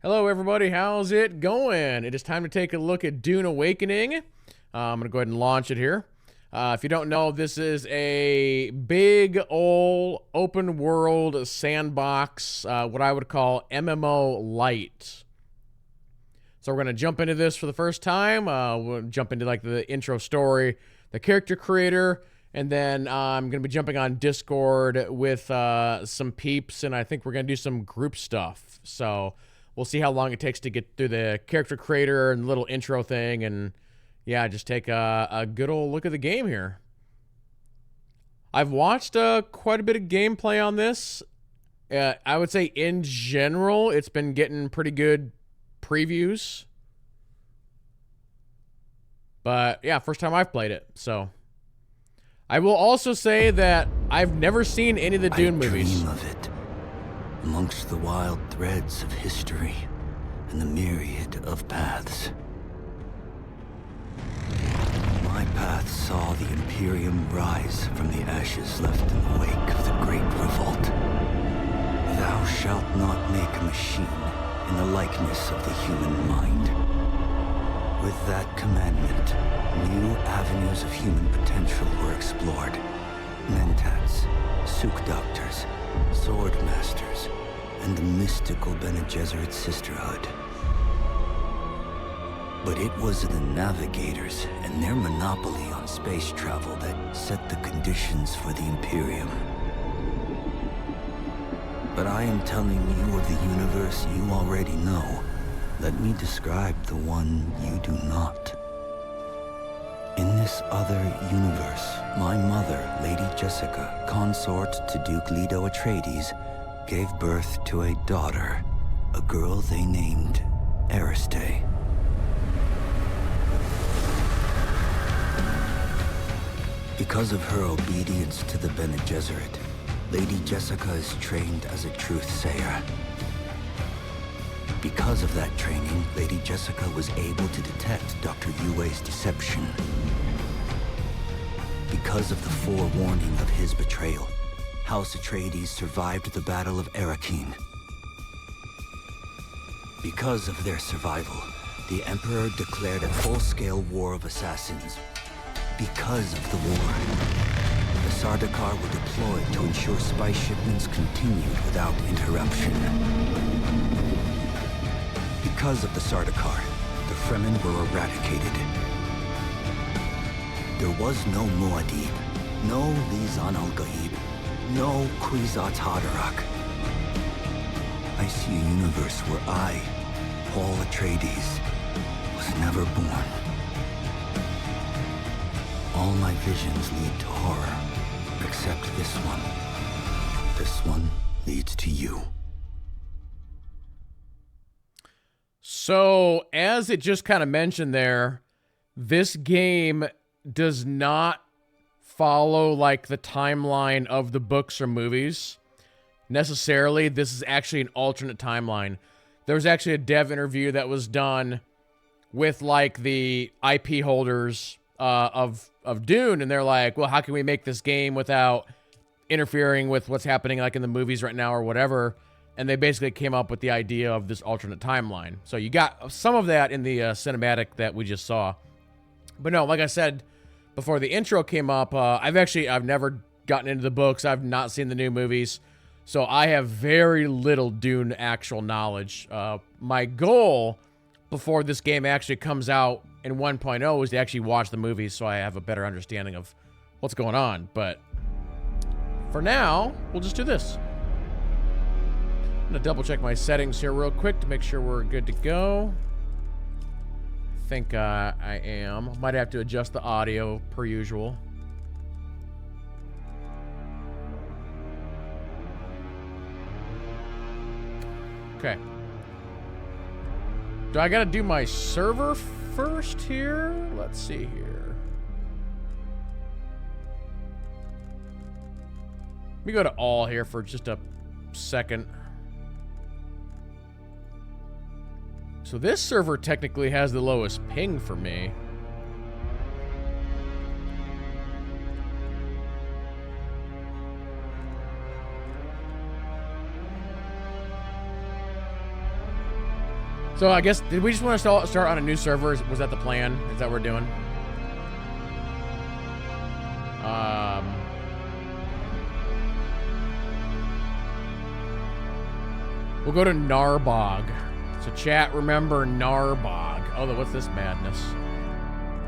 Hello, everybody. How's it going? It is time to take a look at Dune Awakening. I'm going to go ahead and launch it here. If you don't know, this is a big old open world sandbox, what I would call MMO light. So we're going to jump into this for the first time. We'll jump into like the intro story, the character creator, and then I'm going to be jumping on Discord with some peeps, and I think we're going to do some group stuff. So we'll see how long it takes to get through the character creator and little intro thing, and yeah, just take a good old look at the game here. I've watched quite a bit of gameplay on this. I would say in general, it's been getting pretty good previews. But yeah, first time I've played it, so. I will also say that I've never seen any of the Dune movies. I dream of it, amongst the wild threads of history and the myriad of paths. My path saw the Imperium rise from the ashes left in the wake of the Great Revolt. Thou shalt not make a machine in the likeness of the human mind. With that commandment, new avenues of human potential were explored. Mentats, Suk Doctors, Sword Masters, and the mystical Bene Gesserit Sisterhood. But it was the Navigators and their monopoly on space travel that set the conditions for the Imperium. But I am telling you of the universe you already know. Let me describe the one you do not. In this other universe, my mother, Lady Jessica, consort to Duke Leto Atreides, gave birth to a daughter, a girl they named Ariste. Because of her obedience to the Bene Gesserit, Lady Jessica is trained as a truth-sayer. Because of that training, Lady Jessica was able to detect Dr. Yue's deception. Because of the forewarning of his betrayal, House Atreides survived the Battle of Arrakeen. Because of their survival, the Emperor declared a full-scale war of assassins. Because of the war, the Sardaukar were deployed to ensure spice shipments continued without interruption. Because of the Sardaukar, the Fremen were eradicated. There was no Muad'Dib, no Lisan al-Gaib, no Kwisatz Haderach. I see a universe where I, Paul Atreides, was never born. All my visions lead to horror, except this one. This one leads to you. So, as it just kind of mentioned there, this game does not follow like the timeline of the books or movies necessarily. This is actually an alternate timeline. There was actually a dev interview that was done with like the IP holders of Dune, and they're like, well, how can we make this game without interfering with what's happening like in the movies right now or whatever? And they basically came up with the idea of this alternate timeline. So you got some of that in the cinematic that we just saw. But no, like I said before the intro came up, I've never gotten into the books. I've not seen the new movies. So I have very little Dune actual knowledge. My goal before this game actually comes out in 1.0 is to actually watch the movies so I have a better understanding of what's going on. But for now, we'll just do this. I'm going to double check my settings here real quick to make sure we're good to go. I think I am. Might have to adjust the audio per usual. Okay. Do I got to do my server first here? Let's see here. Let me go to all here for just a second. So this server technically has the lowest ping for me. So I guess, did we just want to start on a new server? Was that the plan? Is that what we're doing? We'll go to Narbog. So chat, remember Narbog. Oh, what's this madness?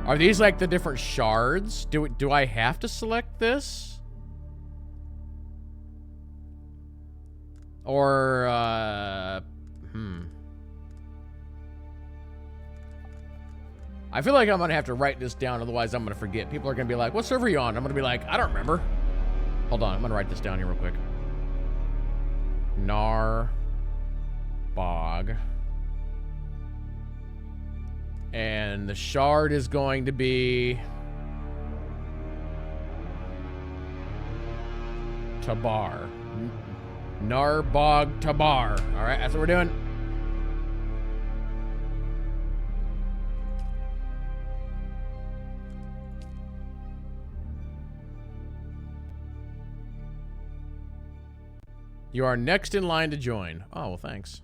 Are these like the different shards? Do I have to select this? Or, I feel like I'm gonna have to write this down, otherwise I'm gonna forget. People are gonna be like, what server are you on? I'm gonna be like, I don't remember. Hold on, I'm gonna write this down here real quick. Narbog. And the shard is going to be Tabar. Narbog Tabar. Alright, that's what we're doing. You are next in line to join. Oh, well, thanks.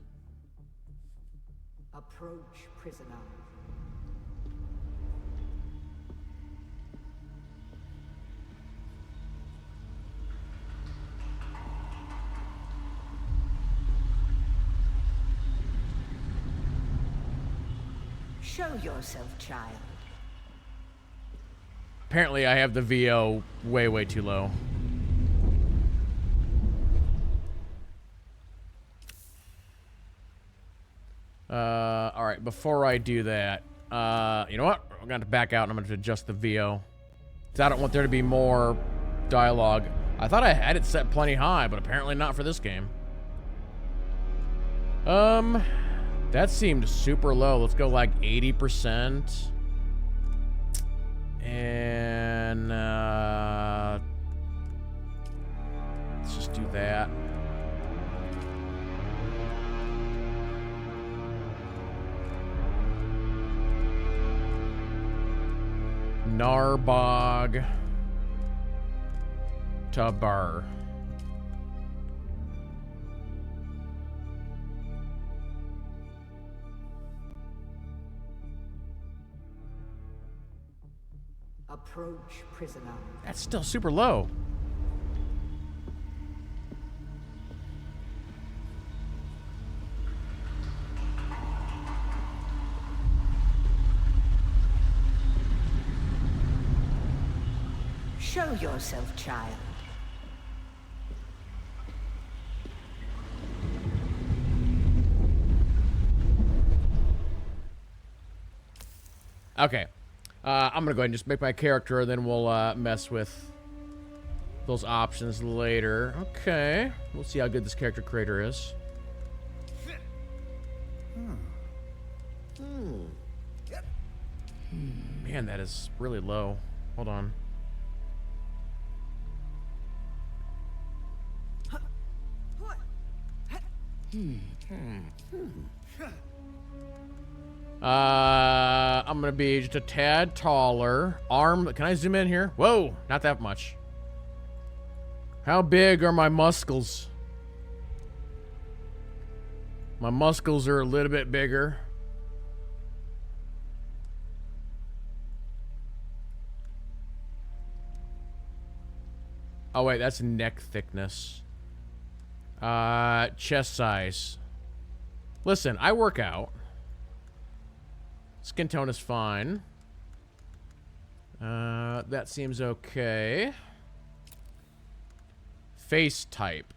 Approach, prisoner. Show yourself, child. Apparently, I have the VO way, way too low. All right, before I do that, you know what? I'm going to back out and I'm going to adjust the VO. Because I don't want there to be more dialogue. I thought I had it set plenty high, but apparently not for this game. That seemed super low. Let's go like 80%. And, let's just do that. Narbog Tabar. Approach, prisoner. That's still super low. Show yourself, child. Okay. I'm gonna go ahead and just make my character, and then we'll mess with those options later. Okay. We'll see how good this character creator is. Man, that is really low. Hold on. I'm gonna be just a tad taller. Arm, can I zoom in here? Whoa, not that much. How big are my muscles? My muscles are a little bit bigger. Oh wait, that's neck thickness. Chest size. Listen, I work out. Skin tone is fine. That seems okay. Face type.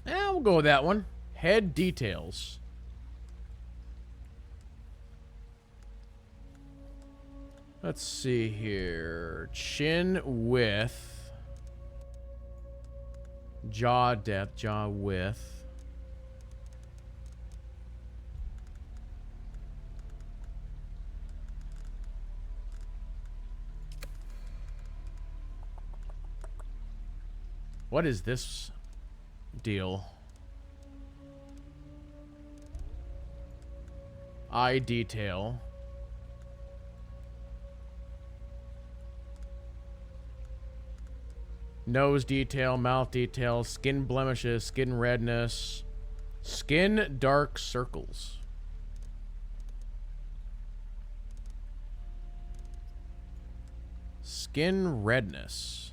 We'll go with that one. Head details. Let's see here. Chin width. Jaw depth, jaw width. What is this deal? Eye detail. Nose detail, mouth detail, skin blemishes, skin redness, skin dark circles. Skin redness.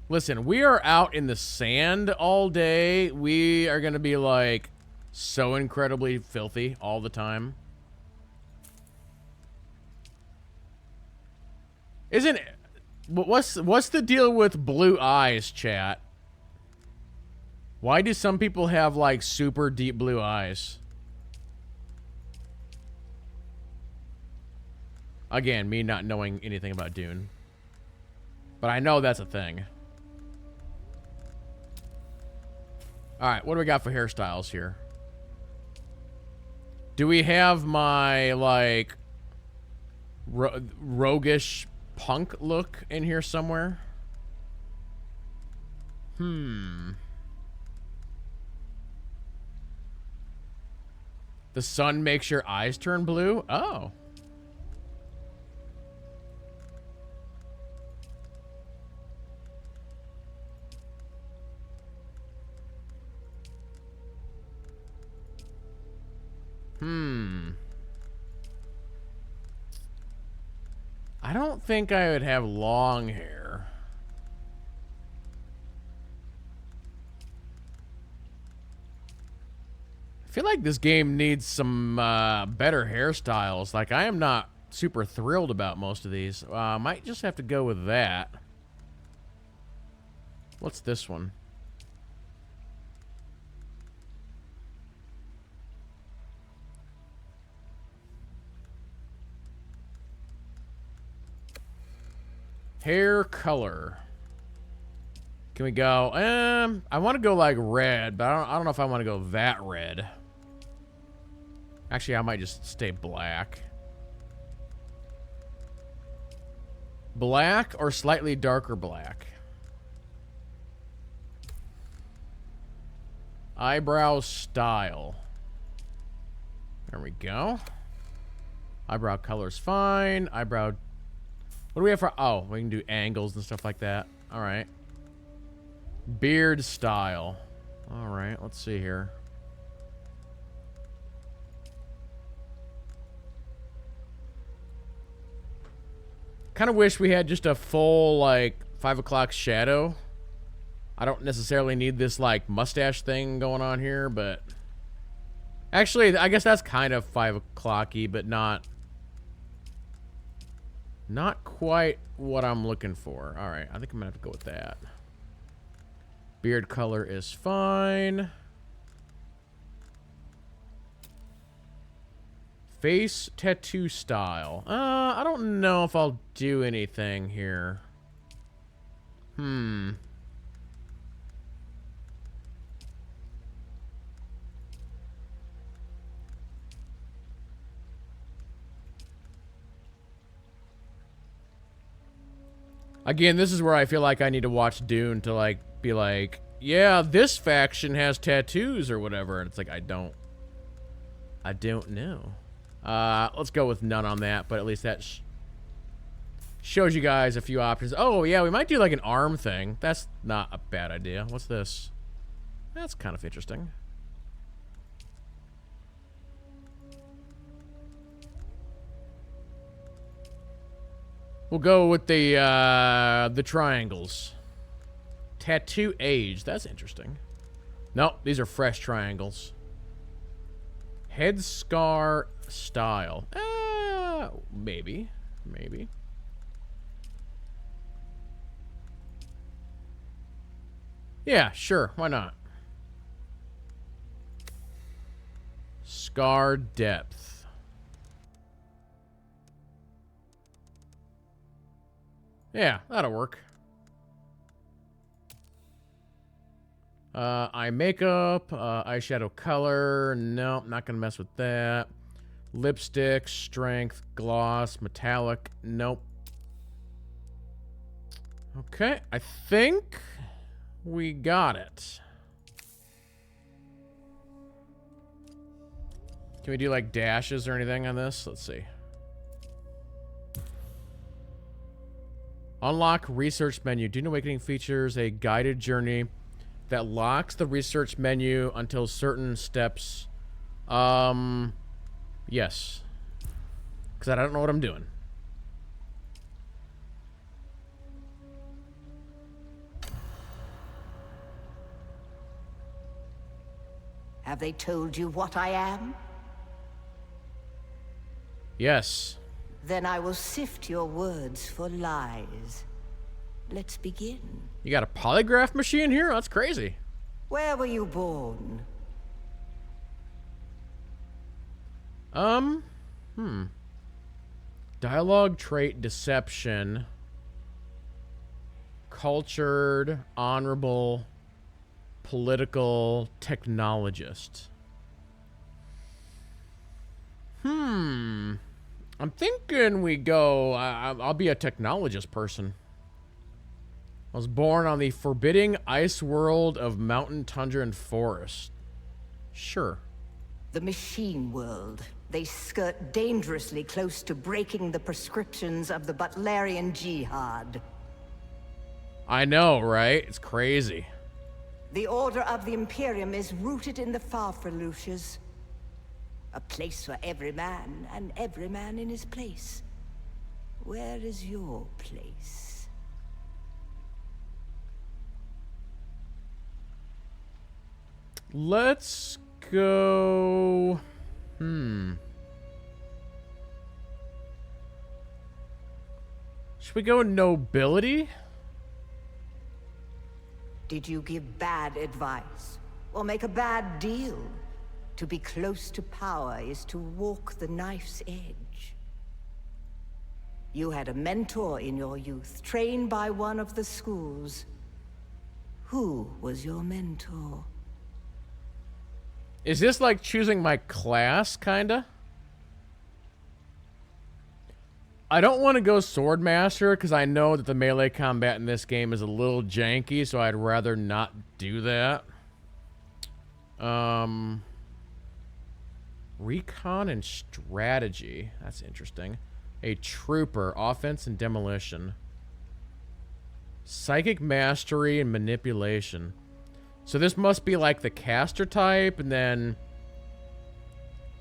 Listen, we are out in the sand all day. We are going to be like so incredibly filthy all the time. Isn't it? What's the deal with blue eyes, chat? Why do some people have like super deep blue eyes? Again, me not knowing anything about Dune. But I know that's a thing. Alright, what do we got for hairstyles here? Do we have my, like, roguish punk look in here somewhere? The sun makes your eyes turn blue? Oh. I don't think I would have long hair. I feel like this game needs some better hairstyles. Like, I am not super thrilled about most of these. Might just have to go with that. What's this one? Hair color. Can we go? I want to go like red, but I don't know if I want to go that red. Actually, I might just stay black. Black or slightly darker black. Eyebrow style. There we go. Eyebrow color's fine. Eyebrow. What do we have for... Oh, we can do angles and stuff like that. All right. Beard style. All right, let's see here. Kind of wish we had just a full, like, 5 o'clock shadow. I don't necessarily need this, like, mustache thing going on here, but... Actually, I guess that's kind of 5 o'clock-y, but not... Not quite what I'm looking for. All right, I think I'm gonna have to go with that. Beard color is fine. Face tattoo style. I don't know if I'll do anything here. Again, this is where I feel like I need to watch Dune to, like, be like, yeah, this faction has tattoos or whatever. And it's like, I don't know. Let's go with none on that, but at least that shows you guys a few options. Oh, yeah, we might do, like, an arm thing. That's not a bad idea. What's this? That's kind of interesting. We'll go with the triangles. Tattoo age. That's interesting. Nope, these are fresh triangles. Head scar style. Maybe. Maybe. Yeah, sure. Why not? Scar depth. Yeah, that'll work. Eye makeup, eyeshadow color. No, not gonna mess with that. Lipstick, strength, gloss, metallic. Nope. Okay, I think we got it. Can we do like dashes or anything on this? Let's see. Unlock research menu. Dune Awakening features a guided journey that locks the research menu until certain steps. Yes. Because I don't know what I'm doing. Have they told you what I am? Yes. Then I will sift your words for lies. Let's begin. You got a polygraph machine here? That's crazy. Where were you born? Dialogue trait deception. Cultured, honorable, political, technologist. I'm thinking we go... I'll be a technologist person. I was born on the forbidding ice world of mountain, tundra, and forest. Sure. The machine world. They skirt dangerously close to breaking the prescriptions of the Butlerian Jihad. I know, right? It's crazy. The Order of the Imperium is rooted in the Farfaluches. A place for every man, and every man in his place. Where is your place? Let's go... Should we go nobility? Did you give bad advice? Or make a bad deal? To be close to power is to walk the knife's edge. You had a mentor in your youth, trained by one of the schools. Who was your mentor? Is this like choosing my class, kinda? I don't want to go Swordmaster because I know that the melee combat in this game is a little janky, so I'd rather not do that. Recon and strategy. That's interesting. A trooper. Offense and demolition. Psychic mastery and manipulation. So this must be like the caster type, and then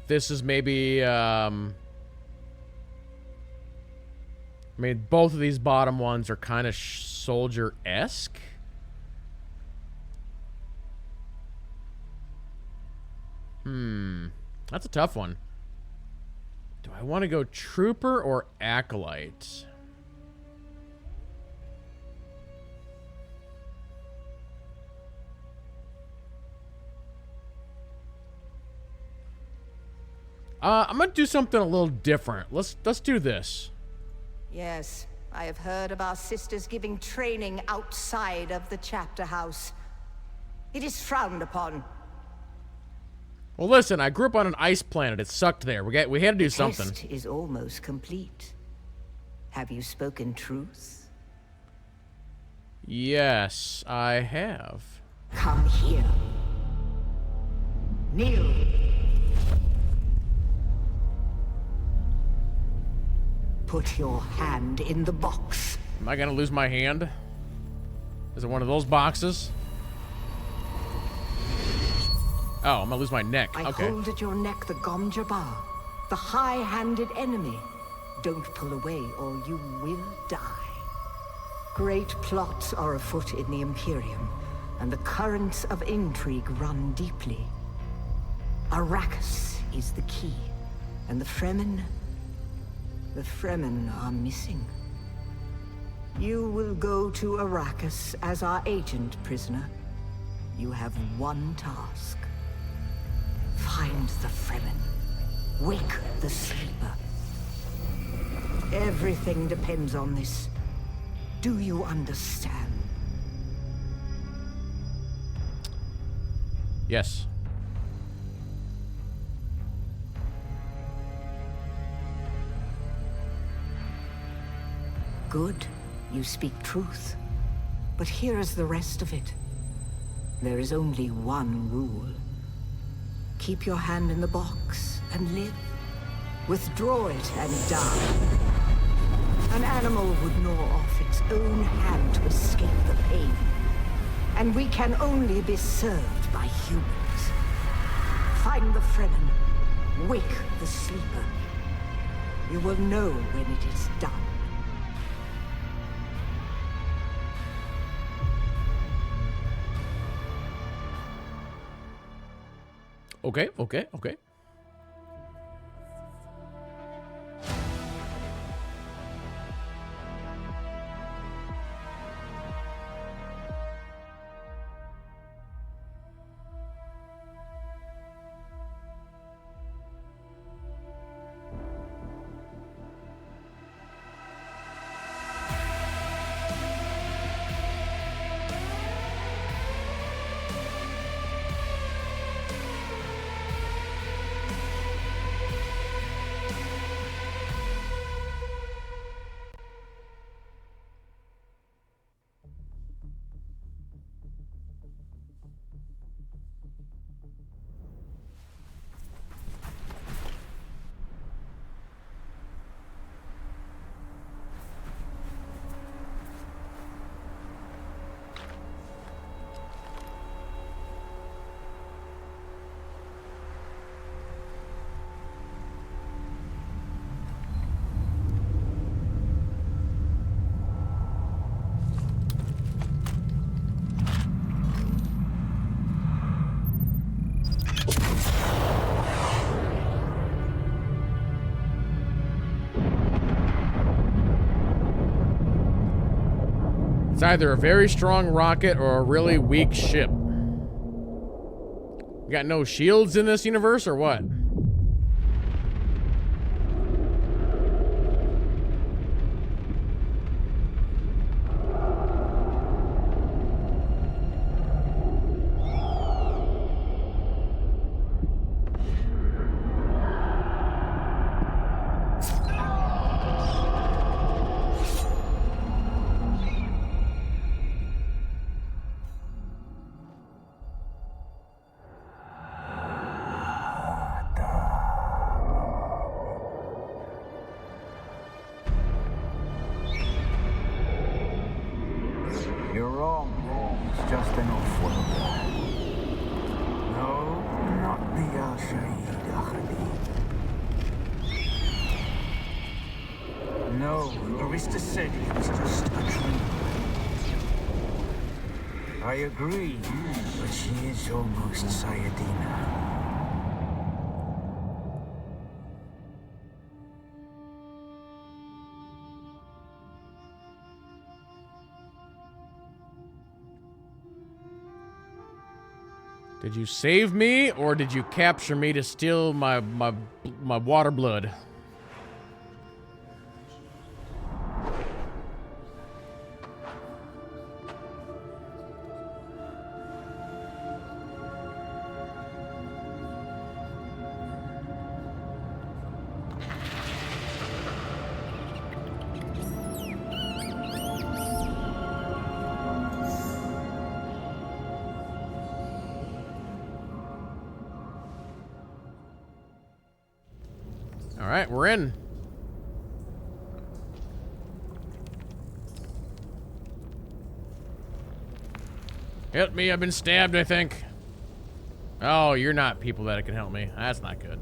this is maybe, I mean, both of these bottom ones are kind of soldier-esque. That's a tough one. Do I want to go trooper or acolyte? I'm gonna do something a little different. Let's do this. Yes, I have heard of our sisters giving training outside of the chapter house. It is frowned upon. Well, listen, I grew up on an ice planet. It sucked there. We had to do something. The test is almost complete. Have you spoken truth? Yes, I have. Come here. Kneel. Put your hand in the box. Am I gonna lose my hand? Is it one of those boxes? Oh, I'm gonna lose my neck. I Okay. hold at your neck the Gom Jabbar, the high-handed enemy. Don't pull away or you will die. Great plots are afoot in the Imperium, and the currents of intrigue run deeply. Arrakis is the key, and the Fremen are missing. You will go to Arrakis as our agent, prisoner. You have one task. Find the Fremen. Wake the sleeper. Everything depends on this. Do you understand? Yes. Good. You speak truth. But here is the rest of it. There is only one rule. Keep your hand in the box and live. Withdraw it and die. An animal would gnaw off its own hand to escape the pain. And we can only be served by humans. Find the Fremen. Wake the sleeper. You will know when it is done. Okay, okay, okay. It's either a very strong rocket or a really weak ship. We got no shields in this universe or what? You're wrong. It's just an off-world. No, not the Al-Shaheed Ahadi. No, Arista said it was just a dream. I agree, but she is almost Sayadina. Did you save me, or did you capture me to steal my water blood? All right, we're in. Help me, I've been stabbed, I think. Oh, you're not people that can help me. That's not good.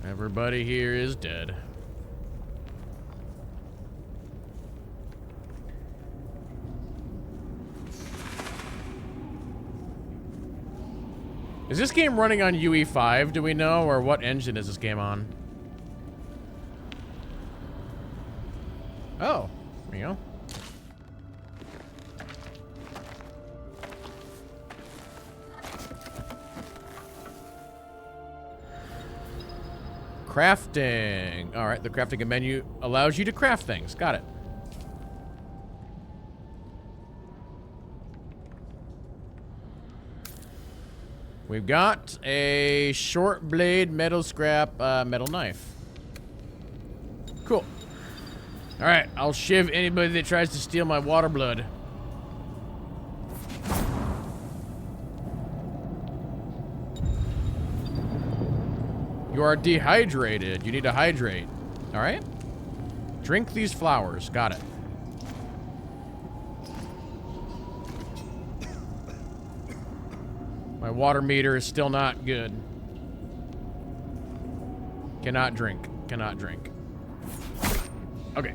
Everybody here is dead. Is this game running on UE5, do we know? Or what engine is this game on? Oh, there you go. Crafting. Alright, the crafting menu allows you to craft things. Got it. We've got a short blade metal scrap metal knife. Cool. Alright, I'll shiv anybody that tries to steal my water blood. You are dehydrated. You need to hydrate. Alright. Drink these flowers. Got it. My water meter is still not good. Cannot drink. Cannot drink. Okay.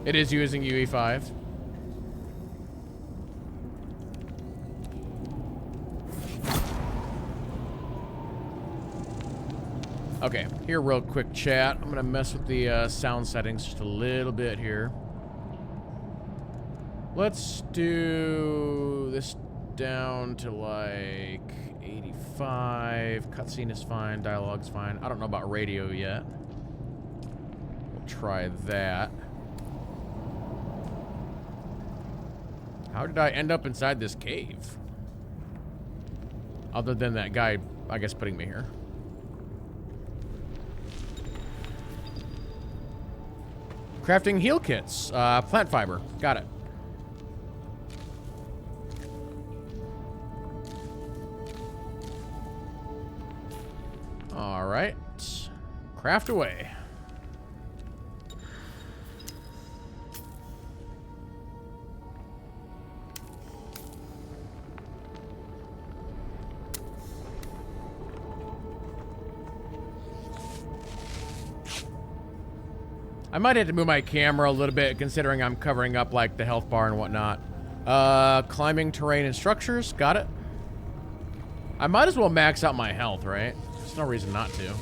It is using UE5. Okay, here real quick chat. I'm gonna mess with the sound settings just a little bit here. Let's do this down to like 85. Cutscene is fine, dialogue's fine. I don't know about radio yet. We'll try that. How did I end up inside this cave? Other than that guy, I guess, putting me here. Crafting heal kits. Plant fiber. Got it. All right. Craft away. I might have to move my camera a little bit, considering I'm covering up, like, the health bar and whatnot. Climbing terrain and structures. Got it. I might as well max out my health, right? There's no reason not to.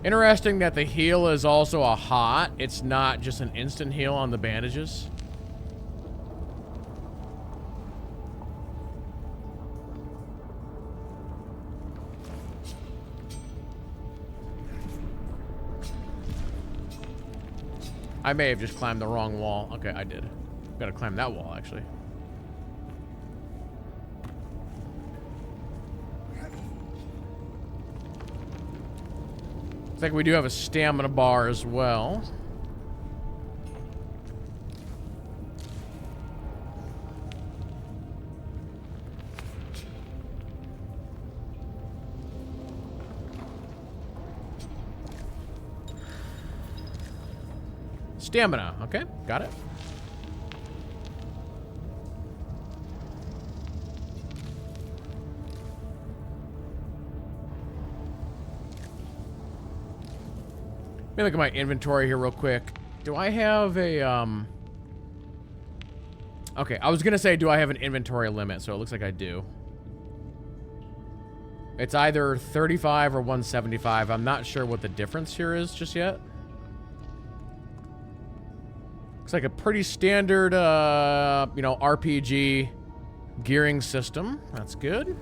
Interesting that the heal is also a hot. It's not just an instant heal on the bandages. I may have just climbed the wrong wall. Okay, I did. Gotta climb that wall, actually. Looks like we do have a stamina bar as well. Stamina. Okay, got it. Let me look at my inventory here real quick. Do I have a, Okay, I was gonna say, do I have an inventory limit? So it looks like I do. It's either 35 or 175. I'm not sure what the difference here is just yet. Looks like a pretty standard, you know, RPG gearing system. That's good.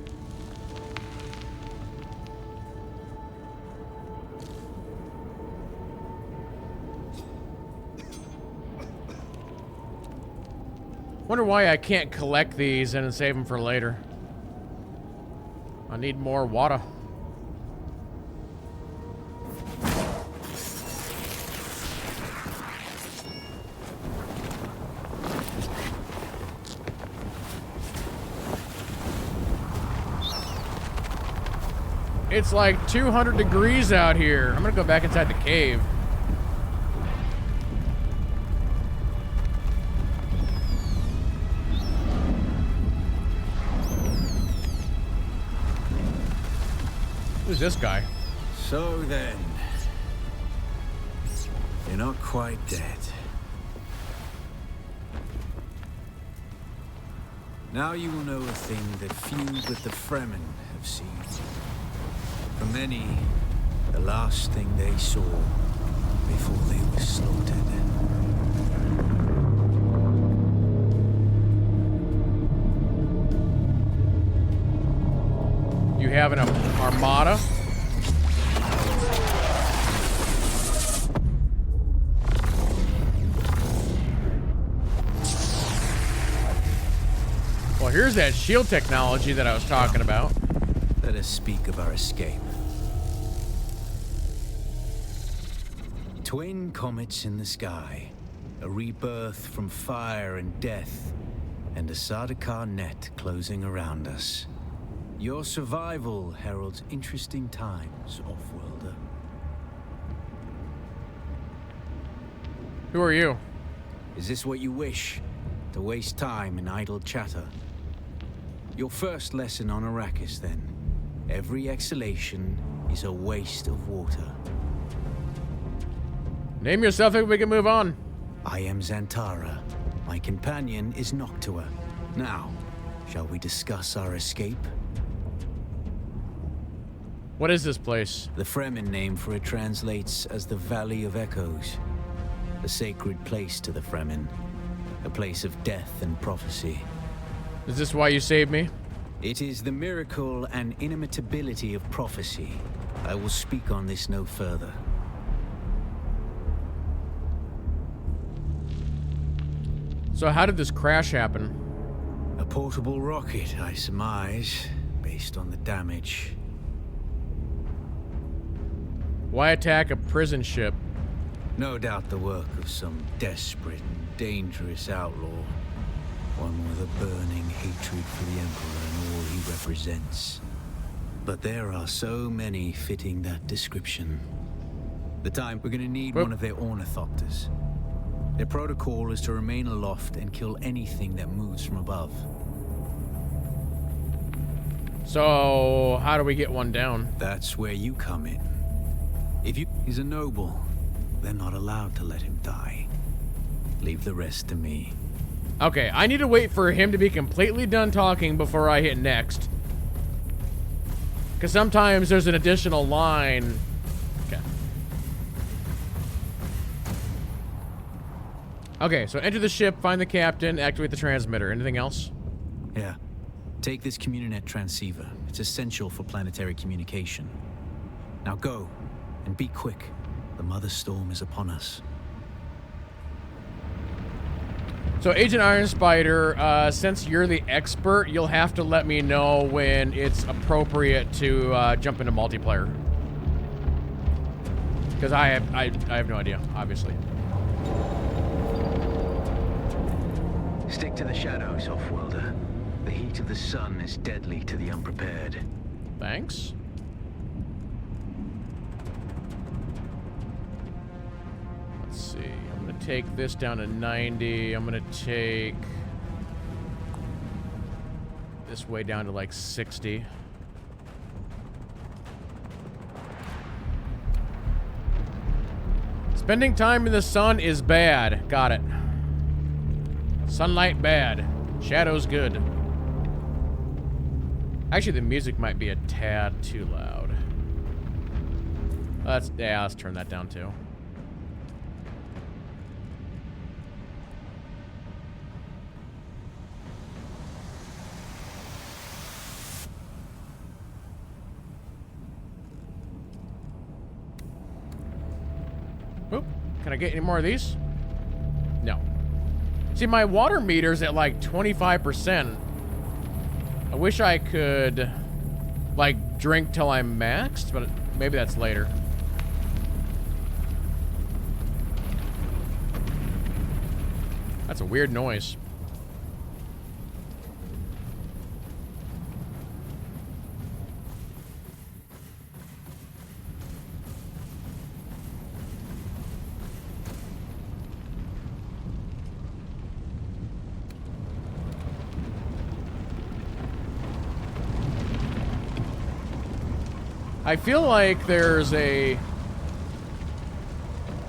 Wonder why I can't collect these and then save them for later. I need more water. It's like 200 degrees out here. I'm gonna go back inside the cave. Who's this guy? So then, you're not quite dead. Now you will know a thing that few but the Fremen have seen. For many, the last thing they saw before they were slaughtered. You have an armada? Well, here's that shield technology that I was talking about. Let us speak of our escape. Twin comets in the sky, a rebirth from fire and death, and a Sardaukar net closing around us. Your survival heralds interesting times, Offworlder. Who are you? Is this what you wish? To waste time in idle chatter? Your first lesson on Arrakis, then. Every exhalation is a waste of water. Name yourself and we can move on. I am Xantara. My companion is Noctua. Now, shall we discuss our escape? What is this place? The Fremen name for it translates as the Valley of Echoes. A sacred place to the Fremen. A place of death and prophecy. Is this why you saved me? It is the miracle and inimitability of prophecy. I will speak on this no further. So how did this crash happen? A portable rocket, I surmise, based on the damage. Why attack a prison ship? No doubt the work of some desperate and dangerous outlaw. One with a burning hatred for the Emperor and all he represents. But there are so many fitting that description. The time we're gonna need one of their ornithopters. Their protocol is to remain aloft and kill anything that moves from above. So, how do we get one down? That's where you come in. He's a noble, they're not allowed to let him die. Leave the rest to me. Okay, I need to wait for him to be completely done talking before I hit next. Because sometimes there's an additional line. Okay. Okay, so enter the ship, find the captain, activate the transmitter. Anything else? Yeah. Take this Communinet transceiver. It's essential for planetary communication. Now go, and be quick. The Mother Storm is upon us. So, Agent Iron Spider, since you're the expert, you'll have to let me know when it's appropriate to jump into multiplayer. Because I have no idea, obviously. Stick to the shadows, Offworlder. The heat of the sun is deadly to the unprepared. Thanks. Let's see. I'm going to take this down to 90. I'm going to take this way down to like 60. Spending time in the sun is bad. Got it. Sunlight bad. Shadows good. Actually, the music might be a tad too loud. Let's turn that down too. Oop, can I get any more of these? No. See, my water meter's at like 25%. I wish I could, like, drink till I'm maxed, but maybe that's later. That's a weird noise. I feel like there's a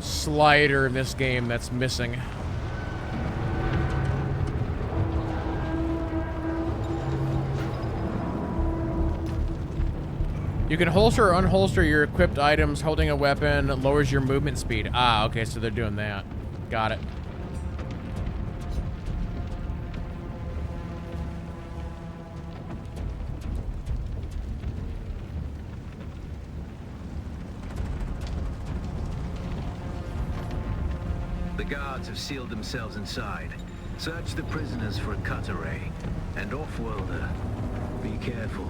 slider in this game that's missing. You can holster or unholster your equipped items. Holding a weapon lowers your movement speed. Ah, okay, so they're doing that. Got it. The guards have sealed themselves inside. Search the prisoners for a cut array. And Offworlder, be careful.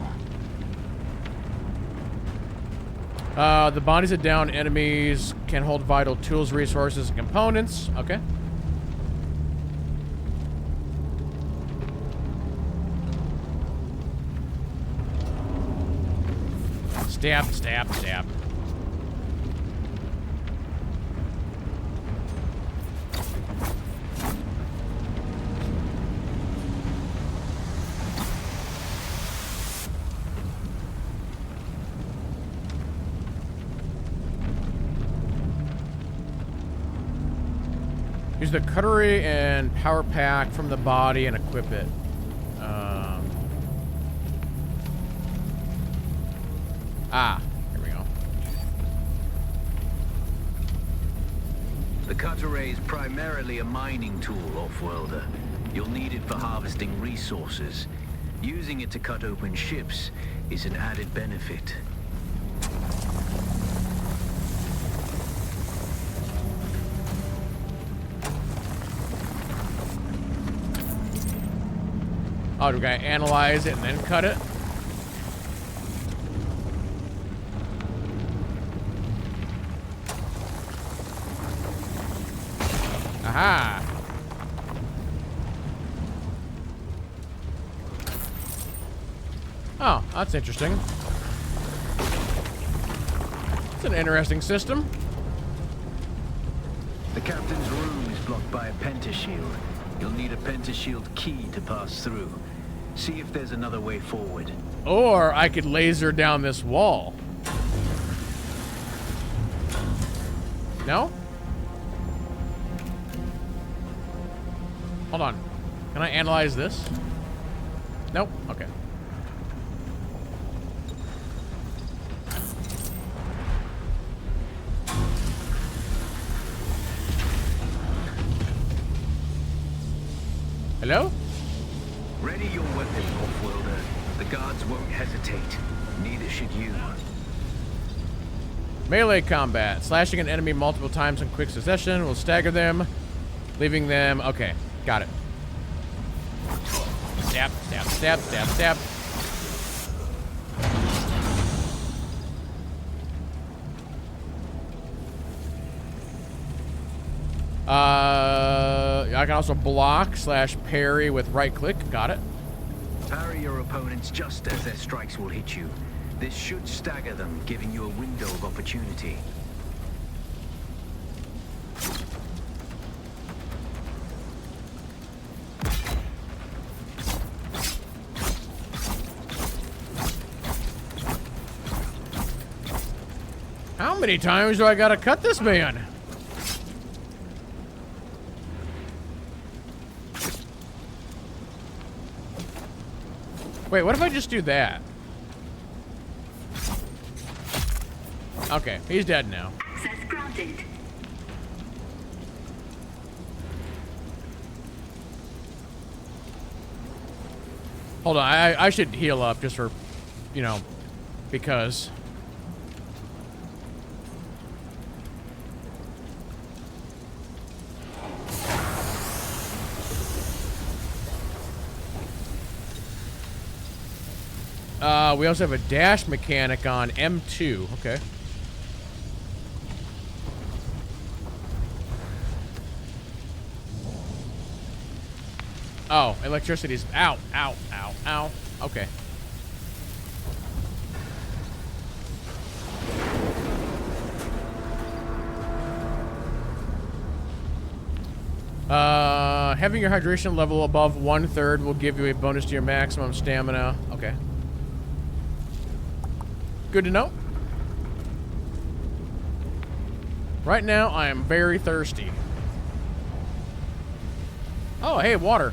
The bodies of downed enemies can hold vital tools, resources, and components. Okay. Stab, stab, stab. Use the cutlery and power pack from the body and equip it. Here we go. The cutlery is primarily a mining tool, off-worlder. You'll need it for harvesting resources. Using it to cut open ships is an added benefit. Oh, do we gotta analyze it and then cut it? Aha! Oh, that's interesting. It's an interesting system. The captain's room is blocked by a pentashield. You'll need a pentashield key to pass through. See if there's another way forward. Or I could laser down this wall. No? Hold on. Can I analyze this? Nope. Okay. Hello? Ready your weapon, off-worlder. The guards won't hesitate. Neither should you. Melee combat. Slashing an enemy multiple times in quick succession will stagger them, leaving them... Okay, got it. Stab, stab, stab, stab, stab. I can also block / parry with right click. Got it. Parry your opponents just as their strikes will hit you. This should stagger them, giving you a window of opportunity. How many times do I gotta cut this man? Wait, what if I just do that? Okay, he's dead now. Access granted. Hold on, I should heal up just for, you know, because... we also have a dash mechanic on M2. Okay. Oh, electricity's... Ow, ow, ow, ow. Okay. Having your hydration level above 1/3 will give you a bonus to your maximum stamina. Okay. Good to know. Right now, I am very thirsty. Oh, hey, water.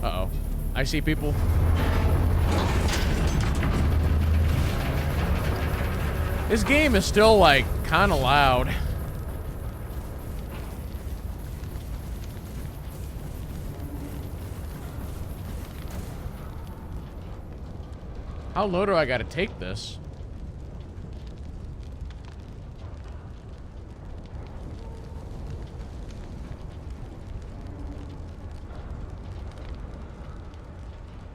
Uh-oh. I see people. This game is still, like, kind of loud. How low do I gotta take this?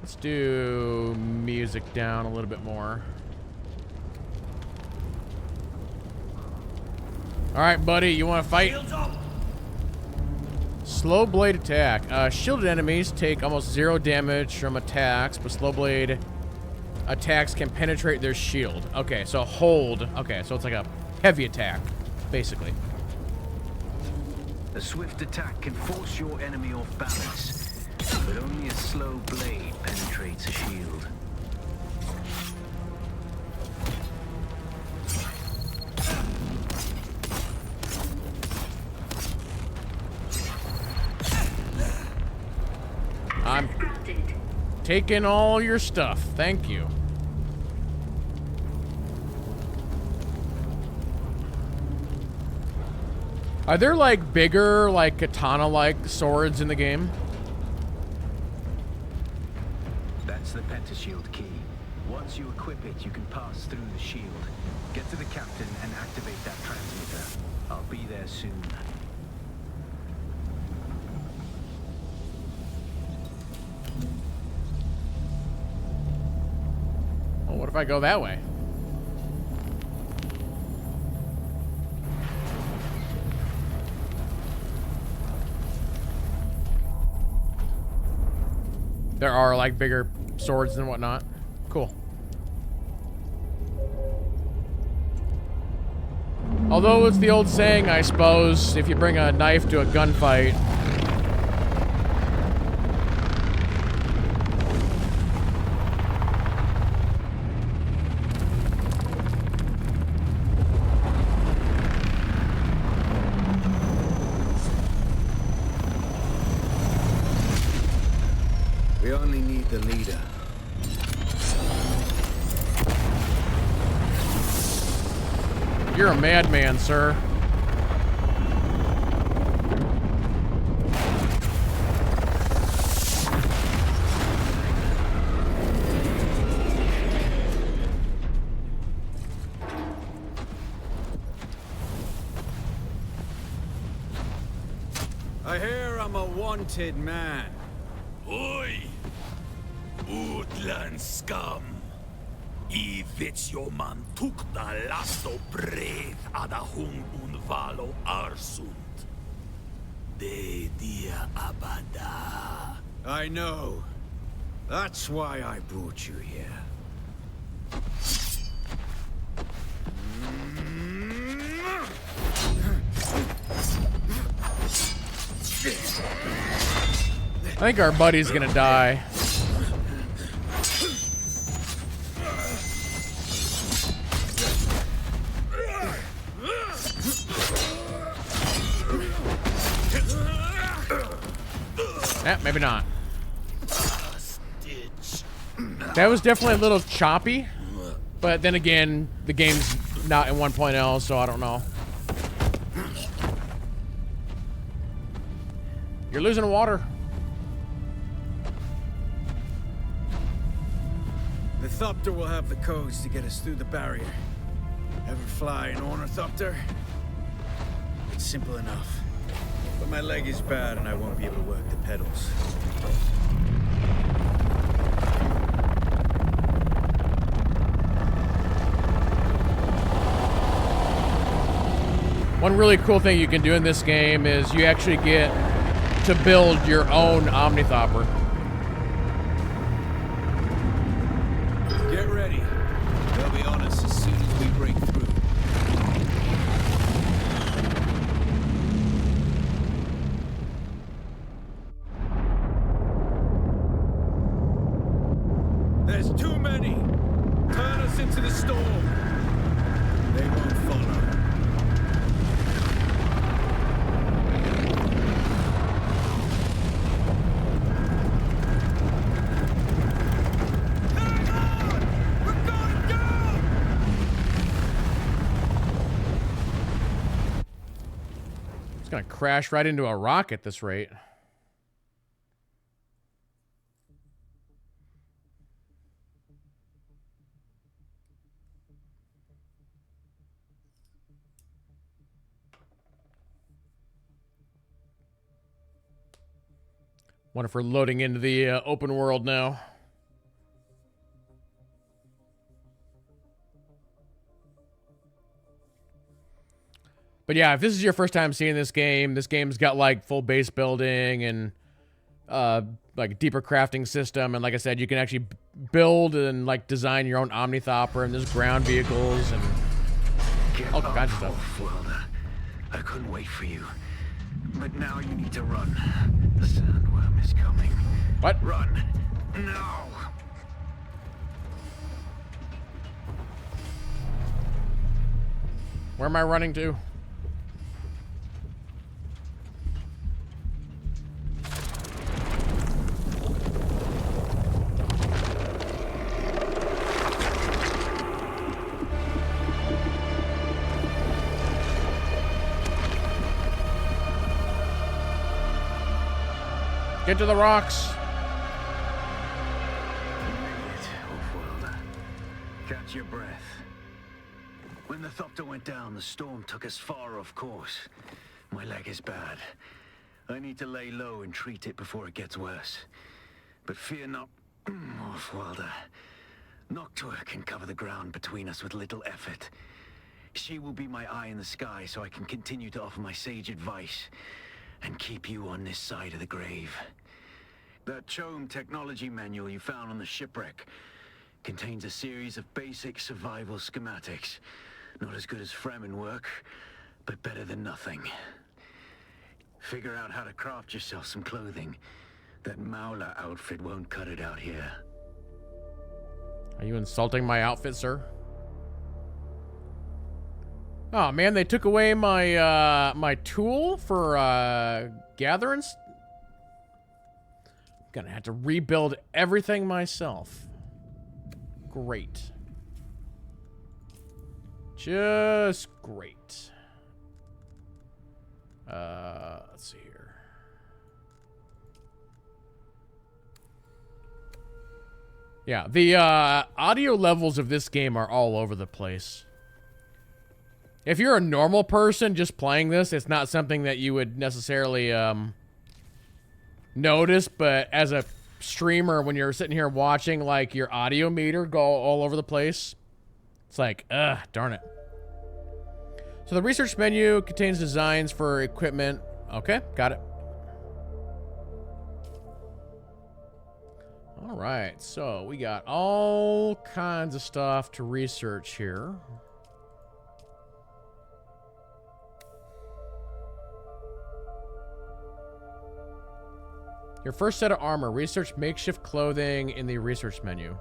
Let's do music down a little bit more. Alright, buddy, you want to fight? Slow blade attack. Shielded enemies take almost 0 damage from attacks, but slow blade attacks can penetrate their shield. Okay, so hold. Okay, so it's like a heavy attack, basically. A swift attack can force your enemy off balance, but only a slow blade penetrates a shield. I'm taking all your stuff. Thank you. Are there, like, bigger, like, katana-like swords in the game? That's the pentashield key. Once you equip it, you can pass through the shield. Get to the captain and activate that transmitter. I'll be there soon. Well, what if I go that way? There are, like, bigger swords and whatnot. Cool. Although it's the old saying, I suppose, if you bring a knife to a gunfight... We only need the leader. You're a madman, sir. I hear I'm a wanted man. Oi! Utland scum! I man tukta lasto breath ada hung unvalo arsund. De dia abada. I know. That's why I brought you here. I think our buddy's gonna die. Maybe not. That was definitely a little choppy, but then again, the game's not in 1.0, so I don't know. You're losing water. The Thopter will have the codes to get us through the barrier. Ever fly an Ornithopter? It's simple enough. But my leg is bad and I won't be able to work the pedals. One really cool thing you can do in this game is you actually get to build your own Omnithopter. Get ready. They'll be on us as soon as we break through. There's too many! Turn us into the storm! They won't follow. Hang on! We're going down! It's gonna crash right into a rock at this rate. Wonder if we're loading into the open world now. But yeah, if this is your first time seeing this game's got like full base building and like a deeper crafting system, and like I said, you can actually build and like design your own Omnithopter, and there's ground vehicles and all kinds of stuff. Welder. I couldn't wait for you. But now you need to run. The sandworm is coming. What? Run. Now. Where am I running to? Get to the rocks. Catch your breath. When the Thopter went down, the storm took us far off course. My leg is bad. I need to lay low and treat it before it gets worse. But fear not, Offworlder. Noctua can cover the ground between us with little effort. She will be my eye in the sky so I can continue to offer my sage advice and keep you on this side of the grave. That Chome technology manual you found on the shipwreck contains a series of basic survival schematics. Not as good as Fremen work, but better than nothing. Figure out how to craft yourself some clothing. That Maula outfit won't cut it out here. Are you insulting my outfit, sir? Oh man, they took away my my tool for gathering. I'm gonna have to rebuild everything myself. Great. Just great. Let's see here. Yeah, the audio levels of this game are all over the place. If you're a normal person just playing this, it's not something that you would necessarily notice, but as a streamer, when you're sitting here watching like your audio meter go all over the place, it's like, darn it. So the research menu contains designs for equipment. Okay, got it. All right, so we got all kinds of stuff to research here. Your first set of armor. Research makeshift clothing in the research menu.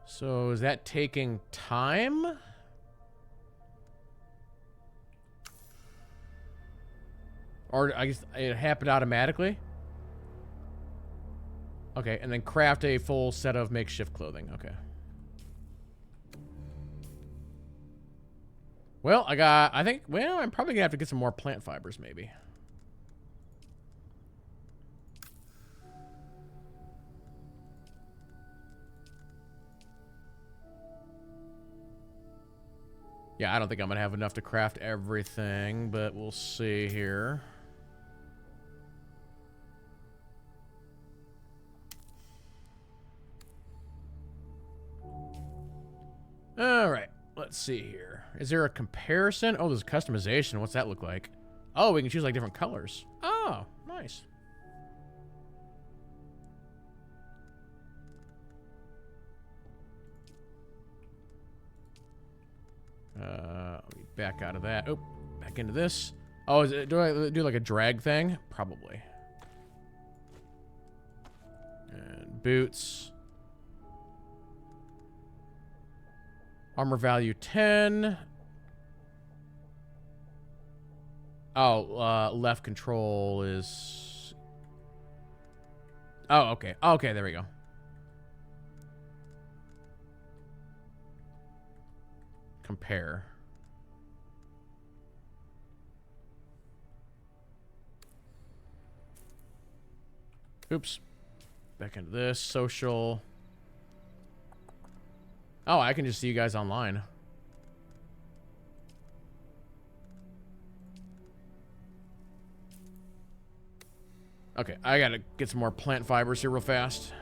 So is that taking time? Or I guess it happened automatically? Okay, and then craft a full set of makeshift clothing. Okay. Well, I'm probably gonna have to get some more plant fibers, maybe. Yeah, I don't think I'm gonna have enough to craft everything, but we'll see here. All right. Let's see here. Is there a comparison? Oh, there's customization. What's that look like? Oh, we can choose like different colors. Oh, nice. Let me back out of that. Oh, back into this. Oh, do I do like a drag thing? Probably. And boots. Armor value 10. Oh, left control is... Oh, okay. Okay, there we go. Compare. Oops. Back into this. Social. Oh, I can just see you guys online. Okay, I gotta get some more plant fibers here real fast.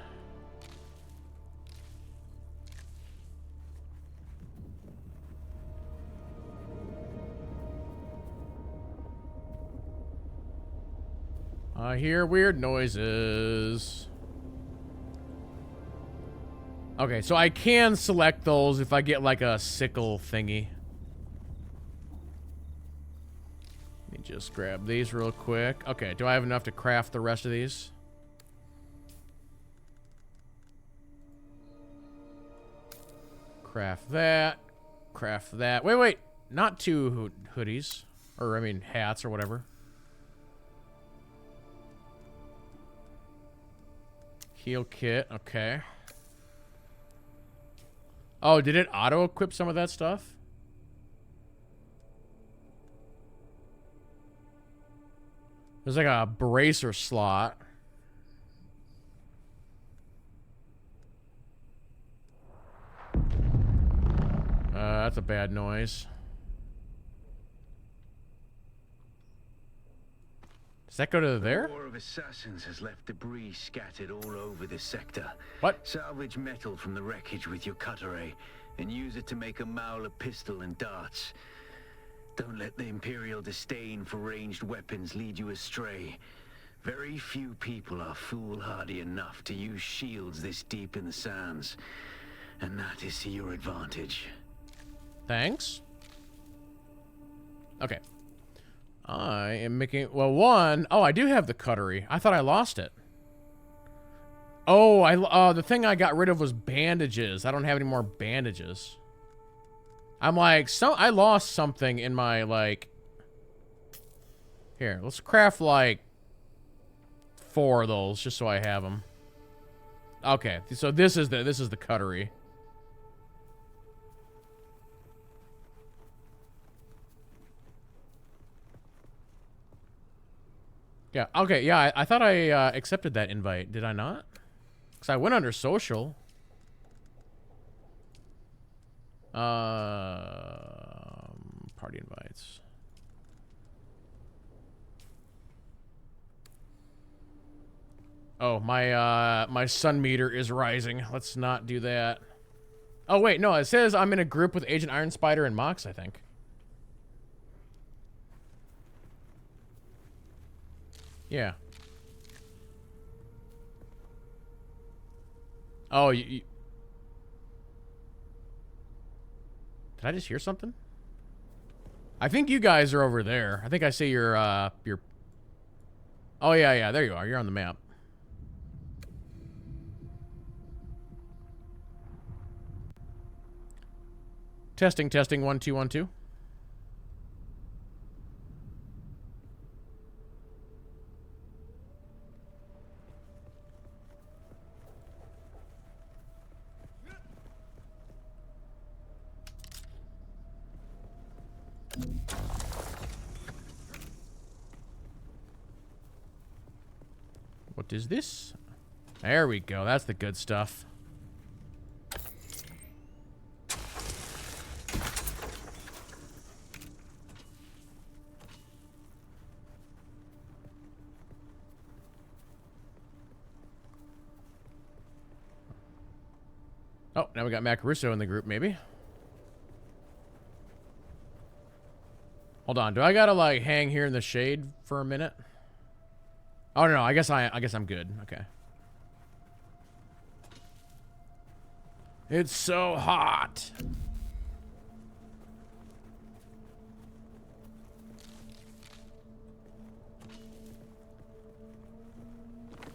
I hear weird noises. Okay, so I can select those if I get like a sickle thingy. Let me just grab these real quick. Okay, do I have enough to craft the rest of these? Craft that. Craft that. Wait, wait. Not two hoodies. Or, I mean, hats or whatever. Heal kit. Okay. Oh, did it auto-equip some of that stuff? There's like a bracer slot. That's a bad noise. Does that go to there? The war of assassins has left debris scattered all over this sector. What? Salvage metal from the wreckage with your cutter ray and use it to make a Mauler pistol and darts. Don't let the Imperial disdain for ranged weapons lead you astray. Very few people are foolhardy enough to use shields this deep in the sands, and that is to your advantage. Thanks. Okay. I am making... Well, one... Oh, I do have the cuttery. I thought I lost it. Oh, the thing I got rid of was bandages. I don't have any more bandages. I'm like... I lost something in my, like... Here, let's craft, like... 4 of those, just so I have them. Okay, so this is the cuttery. Yeah, okay, yeah, I thought I accepted that invite. Did I not? Because I went under social. Party invites. Oh, my sun meter is rising. Let's not do that. Oh, wait, no, it says I'm in a group with Agent Iron Spider and Mox, I think. Yeah. Oh, did I just hear something? I think you guys are over there. I think I see your... Oh, yeah, there you are. You're on the map. Testing, 1 2 1 2. What is this? There we go. That's the good stuff. Oh, now we got Mac Russo in the group, maybe. Hold on. Do I gotta, like, hang here in the shade for a minute? Oh, no, I guess I'm good. Okay. It's so hot.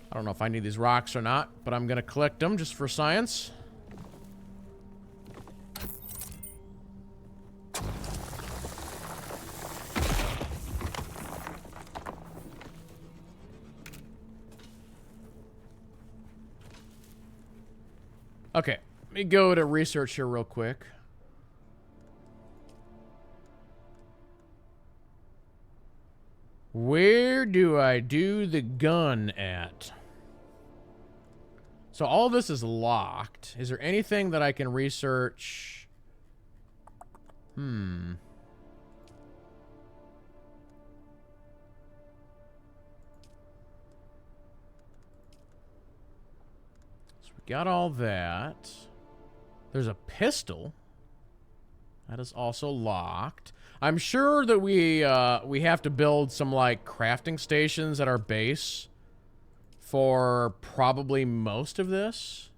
I don't know if I need these rocks or not, but I'm gonna collect them just for science. Okay, let me go to research here real quick. Where do I do the gun at? So all this is locked. Is there anything that I can research? Got all that. There's a pistol. That is also locked. I'm sure that we have to build some, like, crafting stations at our base for probably most of this.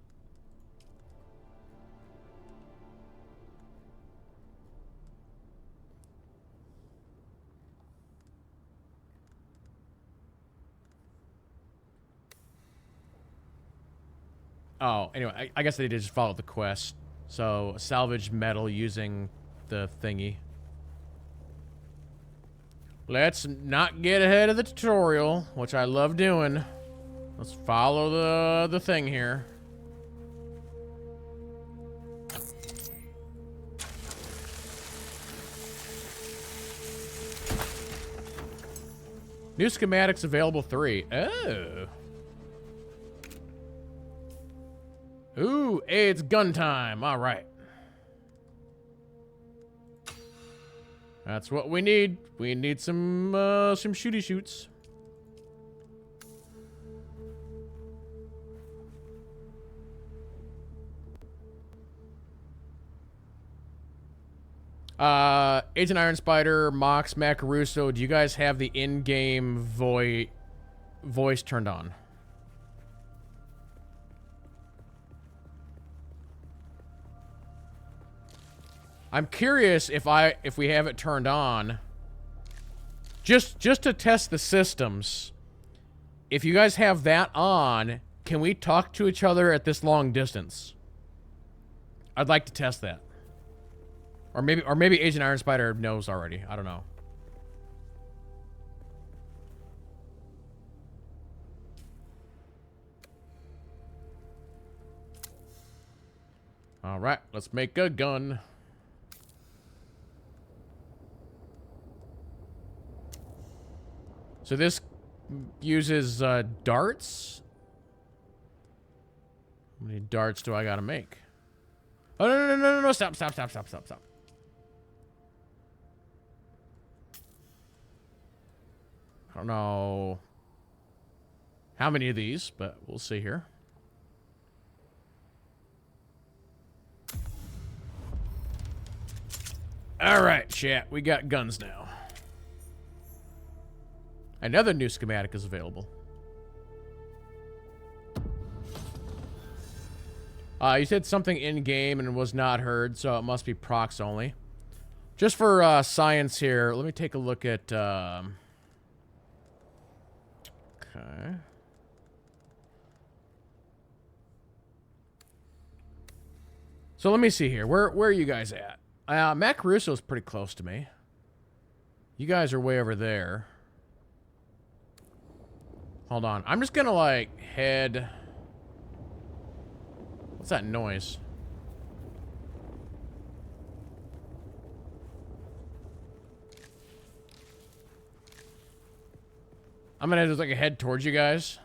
Oh, anyway, I guess they did just follow the quest. So, salvage metal using the thingy. Let's not get ahead of the tutorial, which I love doing. Let's follow the thing here. New schematics available 3. Oh. Ooh, hey, it's gun time. All right. That's what we need. We need some shooty shoots. Agent Iron Spider, Mox, Mac Russo, do you guys have the in-game voice turned on? I'm curious if we have it turned on, just to test the systems. If you guys have that on, can we talk to each other at this long distance? I'd like to test that. Or maybe Agent Iron Spider knows already. I don't know. All right, let's make a gun. So this uses darts. How many darts do I gotta make? Oh, no, stop. I don't know how many of these, but we'll see here. All right, chat, we got guns now. Another new schematic is available. You said something in-game and was not heard, so it must be procs only. Just for science here, let me take a look at... Okay. So let me see here. Where are you guys at? Mac Russo's pretty close to me. You guys are way over there. Hold on. I'm just gonna, like, head... What's that noise? I'm gonna just, like, head towards you guys.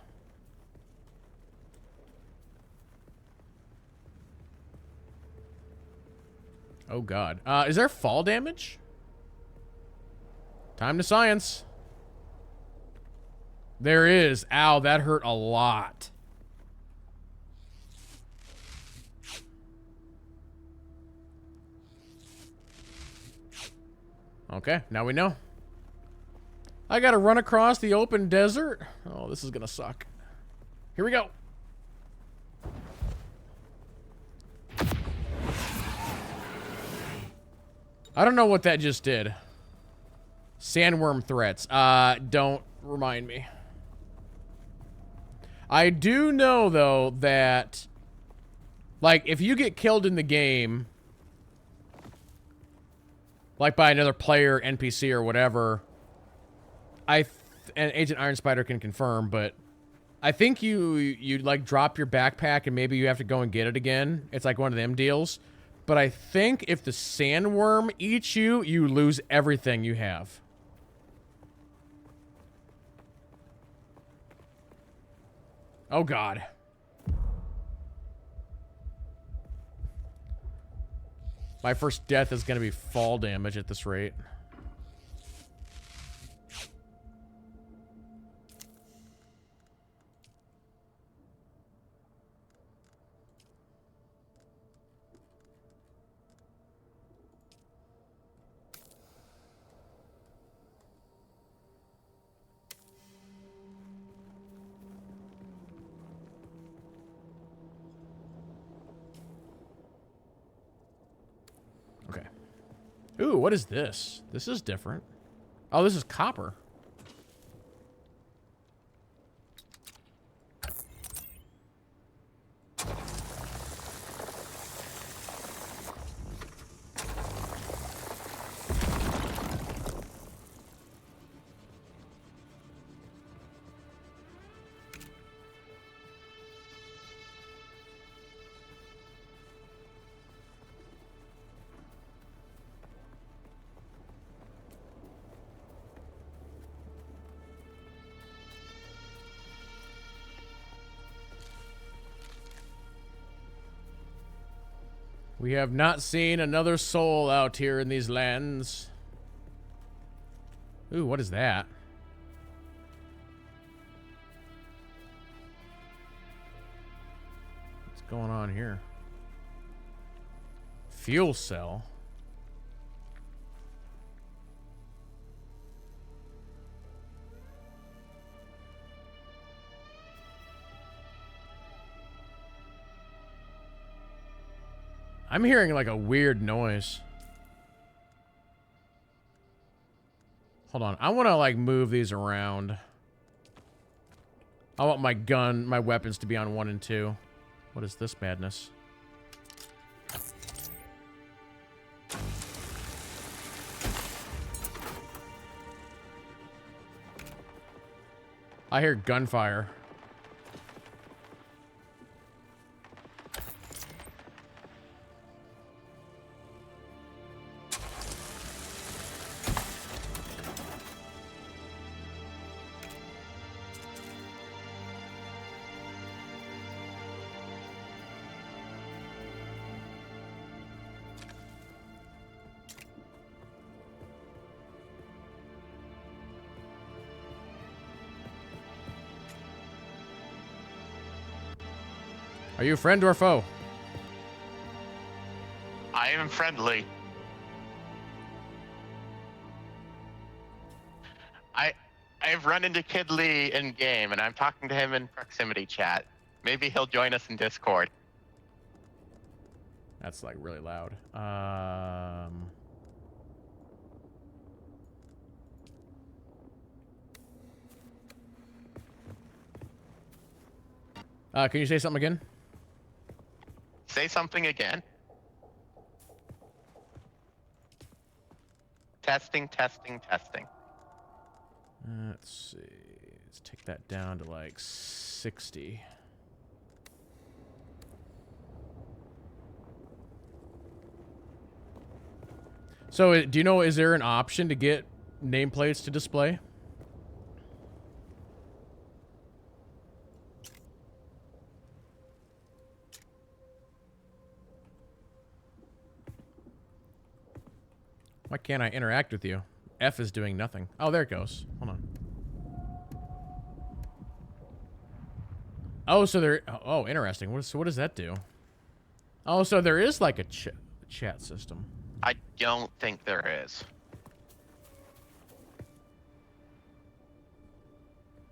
Oh, God. Is there fall damage? Time to science. There is. Ow, that hurt a lot. Okay, now we know. I gotta run across the open desert. Oh, this is gonna suck. Here we go. I don't know what that just did. Sandworm threats. Don't remind me. I do know, though, that... Like, if you get killed in the game... Like by another player, NPC, or whatever... and Agent Iron Spider can confirm, but... I think you like, drop your backpack and maybe you have to go and get it again. It's like one of them deals. But I think if the sandworm eats you, you lose everything you have. Oh, God. My first death is going to be fall damage at this rate. Ooh, what is this? This is different. Oh, this is copper. We have not seen another soul out here in these lands. Ooh, what is that? What's going on here? Fuel cell. I'm hearing like a weird noise. Hold on. I want to like move these around. I want my weapons to be on 1 and 2. What is this madness? I hear gunfire. Are you a friend or a foe? I am friendly. I've run into Kid Lee in game, and I'm talking to him in proximity chat. Maybe he'll join us in Discord. That's like really loud. Can you say something again? Say something again. Testing, testing, testing. Let's see. Let's take that down to like 60. So, do you know, is there an option to get nameplates to display? Why can't I interact with you? F is doing nothing. Oh, there it goes. Hold on. Oh, so there... Oh, interesting. So what does that do? Oh, so there is like a chat system. I don't think there is.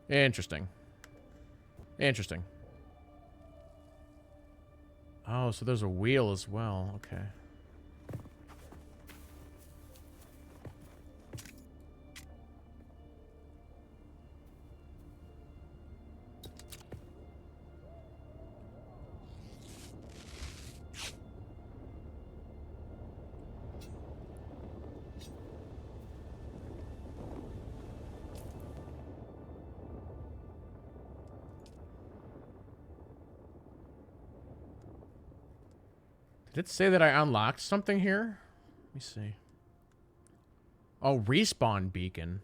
Interesting. Interesting. Oh, so there's a wheel as well. Okay. Did it say that I unlocked something here? Let me see. Oh, respawn beacon.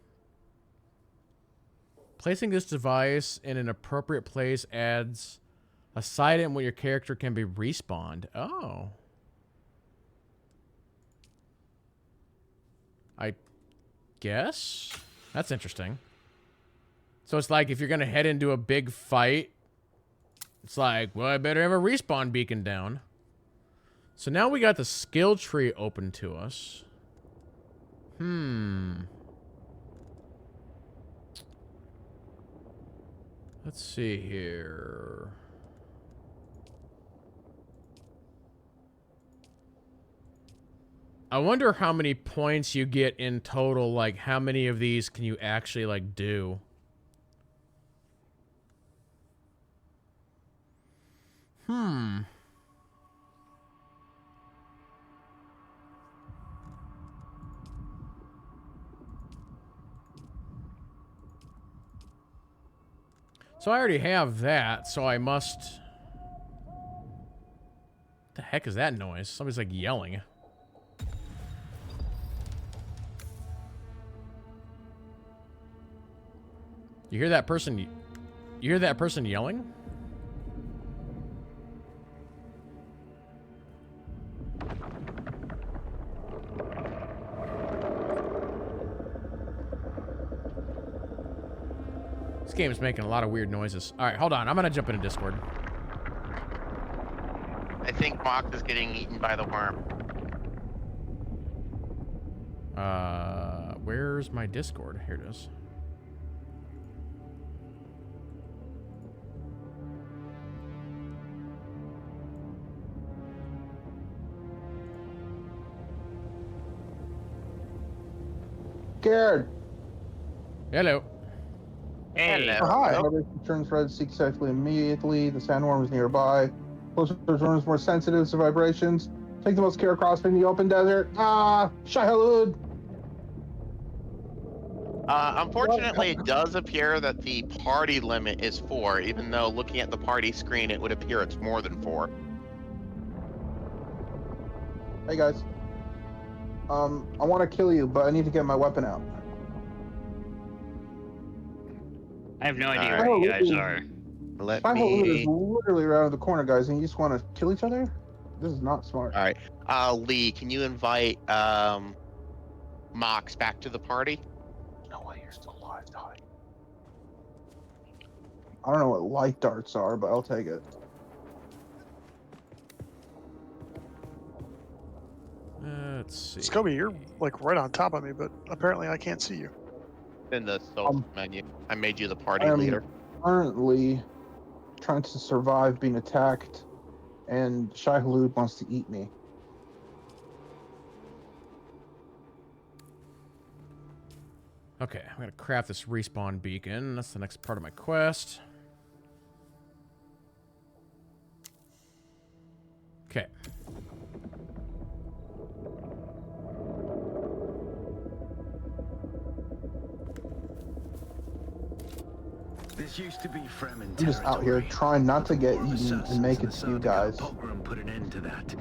Placing this device in an appropriate place adds a side item where your character can be respawned. Oh. I guess? That's interesting. So it's like if you're going to head into a big fight, it's like, well, I better have a respawn beacon down. So now we got the skill tree open to us. Let's see here. I wonder how many points you get in total. Like, how many of these can you actually, like, do? So I already have that, so I must... What the heck is that noise? Somebody's, like, yelling. You hear that person... You hear that person yelling? This game's making a lot of weird noises. All right, hold on. I'm gonna jump into Discord. I think Mock is getting eaten by the worm. Where's my Discord? Here it is. Scared. Hello. Hello. Hi. Elevation turns red. Seek safely immediately. The sandworm is nearby. Closer to the worm is more sensitive to vibrations. Take the most care crossing the open desert. Shahalood. Unfortunately, it does appear that the party limit is 4, even though looking at the party screen, it would appear it's more than 4. Hey guys. I want to kill you, but I need to get my weapon out. I have no idea Alright. where you guys are. Let Shahalood is me... literally around the corner, guys, and you just want to kill each other? This is not smart. Alright. Lee, can you invite, Mox back to the party? No way, you're still alive, Todd. I don't know what light darts are, but I'll take it. Let's see. Scobie, you're like right on top of me, but apparently I can't see you. In the social menu. I made you the party I am leader. currently trying to survive being attacked, and Shahalood wants to eat me. Okay, I'm gonna craft this respawn beacon. That's the next part of my quest. Okay. This used to be Fremen I'm just out here trying not to get eaten and make it to you guys. Pogrom put an end to that.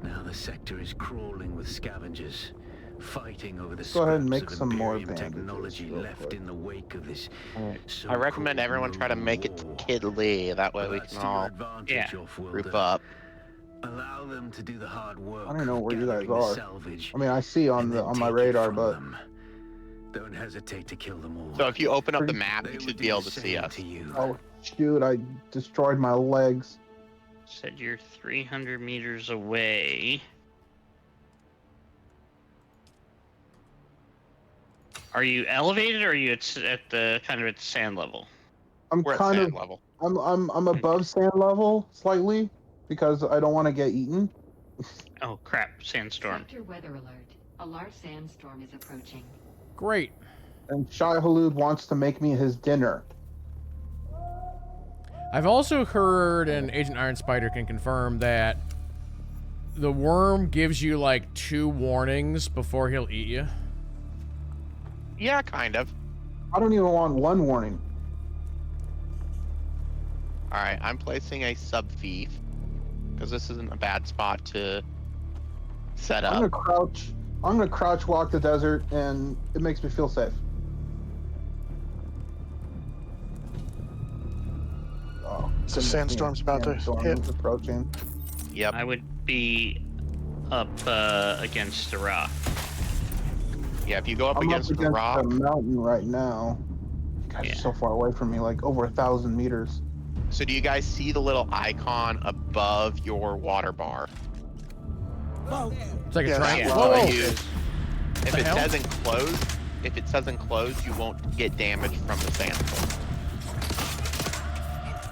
Now the sector is crawling with scavengers, fighting over the Go ahead and scraps make of some more Imperium bandages technology real left quick. in the wake of this. I recommend everyone try to make it to Kid Lee. That way we can all group up. Allow them to do the hard work. I don't know where you guys gathering the are. salvage, I mean, I see on and the then on my take it radar, from but them. Don't hesitate to kill them all. So if you open up the map, They you would should do be able the to see same us. to you. oh shoot, I destroyed my legs. Said you're 300 meters away. Are you elevated, or are you at the kind of at the sand level? I'm We're at kind sand of level. I'm above sand level slightly because I don't want to get eaten. Oh crap! Sandstorm. Sector weather alert. A large sandstorm is approaching. Great. And Shahalood wants to make me his dinner. I've also heard, and Agent Iron Spider can confirm, that the worm gives you like 2 warnings before he'll eat you. Yeah, kind of. I don't even want one warning. Alright, I'm placing a sub-thief. Because this isn't a bad spot to set I'm up. gonna crouch walk the desert, and it makes me feel safe. Oh, So sandstorm's about to sandstorm hit. is approaching. Yep. I would be up against the rock. Yeah, if you go up I'm against up the against rock, the mountain right now. You guys Yeah. are so far away from me, like over 1,000 meters. so do you guys see the little icon above your water bar? It's like a Yeah, triangle. Yeah, Whoa, I whoa. use- If The it hell? says enclosed, you won't get damage from the sandstorm.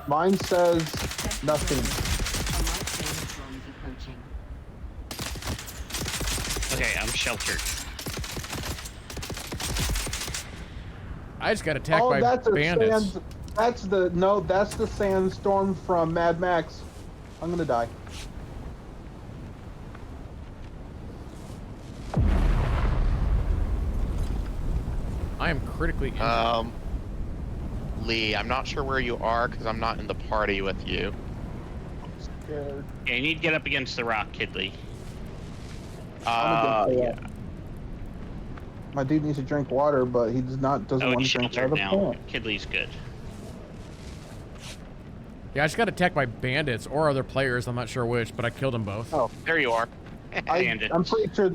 Mine says nothing. A large sandstorm is approaching. A Okay, I'm sheltered. I just got attacked Oh, by that's a bandits. that's the sandstorm from Mad Max. I'm gonna die. I am critically injured. Lee, I'm not sure where you are because I'm not in the party with you. Scared. Yeah, you need to get up against the rock, Kidley. I'm against the Yeah. wall. My dude needs to drink water, but he doesn't Oh, want he's to drink out of sheltered the now. plant. Kidley's good. Yeah, I just got attacked by bandits or other players. I'm not sure which, but I killed them both. Oh, There you are. Bandits. I'm pretty sure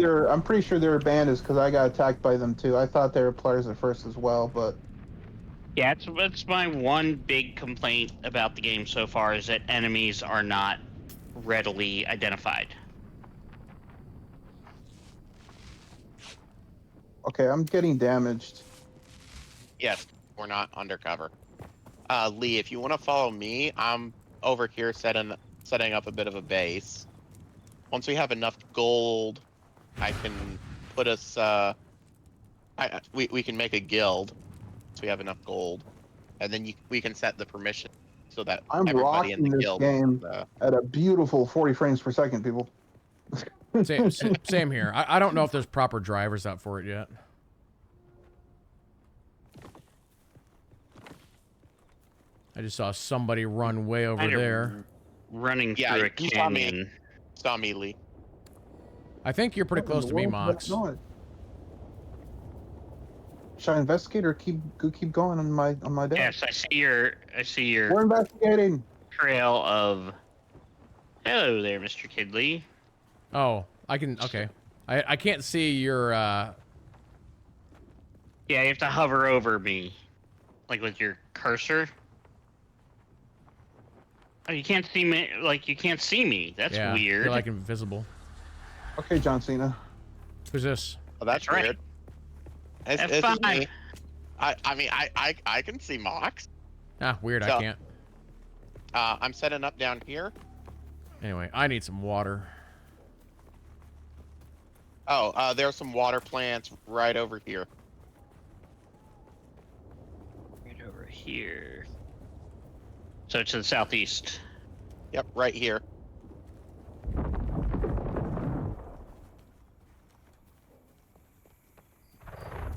they're bandits because I got attacked by them too. I thought they were players at first as well, but Yeah, it's my one big complaint about the game so far is that enemies are not readily identified. okay, I'm getting damaged. Yes, we're not undercover. Lee, if you want to follow me, I'm over here setting up a bit of a base. Once we have enough gold, I can put us. We can make a guild. So we have enough gold, and then we can set the permission so that I'm everybody in rocking the this guild. game at a beautiful 40 frames per second, people. Same here. I don't know if there's proper drivers out for it yet. I just saw somebody run way over there. Running Yeah, through a you saw me. canyon. Saw me, Lee. I think you're pretty close to me, Mox. Should I investigate or keep going on my deck? Yes, I see your We're investigating. trail of. Hello there, Mr. Kidley. Oh, I can. Okay, I can't see your. Yeah, you have to hover over me, like with your cursor. Oh, you can't see me. Like you can't see me. That's yeah, weird. You're like invisible. Okay, John Cena. Who's this? Oh, that's right. weird. This is me. I mean, I can see Mox. Ah, weird. So, I can't. I'm setting up down here. Anyway, I need some water. Oh, there's some water plants right over here. Right over here. So to the southeast. Yep, right here.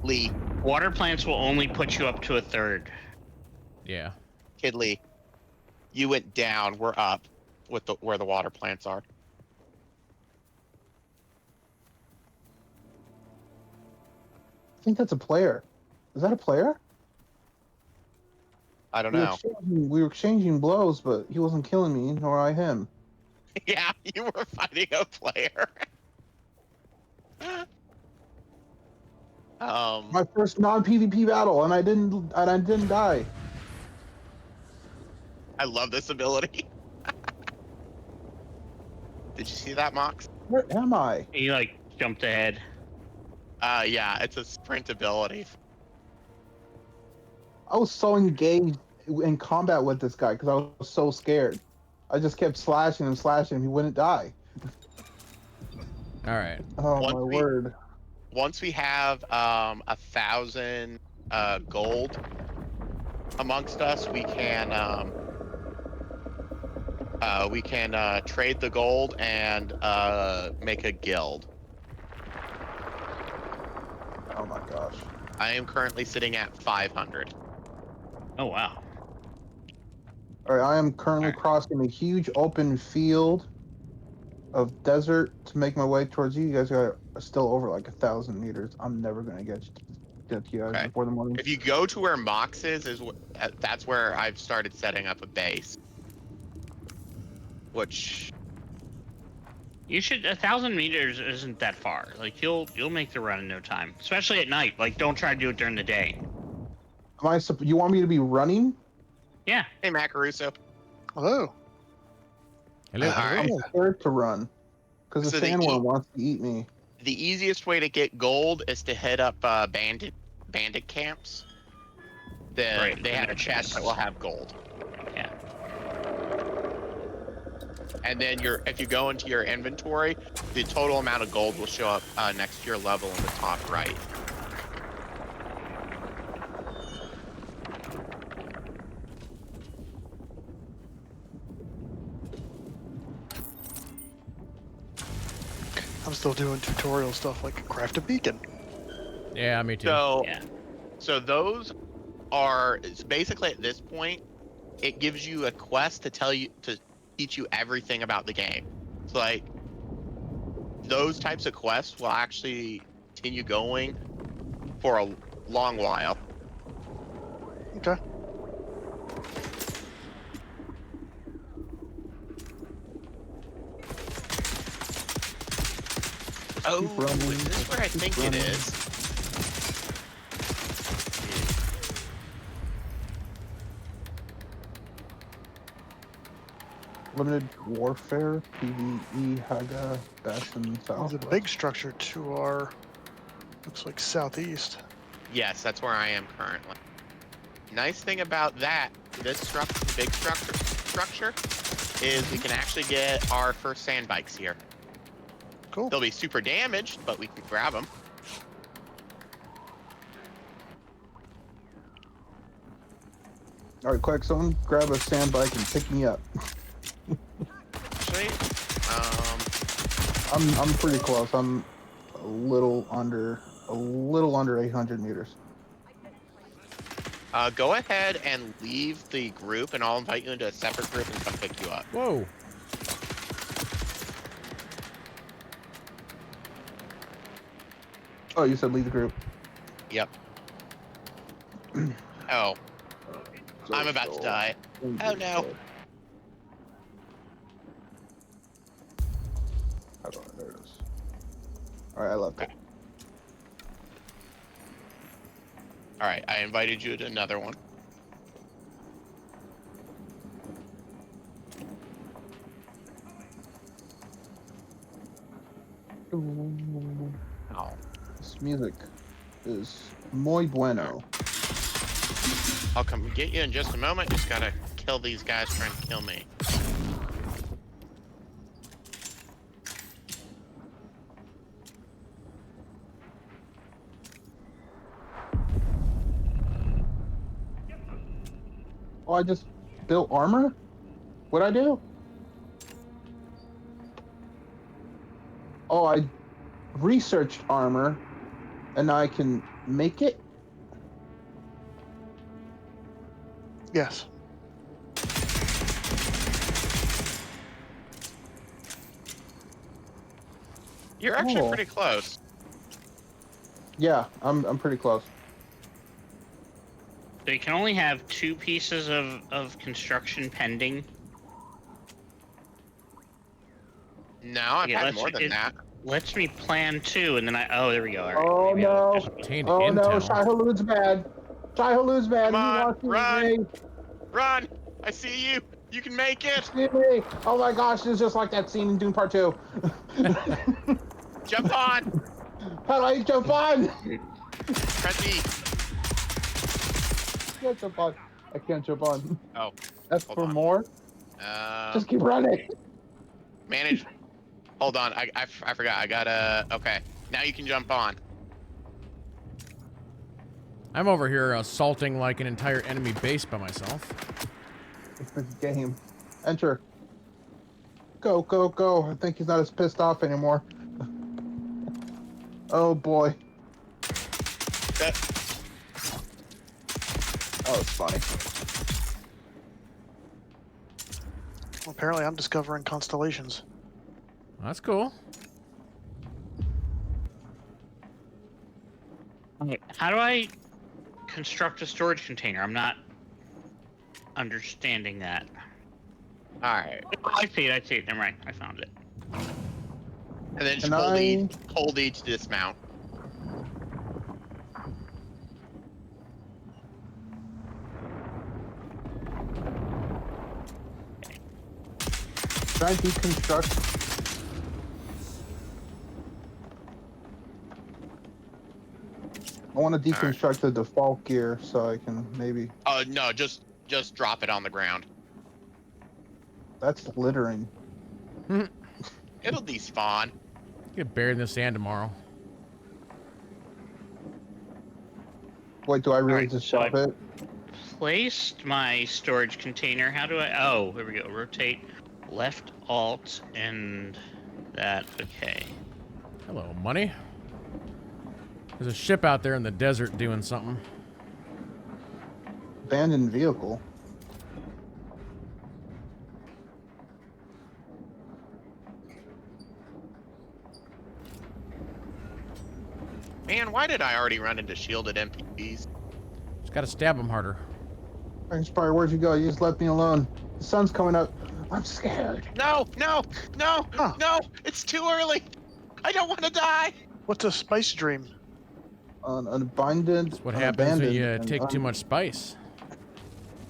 Lee, Water plants will only put you up to a third. Yeah. Kid Lee, you went down. We're up with where the water plants are. I think that's a player. Is that a player? I don't know. We were exchanging blows, but he wasn't killing me, nor I him. Yeah, you were fighting a player. My first non-PvP battle, and I didn't die. I love this ability. Did you see that, Mox? Where am I? He like jumped ahead. Yeah, it's a sprint ability. I was so engaged in combat with this guy because I was so scared. I just kept slashing him. He wouldn't die. All right. Oh my word! Once we have 1,000 gold amongst us, we can trade the gold and make a guild. Oh my gosh! I am currently sitting at 500. Oh wow! All right, I am currently crossing a huge open field of desert to make my way towards you. You guys are still over like 1,000 meters. I'm never gonna get to you guys before the morning. If you go to where Mox is that's where I've started setting up a base. Which You should 1,000 meters isn't that far. Like you'll make the run in no time, especially at night. Like don't try to do it during the day. You want me to be running? Yeah. Hey, Matt Caruso. Hello. Hello. I'm scared to run because the sandworm wants to eat me. The easiest way to get gold is to hit up bandit camps. They have a chest that will have gold. Yeah. And then if you go into your inventory, the total amount of gold will show up next to your level in the top right. I'm still doing tutorial stuff like craft a beacon. Yeah, me too. So, Yeah. so those are it's basically at this point, it gives you a quest to teach you everything about the game. So like those types of quests will actually continue going for a long while. Okay. Oh, running, is this where I keep think running. it is? Limited warfare, PvE, Haga, Bastion, There's South. a big structure to our, looks like southeast. Yes, that's where I am currently. Nice thing about this structure, the big structure, is we can actually get our first sand bikes here. Cool. They'll be super damaged, but we can grab them. All right, quick, someone grab a sand bike and pick me up. Actually, I'm pretty close. I'm a little under 800 meters. go ahead and leave the group, and I'll invite you into a separate group and come pick you up. Whoa. Oh, you said leave the group. Yep. Oh, I'm about to die. Oh no. How do there it is. All right, I left it. All right, I invited you to another one. Oh. This music is muy bueno. I'll come get you in just a moment. Just gotta kill these guys trying to kill me. Oh, I just built armor? What'd I do? Oh, I researched armor, and now I can make it? Yes. You're actually Cool. pretty close. Yeah, I'm pretty close. So you can only have 2 pieces of construction pending. No, I've Yeah, had more than that. Lets me plan 2, and then oh, there we go. All right, Oh, maybe I'll no. just- Obtained Oh no, intel. Shai-Hulud's bad. Shai-Hulud's bad. Come on, He wants to run. eat me. Run! I see you! You can make it! See me. Oh my gosh, this is just like that scene in Dune Part 2. Jump on! How do I jump on? Press E. I can't jump on. I can't jump on. Oh, That's hold for on. more. Just keep running. Manage. Hold on, I forgot. I gotta. Okay, now you can jump on. I'm over here assaulting like an entire enemy base by myself. It's this game. Enter. Go, go, go. I think he's not as pissed off anymore. Oh boy. That, That was funny. Well, apparently I'm discovering constellations. That's cool. How do I construct a storage container? I'm not understanding that. all right, Oh, I see it. Never mind. I found it. and then just And hold E to dismount. Try and deconstruct. I want to deconstruct the default gear so I can maybe. Oh no, just drop it on the ground. That's littering. It'll despawn. Get buried in the sand tomorrow. Wait, do I really Alright, just so shove it? Placed my storage container. How do I? Oh, here we go. Rotate left alt and that. Okay. Hello, money. There's a ship out there in the desert doing something. Abandoned vehicle. Man, why did I already run into shielded NPCs? Just gotta stab them harder. Inspire, where'd you go? You just left me alone. The sun's coming up. I'm scared. No, no, no, Huh. no! It's too early. I don't want to die. What's a spice dream? Unabandoned. That's what happens when you and take too much spice.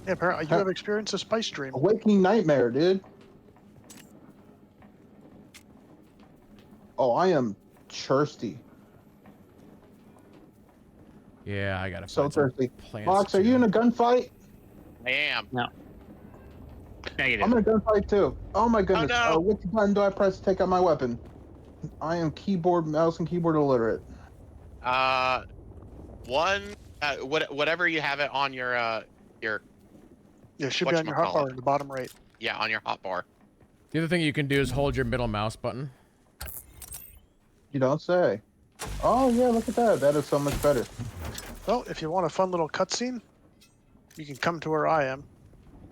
Yeah, apparently you have experienced a spice dream. Awakening nightmare, dude. Oh, I am thirsty. Yeah, I gotta So find some thirsty. plants. Mox, are you in a gunfight? I am. No. Negative. I'm in a gunfight too. Oh my goodness. no. Which button do I press to take out my weapon? I am mouse and keyboard illiterate. Whatever you have it on your Yeah, it should be on your hotbar whatchamacallit. in the bottom right. Yeah, on your hotbar. The other thing you can do is hold your middle mouse button. You don't say. Oh yeah, look at that. That is so much better. Well, if you want a fun little cutscene, you can come to where I am.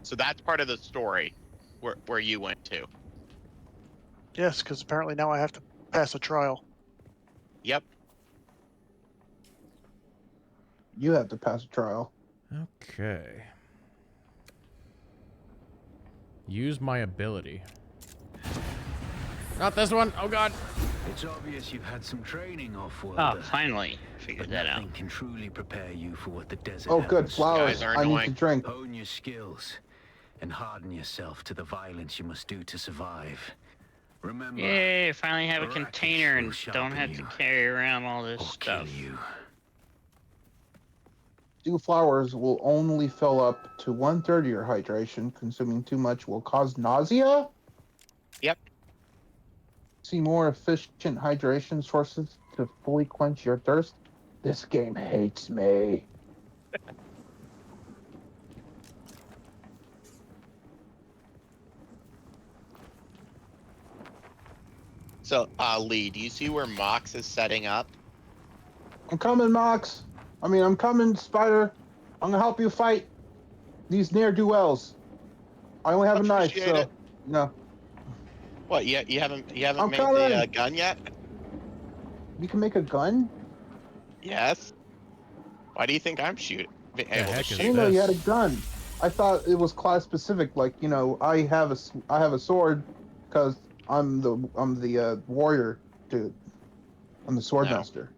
So that's part of the story, where you went to. Yes, because apparently now I have to pass a trial. Yep. You have to pass a trial. Okay. Use my ability. Not this one. Oh god. It's obvious you've had some training off-world. Oh, finally figured But that out. nothing can truly prepare you for what the desert Oh good, has. flowers. Guys are I need to annoying. drink. Hone your skills and harden yourself to the violence you must do to survive. Remember, Yay! Finally have a Racket container will and sharpen don't have to you. carry around all this or kill stuff. you. Dew flowers will only fill up to 1/3 of your hydration. Consuming too much will cause nausea? Yep. See more efficient hydration sources to fully quench your thirst? This game hates me. So, Lee, do you see where Mox is setting up? I'm coming, Mox. I'm coming, Spider. I'm gonna help you fight these ne'er-do-wells. I only have a knife, Appreciate so it. no. What? You haven't I'm made coming. the gun yet? You can make a gun? Yes. Why do you think I'm able to heck is I shoot? didn't know you had a this? gun. I thought it was class specific. Like I have a sword because I'm the warrior dude. I'm the sword No. master.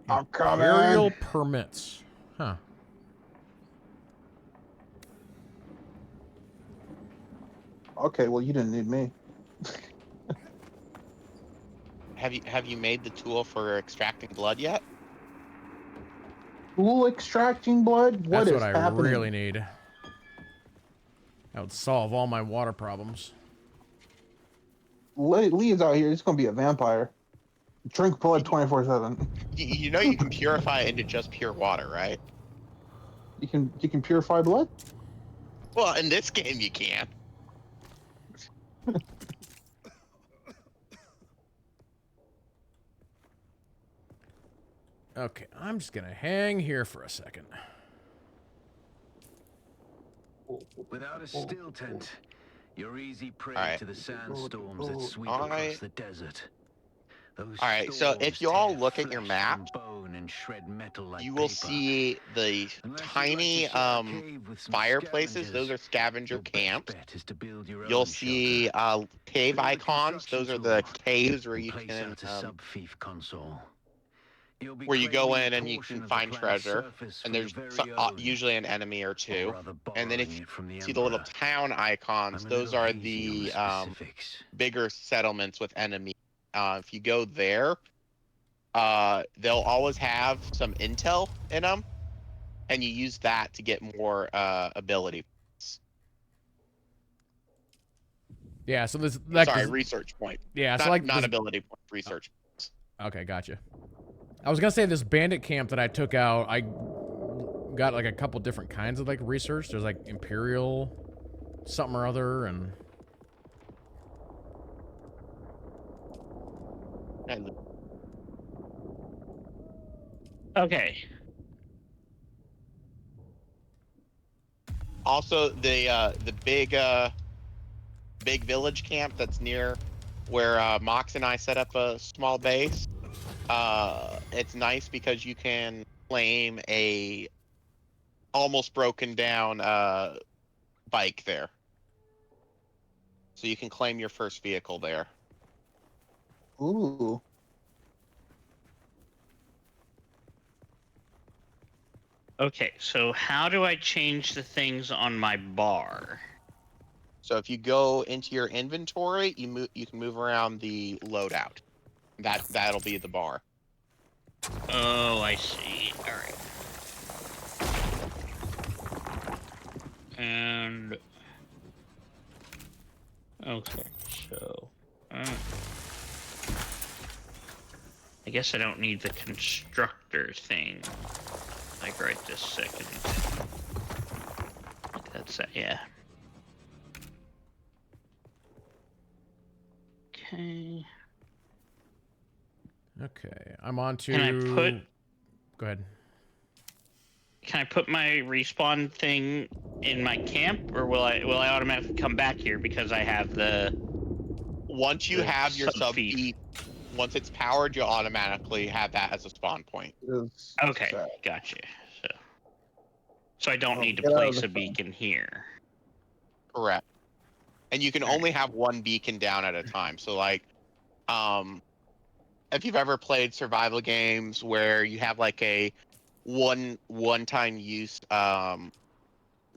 I'm coming. Aerial permits. Huh. Okay, well you didn't need me. Have you made the tool for extracting blood yet? Tool extracting blood? That's What what is I happening? really need. That would solve all my water problems. Lee is out here. He's gonna be a vampire. Drink blood 24/7. You know you can purify it into just pure water, right? You can purify blood? Well, in this game you can. Okay, I'm just gonna hang here for a second. Without a still tent, you're easy prey Alright. to the sandstorms that sweep Alright. across the desert. Those Alright, so if storms you all tear look at your flesh map, from bone and shred metal like you will paper. see the Unless you'd like to tiny share a cave with some fireplaces. Those are scavengers, scavenger your best camps. bet is to build your You'll own see shelter. cave Build a icons. Those are construction the tool caves where and you place can out a sub-thief console. You'll be where you go claiming in a and you portion can of the find planet's treasure, surface and for your there's very own, usually an enemy or or two. rather And then if borrowing you it from the see the little Emperor. town icons, I'm a those little are hazy on the specifics. bigger settlements with enemies. If you go there, they'll always have some intel in them, and you use that to get more ability points. Yeah, so there's like Sorry, research point. yeah, Not, so like not this, ability point. Research. okay, gotcha. I was gonna say this bandit camp that I took out, I got like a couple different kinds of like research. There's like Imperial something or other, and Okay. Also, the big village camp that's near where Mox and I set up a small base. It's nice because you can claim a almost broken down bike there. So you can claim your first vehicle there. Ooh. Okay, so how do I change the things on my bar? So if you go into your inventory, you can move around the loadout. That'll be the bar. Oh, I see. All right. And okay, so I guess I don't need the constructor thing. Like right this second. That's it. Yeah. Okay. okay, I'm on to. Can I put? Go ahead. Can I put my respawn thing in my camp, or will I automatically come back here because I have the? Once you The have your sub sub feed. feed, once it's powered, you'll automatically have that as a spawn point. Is Okay, sad. gotcha. So I don't Oh, need to get out of place the a beacon here. Correct. And you can only have one beacon down at a time. So like, if you've ever played survival games where you have like a one-time use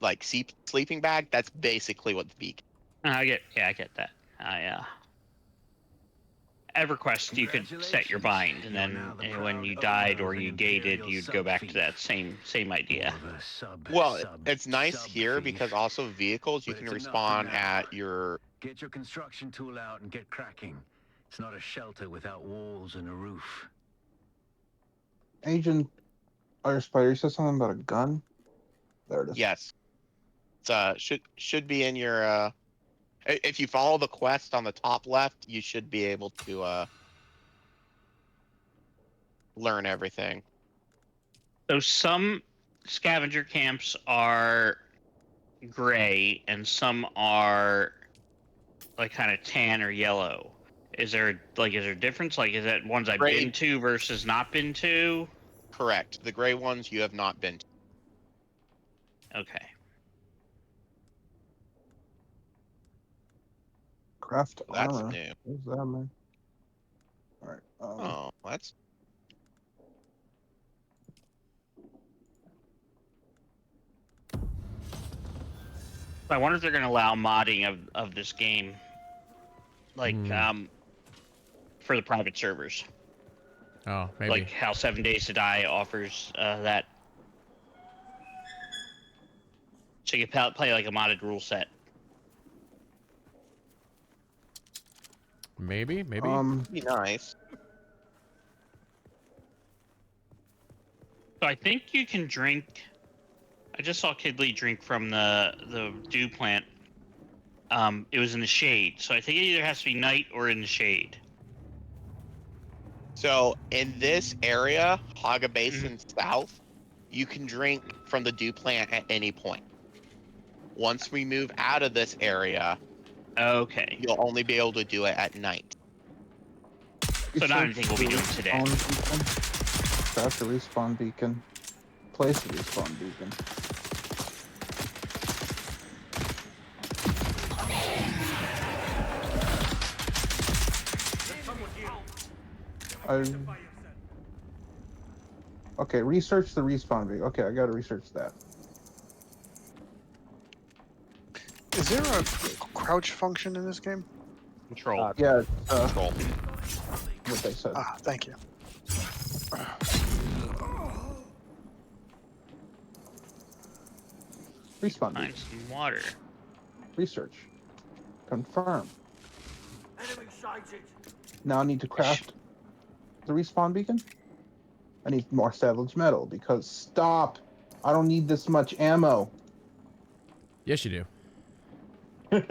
like sleeping bag, that's basically what the beacon. I get that. EverQuest, you could set your bind, and then when you died or you gated, you'd go back to that same idea. Well, it's nice here because also vehicles you can respawn at your. Get your construction tool out and get cracking. It's not a shelter without walls and a roof. Agent Fire Spider, you said something about a gun? There it is. Yes. It's should be in your if you follow the quest on the top left, you should be able to learn everything. So some scavenger camps are gray, and some are like kind of tan or yellow. Is there a difference? Like, is that ones I've Gray- been to versus not been to? Correct. The gray ones you have not been to. Okay. Craft That's armor. new. What's that, man? Alright. Oh, that's. I wonder if they're going to allow modding of this game, like for the private servers. Oh, maybe. Like how 7 Days to Die offers that. So you can play like a modded rule set. Maybe. Be nice. So I think you can drink. I just saw Kid Lee drink from the dew plant. It was in the shade, so I think it either has to be night or in the shade. So in this area, Haga Basin South, you can drink from the dew plant at any point. Once we move out of this area, okay, you'll only be able to do it at night. So not anything we'll be doing today. Craft a respawn beacon. Place a respawn beacon. Okay, research the respawn beacon. Okay, I gotta research that. Is there a crouch function in this game? Control. Yeah, Control. what they said. Ah, thank you. Respawn Find beacon. some water. Research. Confirm. Enemy sighted. Now I need to craft the respawn beacon. I need more savage metal because stop. I don't need this much ammo. Yes, you do.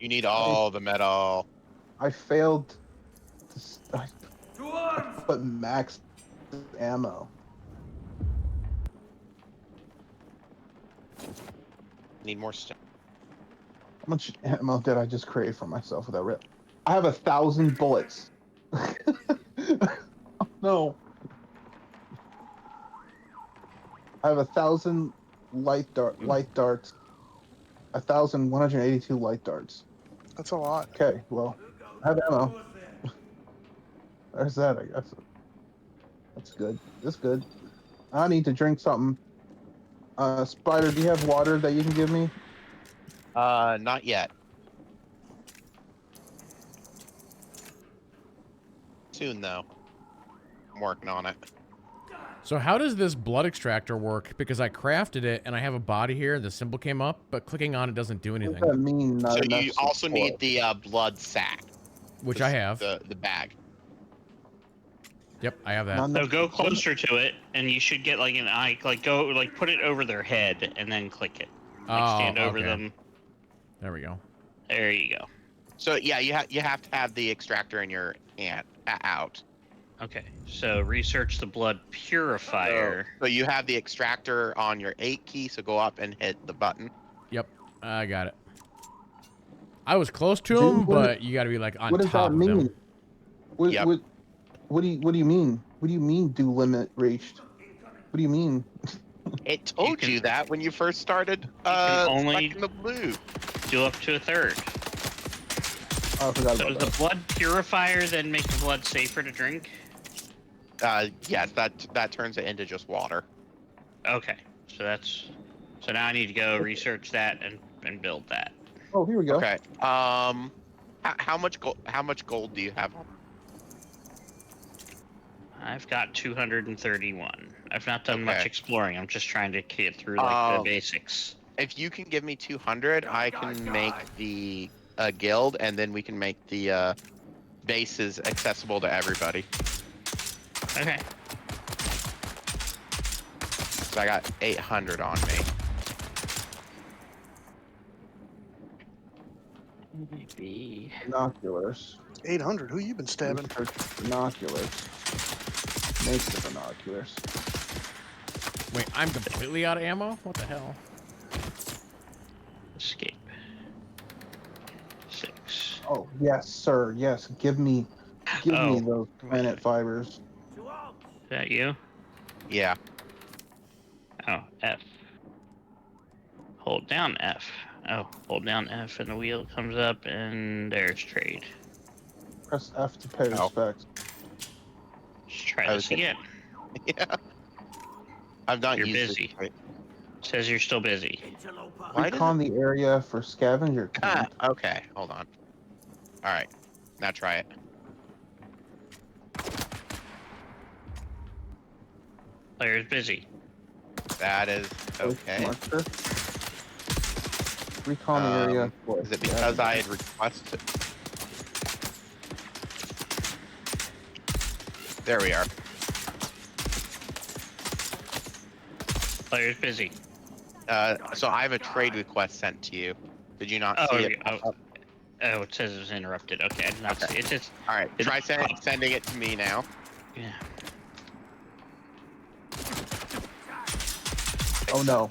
You need all the metal. I failed to To arms! put max ammo. Need more stuff. How much ammo did I just create for myself with that rip? I have 1,000 bullets. No. I have 1,000 light darts. 1,182 light darts. That's a lot. Okay, well, I have ammo. There's that, I guess. That's good. That's good. I need to drink something. Spider, do you have water that you can give me? Not yet. Soon though. I'm working on it. So how does this blood extractor work? Because I crafted it and I have a body here. The symbol came up, but clicking on it doesn't do What anything. does that mean? Not So enough you also support? need the blood sack, Which I have. the bag. Yep, I have that. Not So enough go support? closer to it, and you should get like an eye. Like go, like put it over their head, and then click it. Like Oh, stand over okay. them. There we go. There you go. So yeah, you have to have the extractor in your hand out. Okay, so research the blood purifier. So you have the extractor on your 8 key. So go up and hit the button. Yep, I got it. I was close to Dude, him, what but you got to be like on What does top that of them. mean? What, Yep. what do you mean? What do you mean do limit reached? What do you mean? It told can- you that when you first started only- selecting the blue. Do up to a third. Oh, I forgot So about does that. the blood purifier then make the blood safer to drink? Yes, that turns it into just water. Okay, so now I need to go research that and build that. Oh, here we go. Okay. How much gold do you have? I've got 231. I've not done much Okay. exploring. I'm just trying to get through like the Um, basics. If you can give me 200, I can make the guild, and then we can make the bases accessible to everybody. Okay. So I got 800 on me. Maybe. Binoculars. 800. Who you been stabbing? Research binoculars. Make the binoculars. Wait, I'm completely out of ammo? What the hell? Escape. 6. Oh, yes, sir. Yes, give me Oh. those planet fibers. To arms! Is that you? Yeah. Oh, F. Hold down F. Oh, hold down F and the wheel comes up and there's trade. Press F to pay Oh. respects. Let's try I this was- again. Yeah. I've not You're used busy. it. Right. Says you're still busy. Interloper! Why does Recon the area for scavenger camp. Okay, hold on. All right, now try it. Player's busy. That is okay. Marker. Recon the area for Is it because I had requested? There we are. Player's busy. So I have a trade request sent to you. Did you not Oh, see it? oh, oh, it says it was interrupted. Okay, I did not see it. It's just, All right, It- try sending it to me now. yeah. Oh no.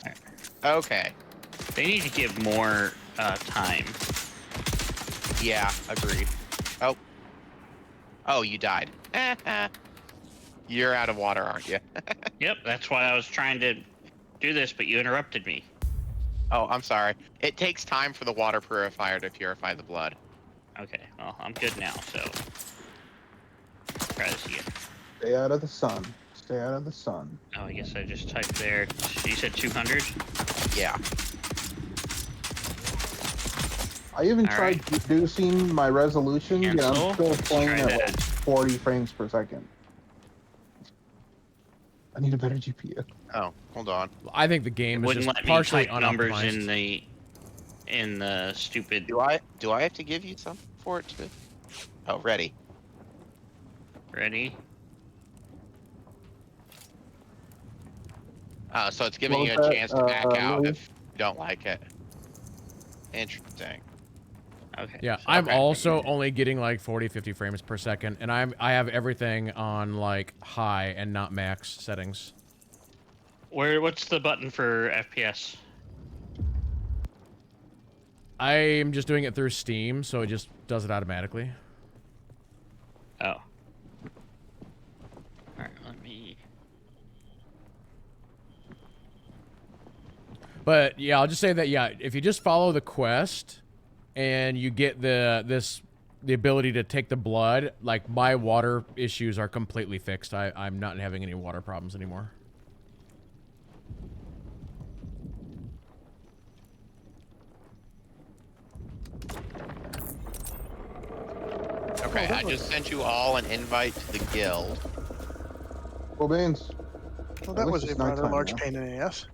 Okay. They need to give more time. Yeah, agreed. Oh. Oh, you died. You're out of water, aren't you? Yep, that's why I was trying to do this, but you interrupted me. Oh, I'm sorry. It takes time for the water purifier to purify the blood. Okay, well, I'm good now, so. Try this again. Stay out of the sun. Stay out of the sun. Oh, I guess I just typed there. You said 200? Yeah. I even All tried reducing my resolution, and Cancel. I'm still Let's playing try at that. like 40 frames per second. I need a better GPU. Oh, hold on. I think the game is Wouldn't just let me partially type numbers unoptimized. in the. in the stupid. Do I have to give you some for it to? Oh, ready. Ready? So it's giving What you was a that, chance to back out Louis? if you don't like it. Interesting. Okay. Yeah, so- I'm Okay. also only getting like 40, 50 frames per second, and I have everything on like high and not max settings. What's the button for FPS? I'm just doing it through Steam, so it just does it automatically. Oh. Alright, let me. But yeah, I'll just say that yeah, if you just follow the quest and you get the ability to take the blood, like my water issues are completely fixed. I'm not having any water problems anymore. Okay, I just sent you all an invite to the guild. Cool beans. Well, At that least was a it's rather nighttime large now. pain in the ass.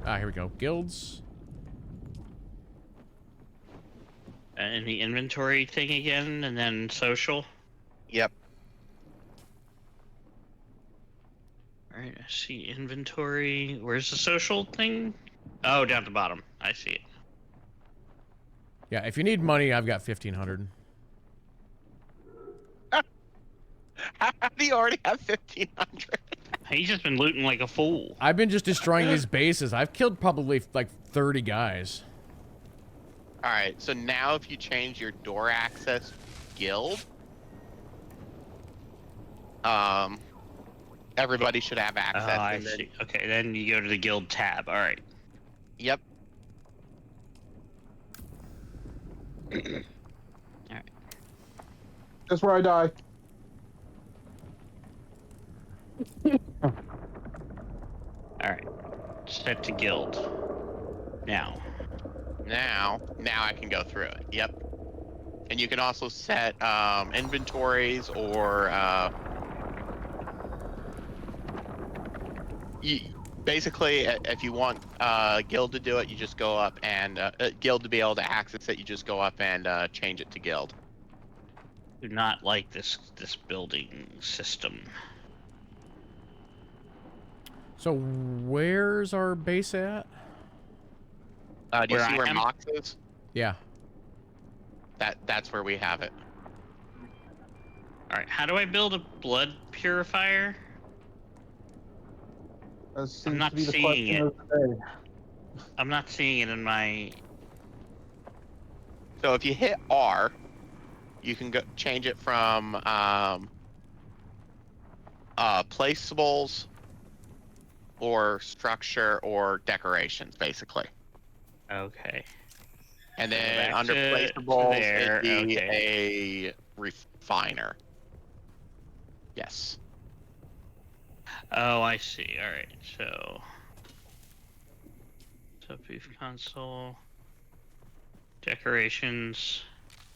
Ah, here we go. Guilds. In the inventory thing again, and then social. Yep. Alright, I see inventory. Where's the social thing? Oh, down at the bottom. I see it. Yeah, if you need money, I've got 1,500. How do you already have 1,500? He's just been looting like a fool. I've been just destroying these bases. I've killed probably like 30 guys. All right, so now if you change your door access guild, everybody should have Oh, access. I and then, see. Okay, then you go to the guild tab. Alright. Yep. Alright. That's where I die. Alright. Set to guild. Now. Now I can go through it. Yep. And you can also set inventories or basically if you want guild to do it, you just go up and guild to be able to access it, you just go up and change it to guild. Do not like this building system. So where's our base at? Do you Where see I where am? Mox is? Yeah. That's where we have it. Alright, how do I build a blood purifier? That seems not to be the seeing question it. of the day. I'm not seeing it in my... So if you hit R, you can go change it from placeables or structure or decorations, basically. Okay. And Go then back under to placeables, there. it'd be Okay. a refiner. Yes. Oh, I see. Alright, so... Beef console... Decorations...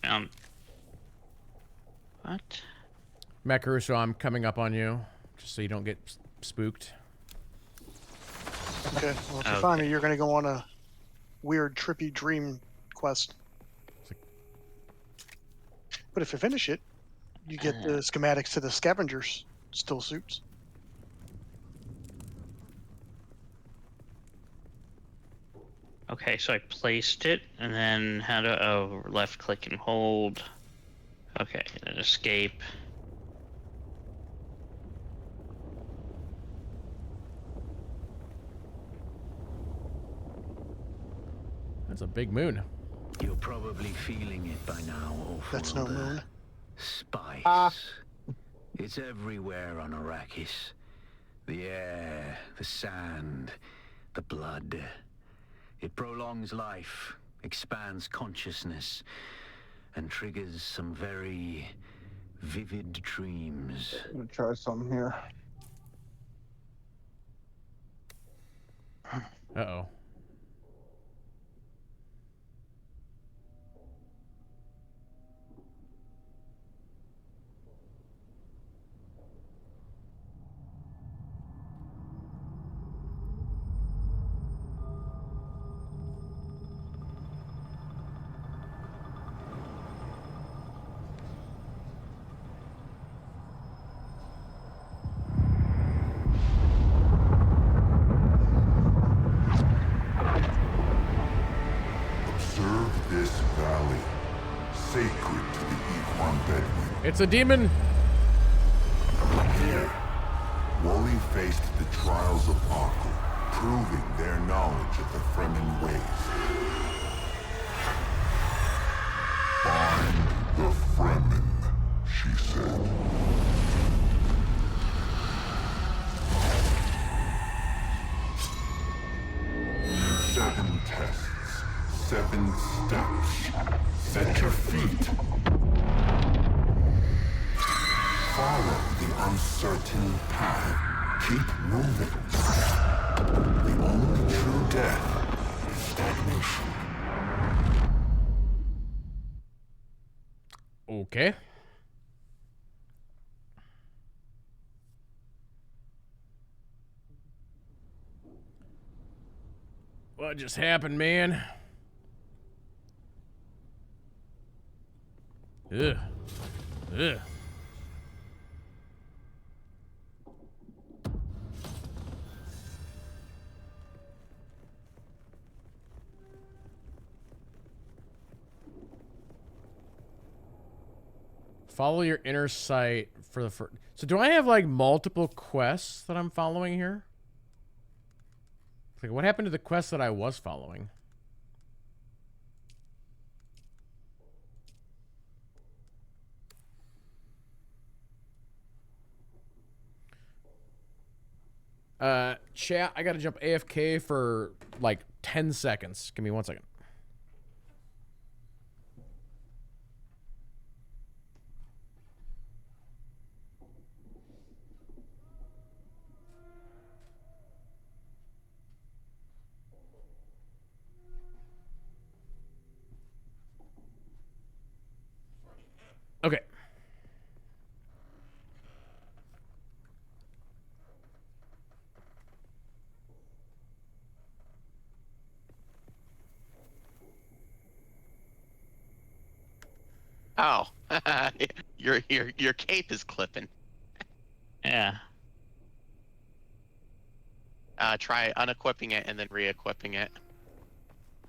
Found... What? Macaruso, I'm coming up on you, just so you don't get spooked. Okay, well, if you Okay. find me, you're going to go on a weird, trippy dream quest. But if you finish it, you get the schematics to the scavengers still suits. Okay, so I placed it, and then how to... Oh, left click and hold. Okay, then escape. That's a big moon. You're probably feeling it by now, awful. That's no moon. Spice. It's everywhere on Arrakis. The air, the sand, the blood. It prolongs life, expands consciousness, and triggers some very vivid dreams. I'm gonna try something here. Uh-oh. a demon. Here, Wooly faced the trials of Aku, proving their knowledge of the Fremen ways. Find the Fremen, she said. Seven tests, 7 steps. Set your feet. Follow the uncertain path. Keep moving. The only true death is stagnation. Okay. What just happened, man? Ugh. Ugh. Follow your inner sight for the first. So do I have like multiple quests that I'm following here? Like, what happened to the quest that I was following? Chat, I gotta jump AFK for like 10 seconds. Give me 1 second. Okay. Oh, your cape is clipping. Yeah. Try unequipping it and then re-equipping it.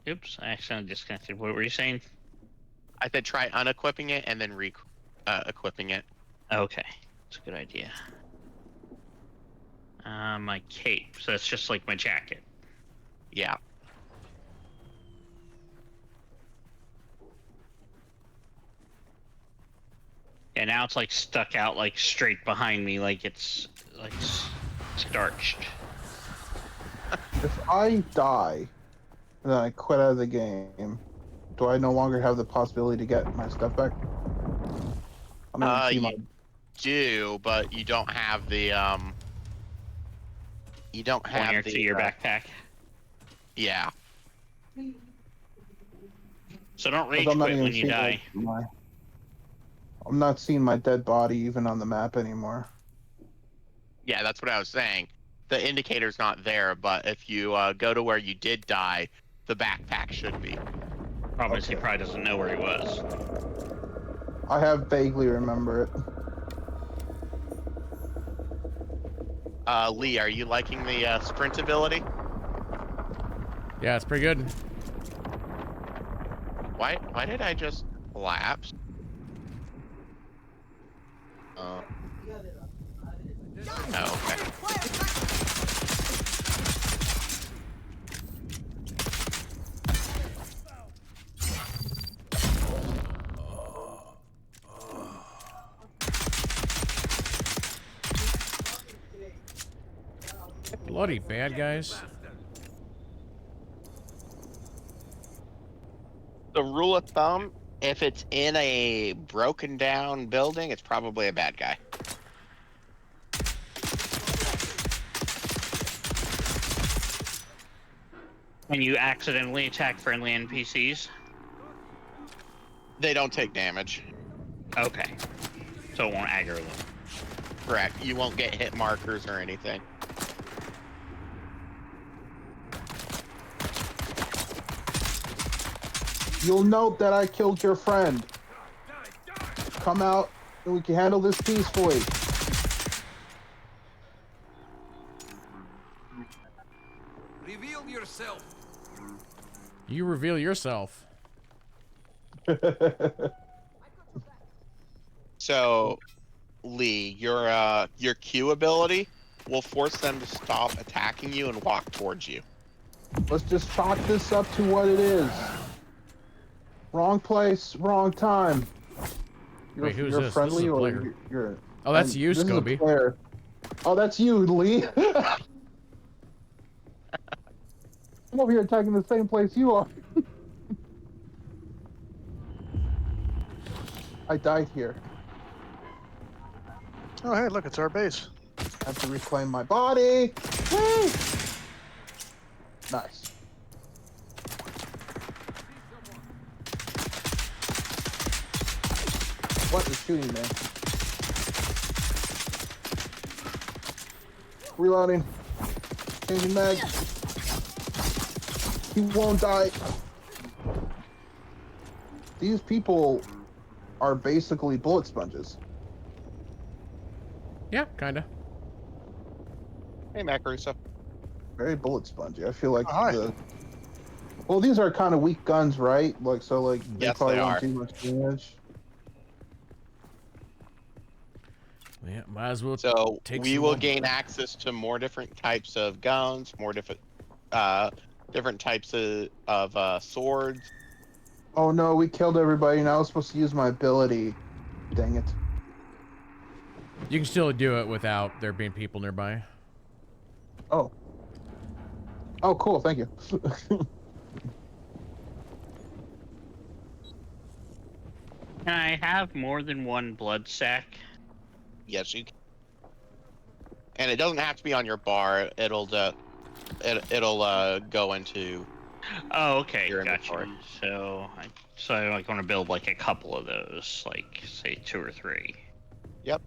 Oops, I accidentally disconnected. What were you saying? I said try unequipping it and then equipping it. Okay, that's a good idea. My cape. So it's just like my jacket. Yeah. And now it's like stuck out like straight behind me, like it's like starched. If I die and then I quit out of the game, do I no longer have the possibility to get my stuff back? I'm gonna see my... You do, but you don't have the you don't have Pointer the to your backpack. Yeah. So don't rage I'm not quit even when you seeing die. I'm not seeing my dead body even on the map anymore. Yeah, that's what I was saying. The indicator's not there, but if you go to where you did die, the backpack should be. Problem is he probably doesn't know where he was. I have vaguely remember it. Lee, are you liking the sprint ability? Yeah, it's pretty good. Why did I just collapse? Oh, okay. Bloody bad guys. The rule of thumb, if it's in a broken down building, it's probably a bad guy. And you accidentally attack friendly NPCs? They don't take damage. Okay. So it won't aggro them. Correct. You won't get hit markers or anything. You'll note that I killed your friend. Come out and we can handle this peacefully. Reveal yourself. You reveal yourself. So, Lee, your Q ability will force them to stop attacking you and walk towards you. Let's just chalk this up to what it is. Wrong place, wrong time. Wait, who's you're this? friendly This is a or player. you're. Oh, that's you, This is a Scobie. player. Oh, that's you, Lee. I'm over here attacking the same place you are. I died here. Oh, hey, look, it's our base. I have to reclaim my body. Woo! Nice. What is shooting me? Reloading. Changing mag. He won't die. These people are basically bullet sponges. Yeah, kinda. Hey, Mac Russo. Very bullet spongy. I feel like Oh, hi. well, these are kind of weak guns, right? Like, so, like, they Yes, probably they won't are. do much damage. Yeah, might as well So take we some will lumber. gain access to more different types of guns, more different types of swords. Oh no, we killed everybody. Now I was supposed to use my ability. Dang it. You can still do it without there being people nearby. Oh. Oh, cool. Thank you. Can I have more than one blood sack? Yes, you can. And it doesn't have to be on your bar. It'll go into Oh, okay, your gotcha. inventory. So I like want to build like a couple of those, like say 2 or 3. Yep.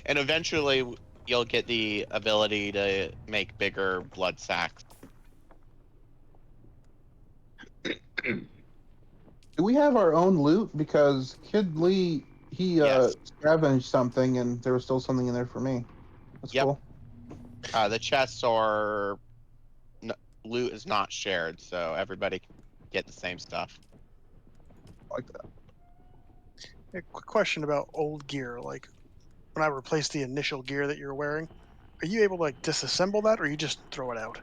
And eventually you'll get the ability to make bigger blood sacks. Do we have our own loot? Because Kid Lee, he Yes. scavenged something and there was still something in there for me. That's Yep. cool. The chests are loot is not shared, so everybody can get the same stuff. I like that. A quick question about old gear. Like, when I replace the initial gear that you're wearing, are you able to like disassemble that, or you just throw it out?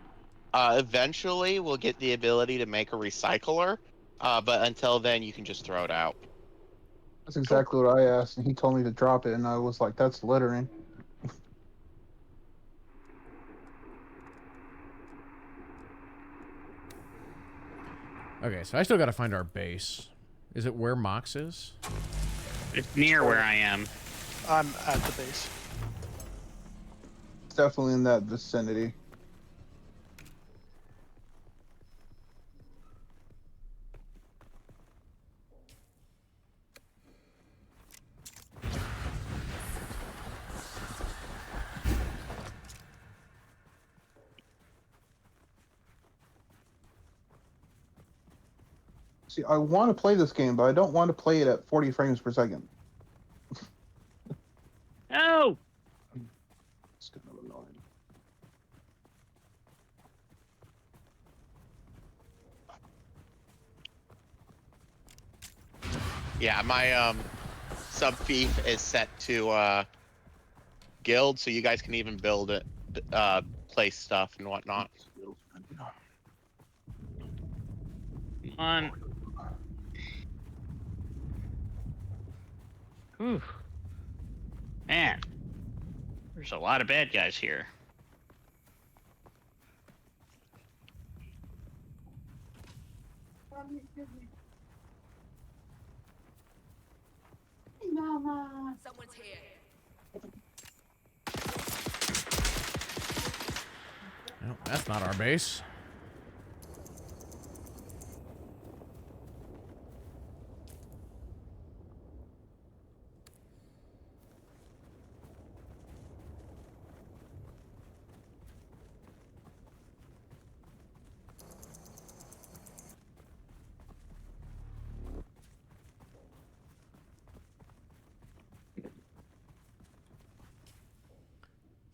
Eventually, we'll get the ability to make a recycler, but until then, you can just throw it out. That's exactly what I asked, and he told me to drop it, and I was like, that's littering. Okay, so I still gotta find our base. Is it where Mox is? It's near where I am. I'm at the base. It's definitely in that vicinity. See, I want to play this game, but I don't want to play it at 40 frames per second. No. It's kind of annoying. Yeah, my sub thief is set to guild, so you guys can even build it, place stuff and whatnot. Come on. Whew. Man, there's a lot of bad guys here. Mama. Someone's here. No, that's not our base.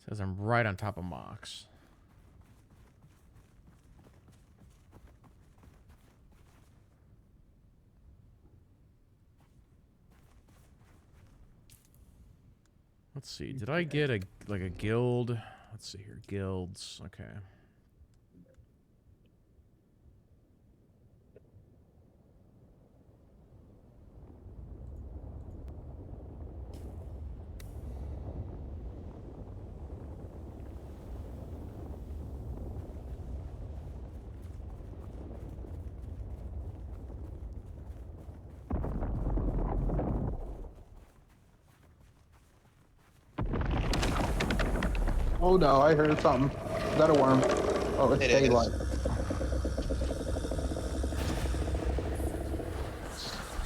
Says I'm right on top of Mox. Let's see. Did I get a guild? Let's see here. Guilds. Okay. Oh no, I heard something. Is that a worm? Oh, it's daylight.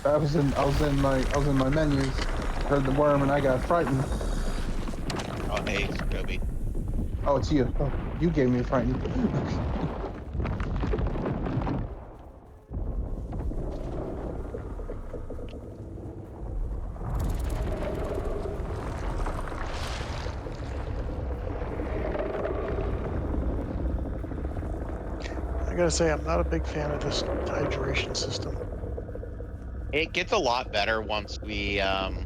I was in my menus, heard the worm, and I got frightened. Oh, hey, Scooby. Oh, it's you. Oh, you gave me frightened. I gotta say, I'm not a big fan of this hydration system. It gets a lot better once we are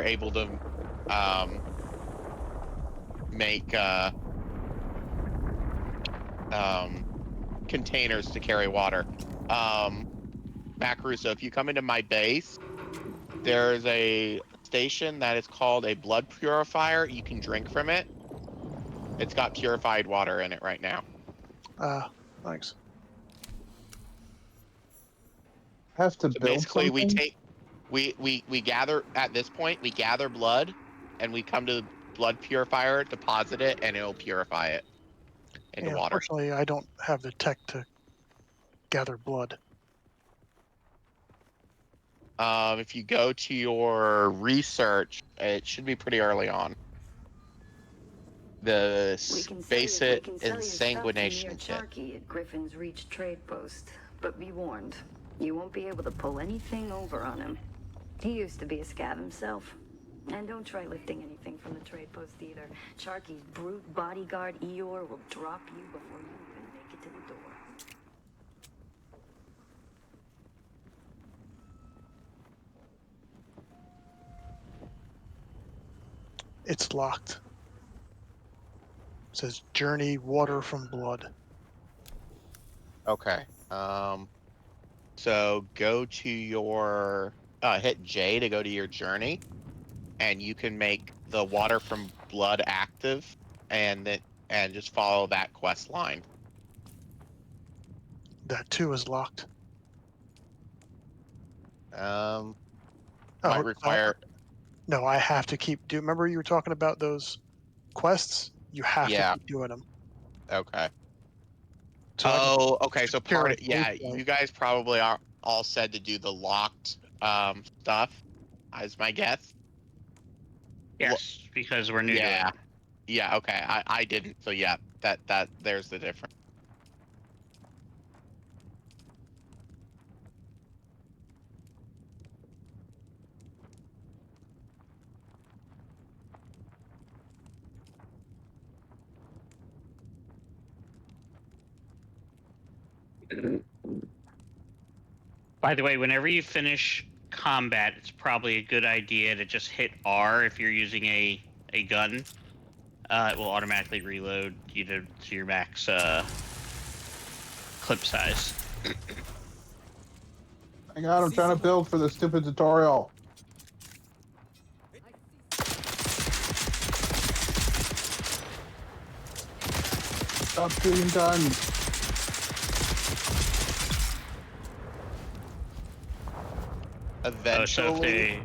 able to make containers to carry water. Mac Russo, if you come into my base, there's a station that is called a blood purifier. You can drink from it. It's got purified water in it right now. Thanks. Have to So build basically, something? we gather at this point. We gather blood, and we come to the blood purifier, deposit it, and it'll purify it into Yeah, water. unfortunately, I don't have the tech to gather blood. If you go to your research, it should be pretty early on. The basic insanguination kit. Charky at Griffin's Reach trade post, but be warned, you won't be able to pull anything over on him. He used to be a scav himself. And don't try lifting anything from the trade post either. Charky's brute bodyguard Eeyore will drop you before you even make it to the door. It's locked. It says journey water from blood. Okay. So go to your hit J to go to your journey, and you can make the water from blood active, and just follow that quest line. That too is locked. Might require. No, I have to keep do. Remember you were talking about those quests? You have to keep doing them. Okay. So okay. So part of you guys probably are all said to do the locked stuff, as my guess. Yes, because we're new to it. Yeah. Okay. I didn't. So yeah, that there's the difference. By the way, whenever you finish combat, it's probably a good idea to just hit R if you're using a gun. It will automatically reload you to your max clip size. Hang on, I'm trying to build for the stupid tutorial. Stop shooting guns. Eventually,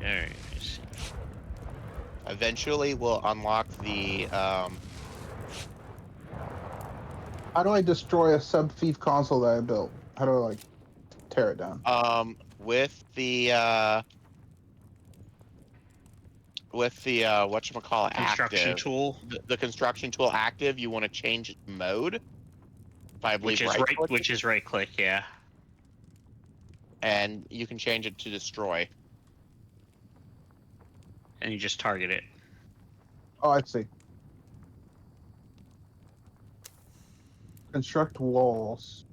eventually we'll unlock the How do I destroy a sub-thief console that I built? How do I like tear it down? With the whatchamacallit construction active tool. The construction tool active, you want to change its mode. I believe which is right click, yeah. And you can change it to destroy. And you just target it. Oh, I see. Construct walls.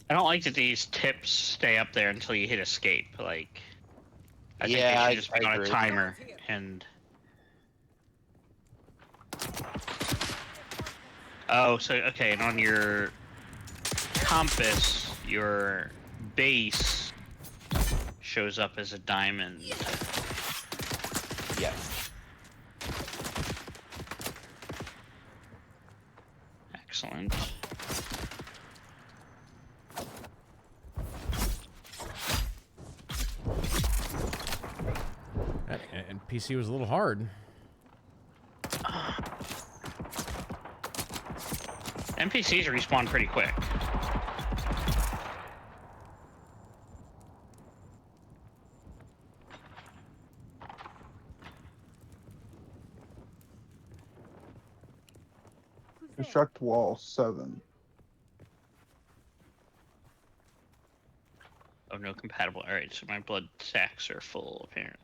I don't like that these tips stay up there until you hit escape. Like, I think they Yeah, should just be I on a agree. timer and. Oh, so okay, and on your compass, your base shows up as a diamond. Yes. Excellent. And PC was a little hard. NPCs respawn pretty quick. Construct wall 7. Oh, no compatible. Alright, so my blood sacks are full, apparently.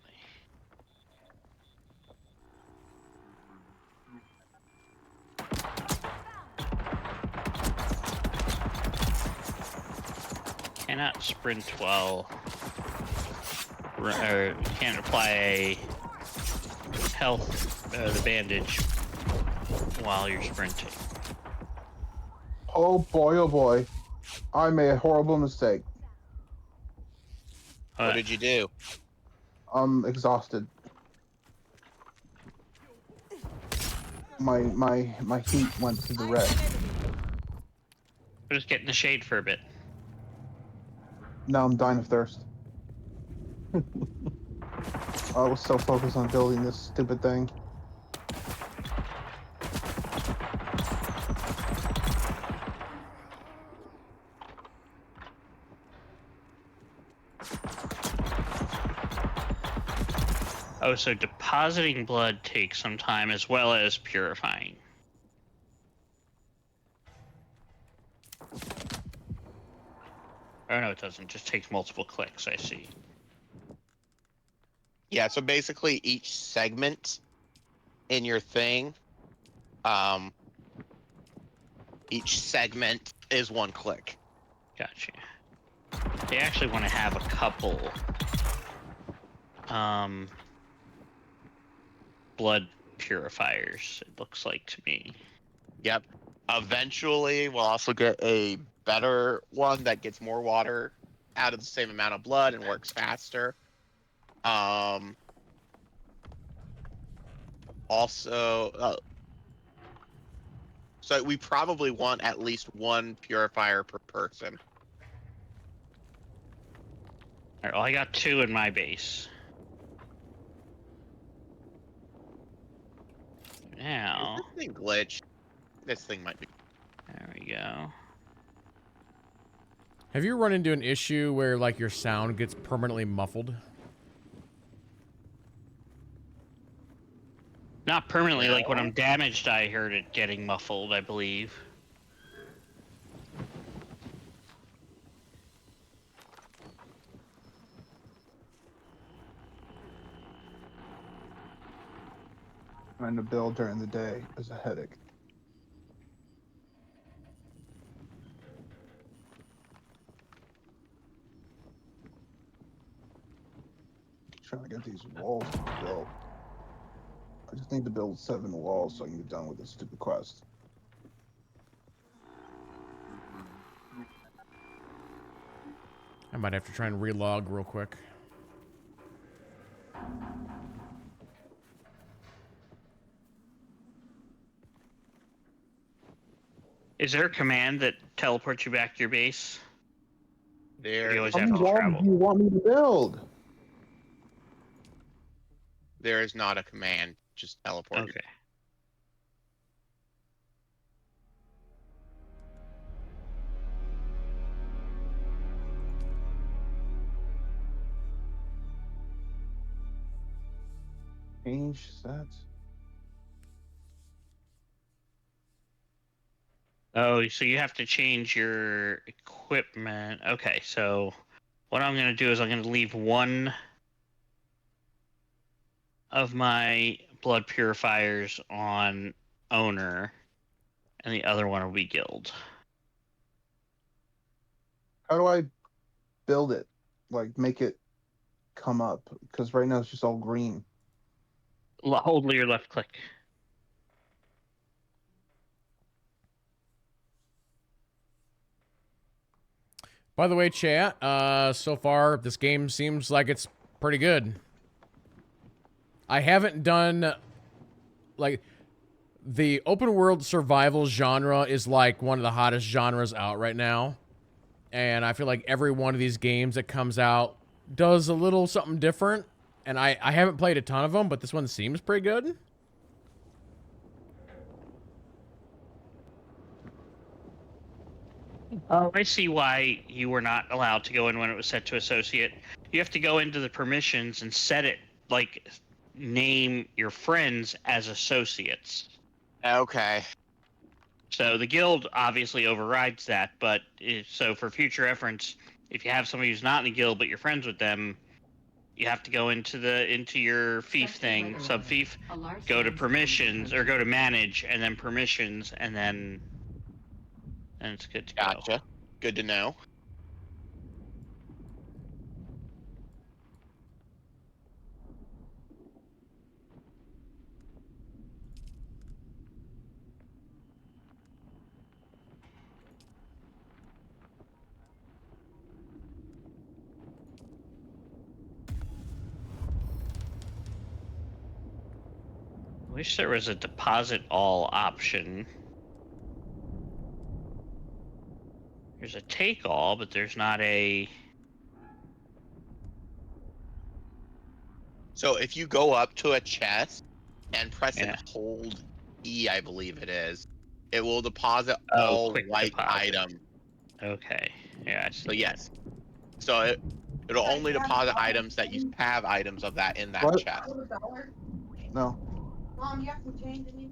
Cannot sprint while... Or can't apply a health, the bandage, while you're sprinting. Oh boy, I made a horrible mistake. What did you do? I'm exhausted. My heat went to the red. We'll just get in the shade for a bit. Now I'm dying of thirst. I was so focused on building this stupid thing. Oh, so depositing blood takes some time as well as purifying. Oh no, it doesn't. It just takes multiple clicks, I see. Yeah, so basically each segment in your thing, each segment is 1 click. Gotcha. They actually want to have a couple blood purifiers, it looks like to me. Yep. Eventually, we'll also get a better one that gets more water out of the same amount of blood and works faster. Also, so we probably want at least 1 purifier per person. Alright, well, I got 2 in my base. Now... Is this thing glitched? This thing might be. There we go. Have you run into an issue where, like, your sound gets permanently muffled? Not permanently, like when I'm damaged, I heard it getting muffled, I believe. Trying to build during the day is a headache. Trying to get these walls built. I just need to build 7 walls so I can get done with this stupid quest. I might have to try and relog real quick. Is there a command that teleports you back to your base? There, You always How have many to walls travel. do you want me to build? there is not a command. Just teleport. Okay. Change sets. Oh, so you have to change your equipment. Okay, so what I'm going to do is I'm going to leave 1 of my blood purifiers on owner, and the other one will be guild. How do I build it? Like, make it come up? Because right now it's just all green. Hold your left click. By the way, chat, so far this game seems like it's pretty good. I haven't done, like, the open world survival genre is like one of the hottest genres out right now. And I feel like every one of these games that comes out does a little something different. And I haven't played a ton of them, but this one seems pretty good. Oh, I see why you were not allowed to go in when it was set to associate. You have to go into the permissions and set it, like, name your friends as associates. Okay. So the guild obviously overrides that, but so for future reference, if you have somebody who's not in the guild but you're friends with them, you have to go into your fief thing, sub fief, go to permissions or go to manage and then permissions and then it's good to go. Gotcha. Good to know. Wish there was a deposit all option. There's a take all, but there's not a... So if you go up to a chest and press and hold E, I believe it is, it will deposit all white items. Okay. Yeah, I see. So yes. So it'll only deposit items that you have items of that in that chest. No. Mom, you have to change the new.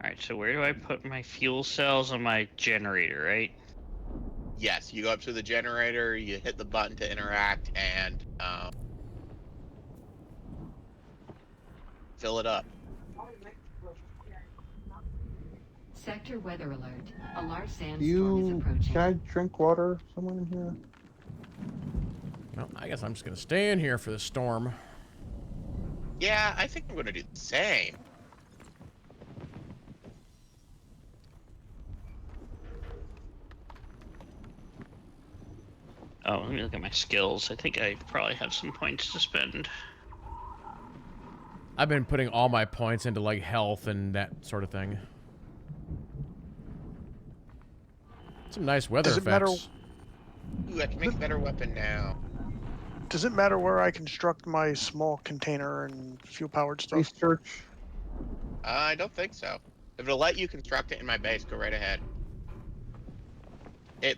Alright, so where do I put my fuel cells on my generator, right? Yes, you go up to the generator, you hit the button to interact, and fill it up. Sector weather alert. A large sandstorm is approaching. Can I drink water? Someone in here? Well, I guess I'm just gonna stay in here for the storm. Yeah, I think I'm gonna do the same. Oh, let me look at my skills. I think I probably have some points to spend. I've been putting all my points into, like, health and that sort of thing. Some nice weather effects. Ooh, I can make a better weapon now. Does it matter where I construct my small container and fuel-powered stuff? Research. I don't think so. If it'll let you construct it in my base, go right ahead.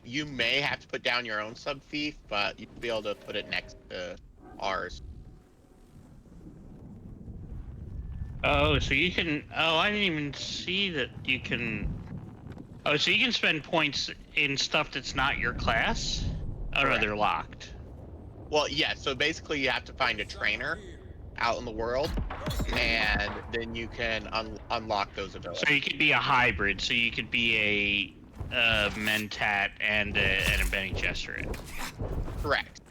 You may have to put down your own sub-fief, but you'll be able to put it next to ours. Oh, so you can... Oh, I didn't even see that you can... Oh, so you can spend points in stuff that's not your class? Oh, Correct. no, they're locked. Well, yeah, so basically you have to find a trainer out in the world, and then you can unlock those abilities. So you could be a hybrid, so you could be a Mentat and a Bene Gesserit. Correct.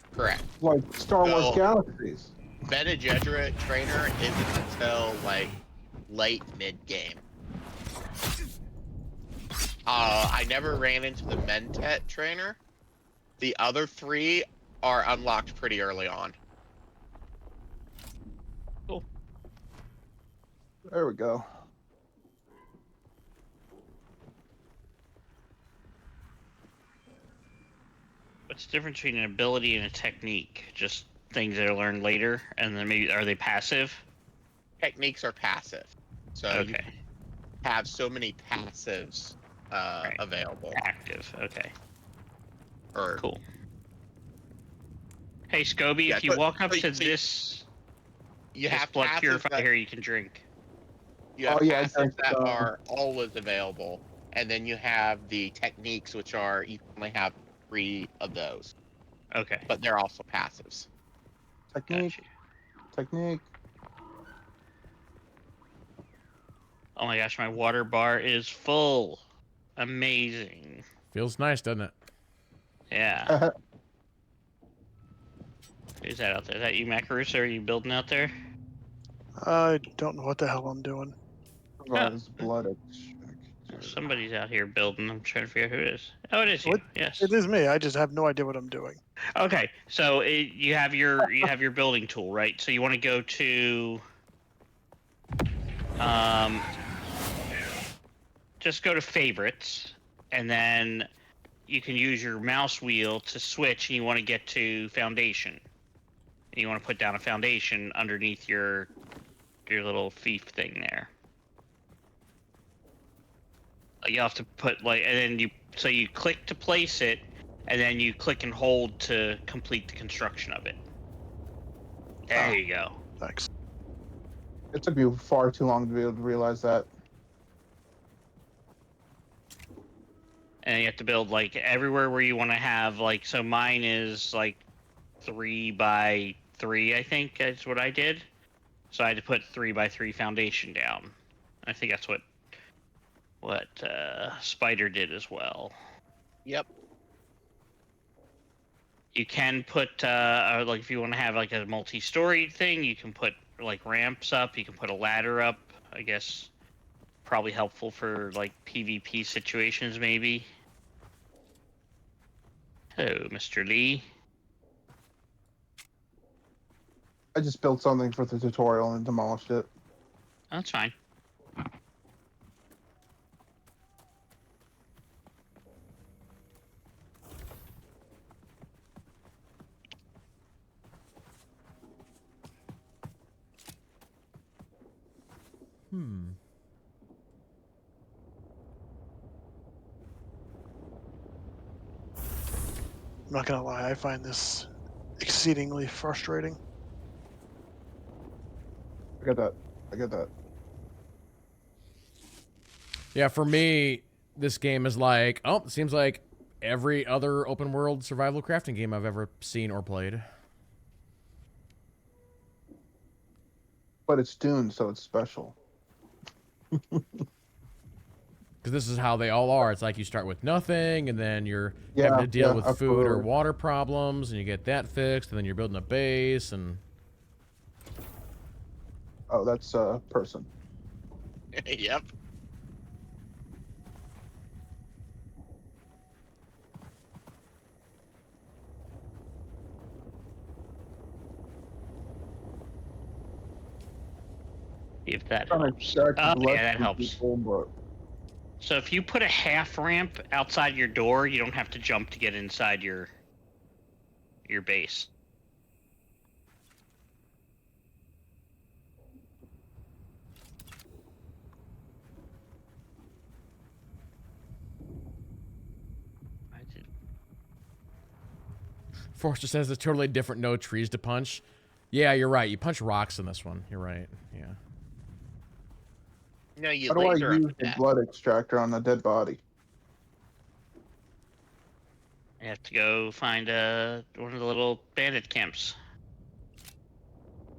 Like Star Wars Galaxies. Bene Gesserit trainer isn't until, like, late mid-game. I never ran into the Mentat trainer. The other three are unlocked pretty early on. Cool. There we go. What's the difference between an ability and a technique? Just things that are learned later, and then maybe are they passive? Techniques are passive. So you have so many passives available. Active, okay. Or cool. Hey, Scobie, if you walk up to this, you have blood passives purifier here, you can drink. You have passives that are always available, and then you have the techniques, which are you only have 3 of those. Okay. But they're also passives. Technique. Oh my gosh, my water bar is full. Amazing. Feels nice, doesn't it? Yeah. Who's that out there? Is that you, Macarus? Are you building out there? I don't know what the hell I'm doing. Provides blood extract. Somebody's out here building. I'm trying to figure out who it is. Oh, it is you. Yes. It is me. I just have no idea what I'm doing. Okay, so you have your building tool, right? So you want to go to just go to favorites, and then you can use your mouse wheel to switch, and you want to get to foundation. And you want to put down a foundation underneath your little thief thing there. You have to put like, and then you click to place it, and then you click and hold to complete the construction of it. There you go. Thanks. It took me far too long to be able to realize that. And you have to build like everywhere where you want to have like, so mine is like 3 by 3, I think is what I did. So I had to put 3 by 3 foundation down. I think that's what Spider did as well. Yep. You can put like if you want to have like a multi-story thing, you can put like ramps up. You can put a ladder up. I guess probably helpful for like PvP situations maybe. Hello, Mr. Lee. I just built something for the tutorial and demolished it. That's fine. I'm not gonna lie, I find this exceedingly frustrating. I get that. Yeah, for me, this game is like, it seems like every other open world survival crafting game I've ever seen or played. But it's Dune, so it's special. Because this is how they all are. It's like you start with nothing, and then you're having to deal with food or water problems, and you get that fixed, and then you're building a base, and... Oh, that's a person. Yep. If that helps. Yeah, that helps. So if you put a half ramp outside your door, you don't have to jump to get inside your base. Forrester says it's totally different, no trees to punch. Yeah, you're right. You punch rocks in this one. You're right. Yeah. No, you How do I laser use up the that. blood extractor on a dead body? You have to go find one of the little bandit camps.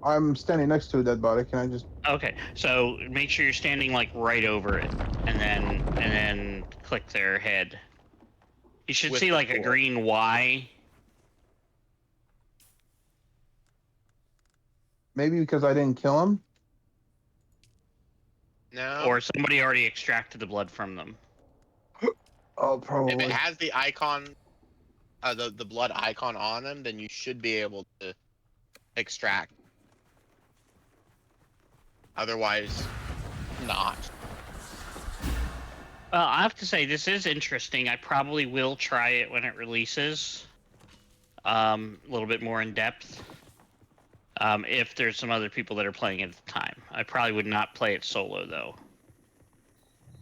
I'm standing next to a dead body. Can I just... Okay, so make sure you're standing like right over it, and then click their head. You should see like a green Y. Maybe because I didn't kill him? No. Or somebody already extracted the blood from them. Oh, probably. If it has the icon, the blood icon on them, then you should be able to extract. Otherwise, not. Well, I have to say this is interesting. I probably will try it when it releases. A little bit more in depth. If there's some other people that are playing it at the time. I probably would not play it solo, though.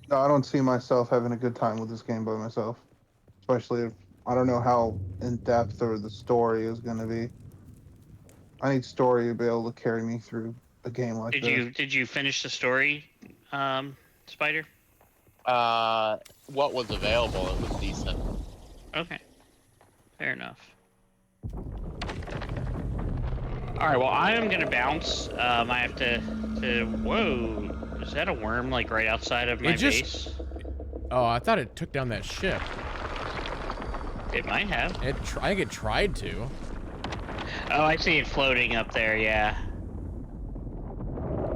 No, I don't see myself having a good time with this game by myself. Especially if I don't know how in-depth or the story is going to be. I need story to be able to carry me through a game like this. Did you finish the story, Spider? What was available, it was decent. Okay. Fair enough. Alright, well, I am gonna bounce. I have to... Whoa! Is that a worm, like, right outside of my base? Oh, I thought it took down that ship. It might have. I think it tried to. Oh, I see it floating up there, yeah.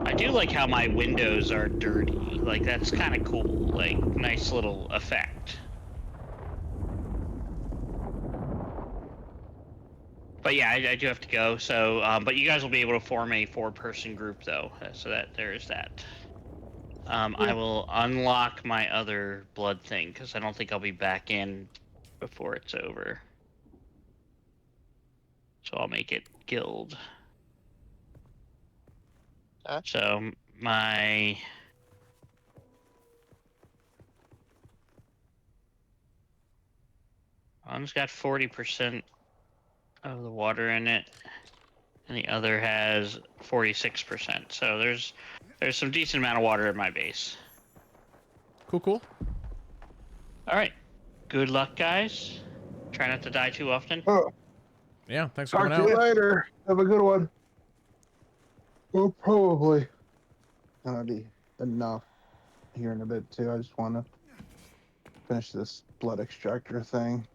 I do like how my windows are dirty. Like, that's kind of cool. Like, nice little effect. But yeah, I do have to go. So, but you guys will be able to form a 4-person group, though. So that there is that. I will unlock my other blood thing because I don't think I'll be back in before it's over. So I'll make it guild. So my one's got 40% of the water in it, and the other has 46%. So there's some decent amount of water in my base. Cool. All right. Good luck, guys. Try not to die too often. Oh, Yeah, thanks for talk coming to you out. later. Have a good one. Well, probably gonna be enough here in a bit too. I just want to finish this blood extractor thing.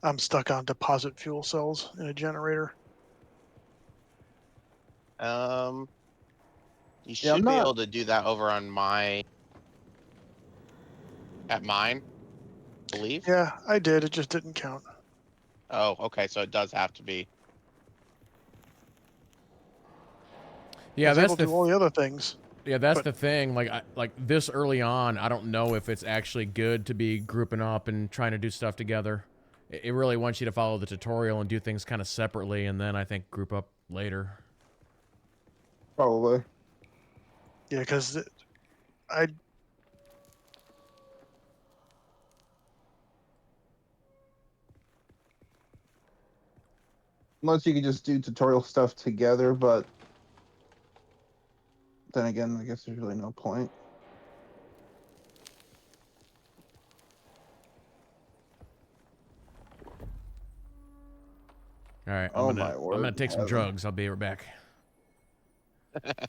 I'm stuck on deposit fuel cells in a generator. You should be able to do that over on at mine, I believe. Yeah, I did. It just didn't count. Oh, okay. So it does have to be. Yeah, that's able to do all the other things. Yeah, that's the thing. Like this early on, I don't know if it's actually good to be grouping up and trying to do stuff together. It really wants you to follow the tutorial and do things kind of separately, and then I think group up later. Probably. Yeah, because Unless you could just do tutorial stuff together, but then again, I guess there's really no point. All right, Oh, I'm gonna take some drugs. I'll be right back.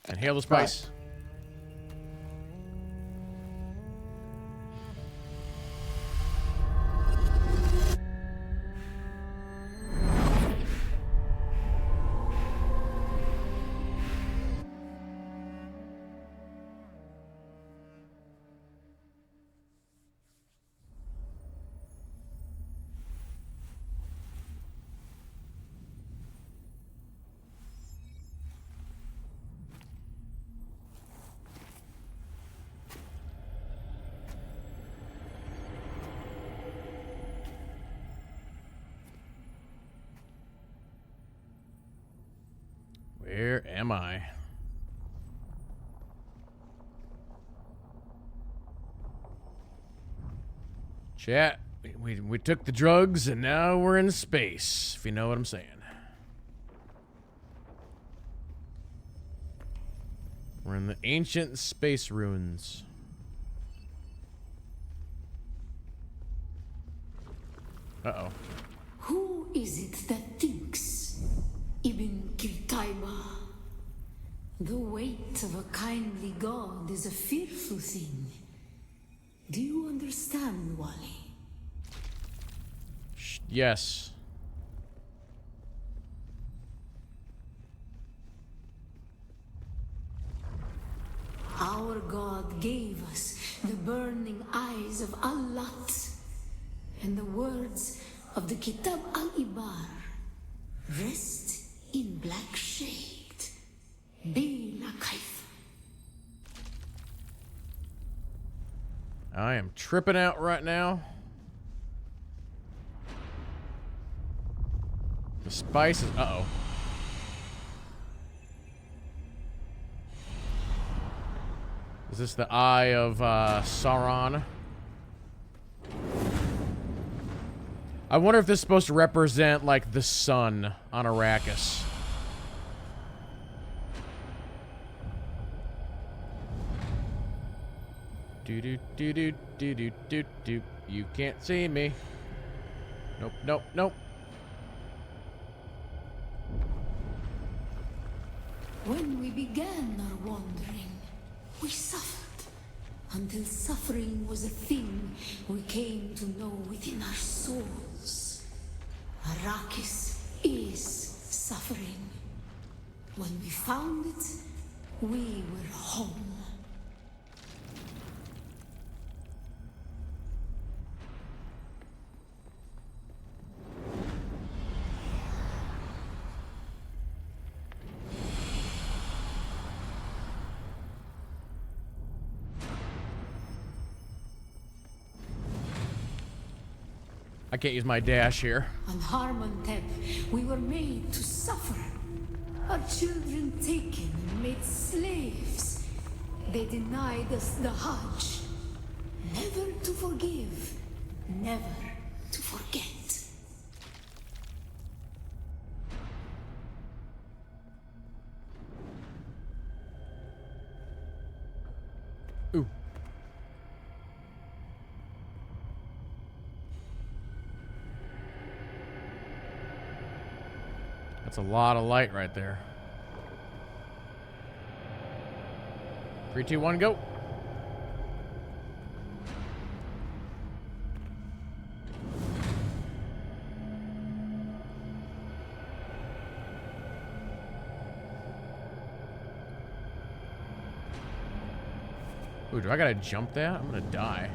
Inhale the spice. Where am I? Chat, we took the drugs and now we're in space, if you know what I'm saying. We're in the ancient space ruins. Uh-oh. Who is it that thinks? Ibn Kirtaiba. The weight of a kindly god is a fearful thing. Do you understand, Wally? Yes. Our god gave us the burning eyes of Allat and the words of the Kitab al-Ibar. Rest in black shade. Bila kaif. I am tripping out right now. The spice is... Uh-oh. Is this the Eye of Sauron? I wonder if this is supposed to represent, like, the sun on Arrakis. Do-do-do-do-do-do-do-do. You can't see me. Nope, nope, nope. When we began our wandering, we suffered. until suffering was a thing we came to know within our souls. Arrakis is suffering. When we found it, we were home. I can't use my dash here. On Harmontep, we were made to suffer. Our children taken and made slaves. They denied us the Hajj. Never to forgive, never to forget. Ooh. That's a lot of light right there. 3, 2, 1, go. Ooh, do I gotta jump that? I'm gonna die.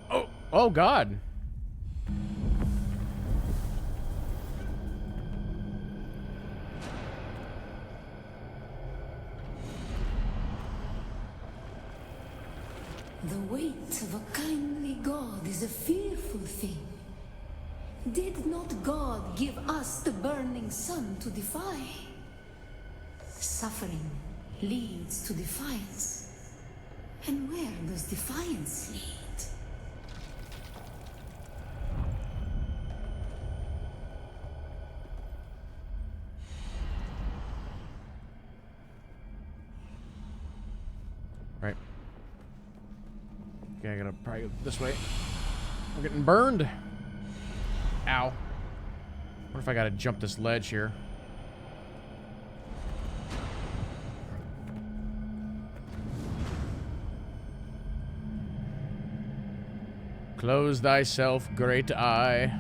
Oh, oh God. The weight of a kindly God is a fearful thing. Did not God give us the burning sun to defy? Suffering leads to defiance. And where does defiance lead? Right. Okay, I gotta probably go this way. We're getting burned. Ow. What if I gotta jump this ledge here? Close thyself, great eye.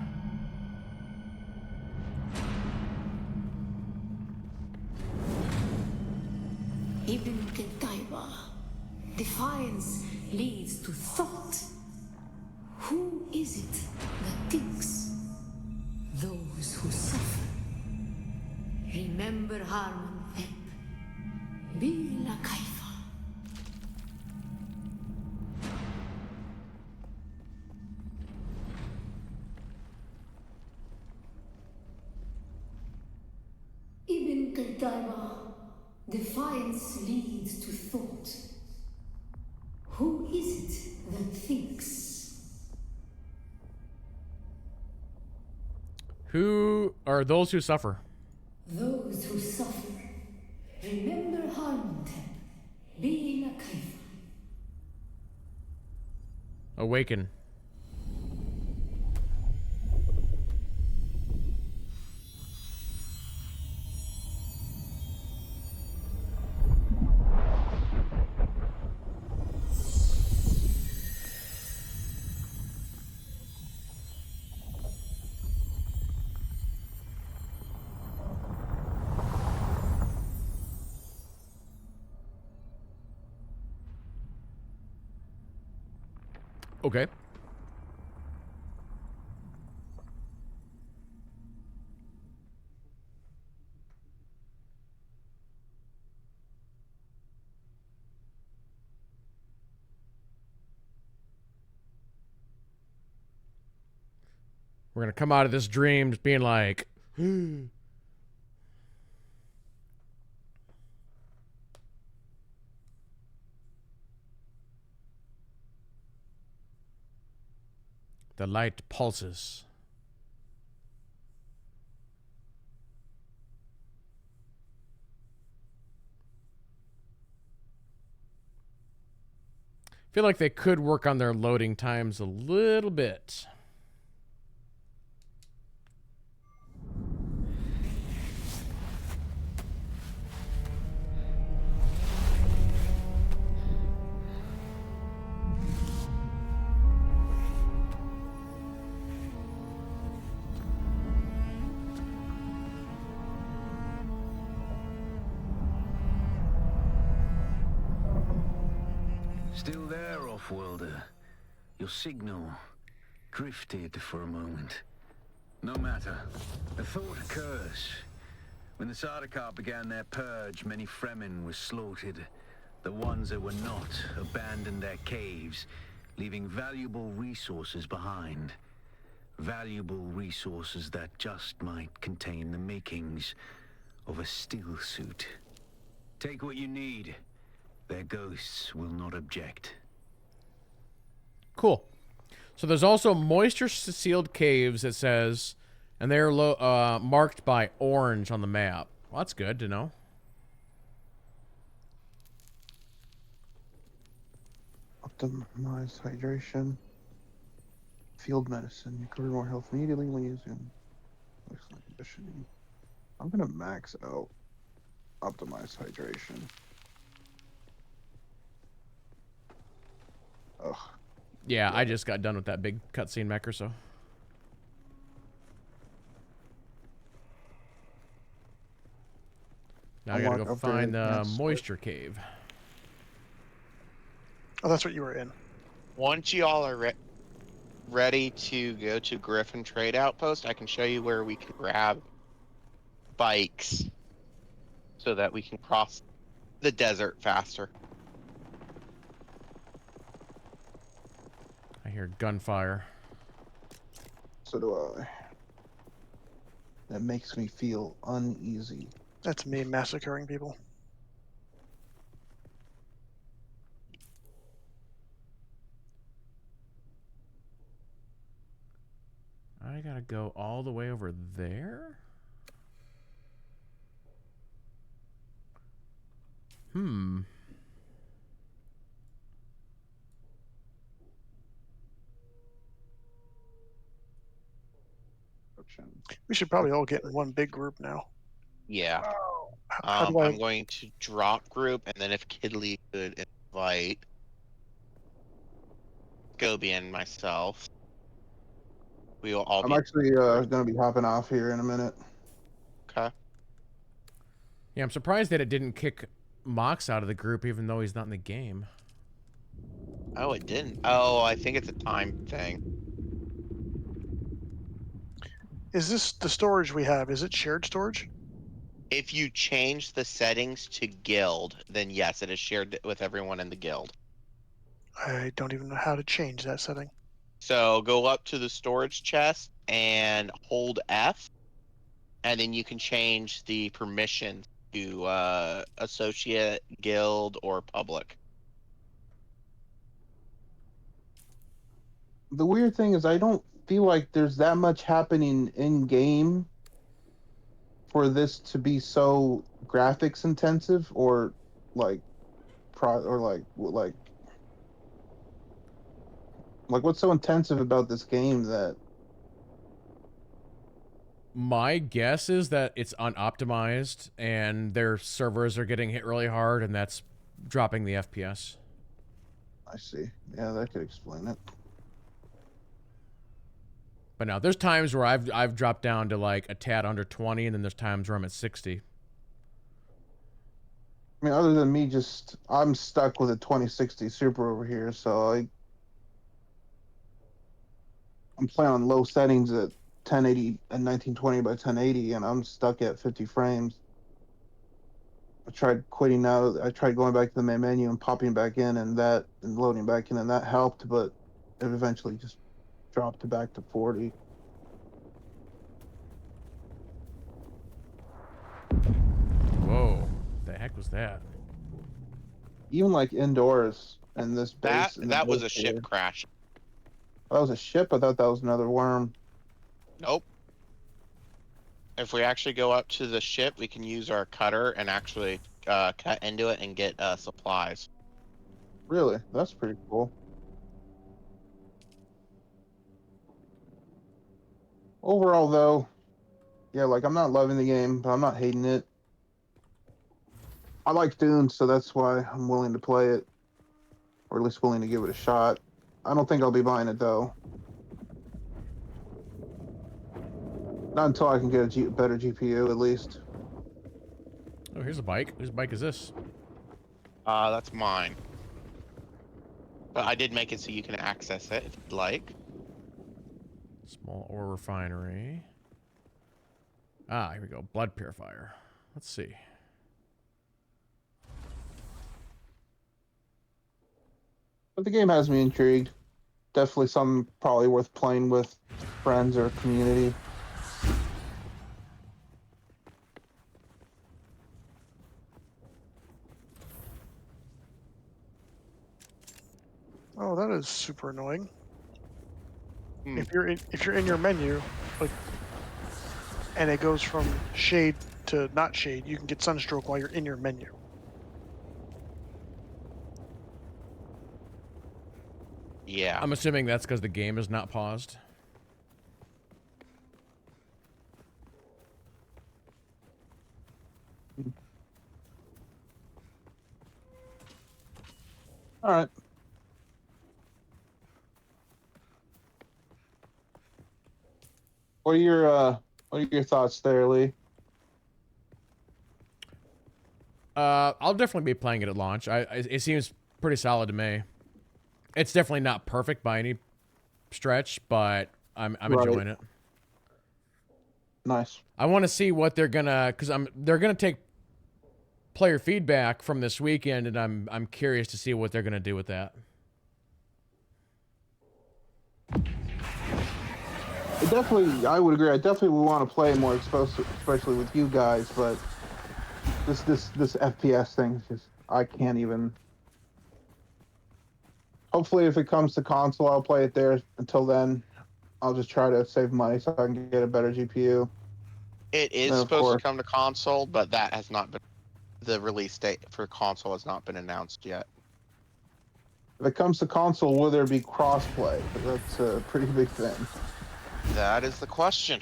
Ibn Qutayba. Defiance leads to thought. Who is it that thinks? Those who suffer. Remember Harmontep. Bila Kaifa. Ibn Qutayba. Defiance leads to thought. Who is it that thinks? Who are those who suffer? Those who suffer. Remember Harmontep. Being a kaifa. Awaken. Okay. We're gonna come out of this dream just being like, the light pulses. I feel like they could work on their loading times a little bit. Still there, off-worlder? Your signal drifted for a moment. No matter. A thought occurs. When the Sardaukar began their purge, many Fremen were slaughtered. The ones that were not abandoned their caves, leaving valuable resources behind. Valuable resources that just might contain the makings of a still suit. Take what you need. Their ghosts will not object. Cool. So there's also moisture-sealed caves, it says, and they're marked by orange on the map. Well, that's good to know. Optimize hydration. Field medicine. You recover more health immediately when using excellent conditioning. I'm gonna max out optimize hydration. Ugh. Yeah, I just got done with that big cutscene mech or so. Now I gotta go find the moisture cave. Oh, that's what you were in. Once y'all are ready to go to Griffin Trade Outpost, I can show you where we can grab bikes so that we can cross the desert faster. I hear gunfire. So do I. That makes me feel uneasy. That's me massacring people. I gotta go all the way over there? Hmm. We should probably all get in one big group now. Yeah. How do I... I'm going to drop group, and then if Kidley could invite Gobi and myself, we will all I'm be... actually going to be hopping off here in a minute. Okay. Yeah, I'm surprised that it didn't kick Mox out of the group, even though he's not in the game. Oh, it didn't. Oh, I think it's a time thing. Is this the storage we have? Is it shared storage? If you change the settings to guild, then yes, it is shared with everyone in the guild. I don't even know how to change that setting. So go up to the storage chest and hold F, and then you can change the permission to associate, guild, or public. The weird thing is I don't feel like there's that much happening in game for this to be so graphics intensive or like like what's so intensive about this game that My guess is that it's unoptimized and their servers are getting hit really hard, and that's dropping the FPS. I see. Yeah, that could explain it. But now there's times where I've dropped down to like a tad under 20, and then there's times where I'm at 60. I mean, other than me, I'm stuck with a 2060 Super over here, so I'm playing on low settings at 1080 and 1920 by 1080, and I'm stuck at 50 frames. I tried quitting out. I tried going back to the main menu and popping back in, and loading back in, and that helped, but it eventually just dropped back to 40. Whoa, the heck was that? Even like indoors in this base. That was a ship crash. That was a ship? I thought that was another worm. Nope. If we actually go up to the ship, we can use our cutter and actually cut into it and get supplies. Really? That's pretty cool. Overall, though, yeah, like I'm not loving the game, but I'm not hating it. I like Dune, so that's why I'm willing to play it, or at least willing to give it a shot. I don't think I'll be buying it, though. Not until I can get a better GPU, at least. Oh, here's a bike. Whose bike is this? That's mine. But I did make it so you can access it if you'd like. Small ore refinery. Ah, here we go. Blood purifier. Let's see. But the game has me intrigued. Definitely something probably worth playing with friends or community. Oh, that is super annoying. Hmm. If you're in your menu, like, and it goes from shade to not shade, you can get sunstroke while you're in your menu. Yeah. I'm assuming that's because the game is not paused. All right. What are your thoughts there, Lee? I'll definitely be playing it at launch. It seems pretty solid to me. It's definitely not perfect by any stretch, but I'm Right. enjoying it. Nice. I want to see what they're gonna, they're gonna take player feedback from this weekend, and I'm curious to see what they're gonna do with that. I would agree. I definitely would want to play more, especially with you guys. But this FPS thing is just, I can't even. Hopefully, if it comes to console, I'll play it there. Until then, I'll just try to save money so I can get a better GPU. It is And of supposed to course, come to console, but that has not been. The release date for console has not been announced yet. if it comes to console, will there be crossplay? That's a pretty big thing. That is the question.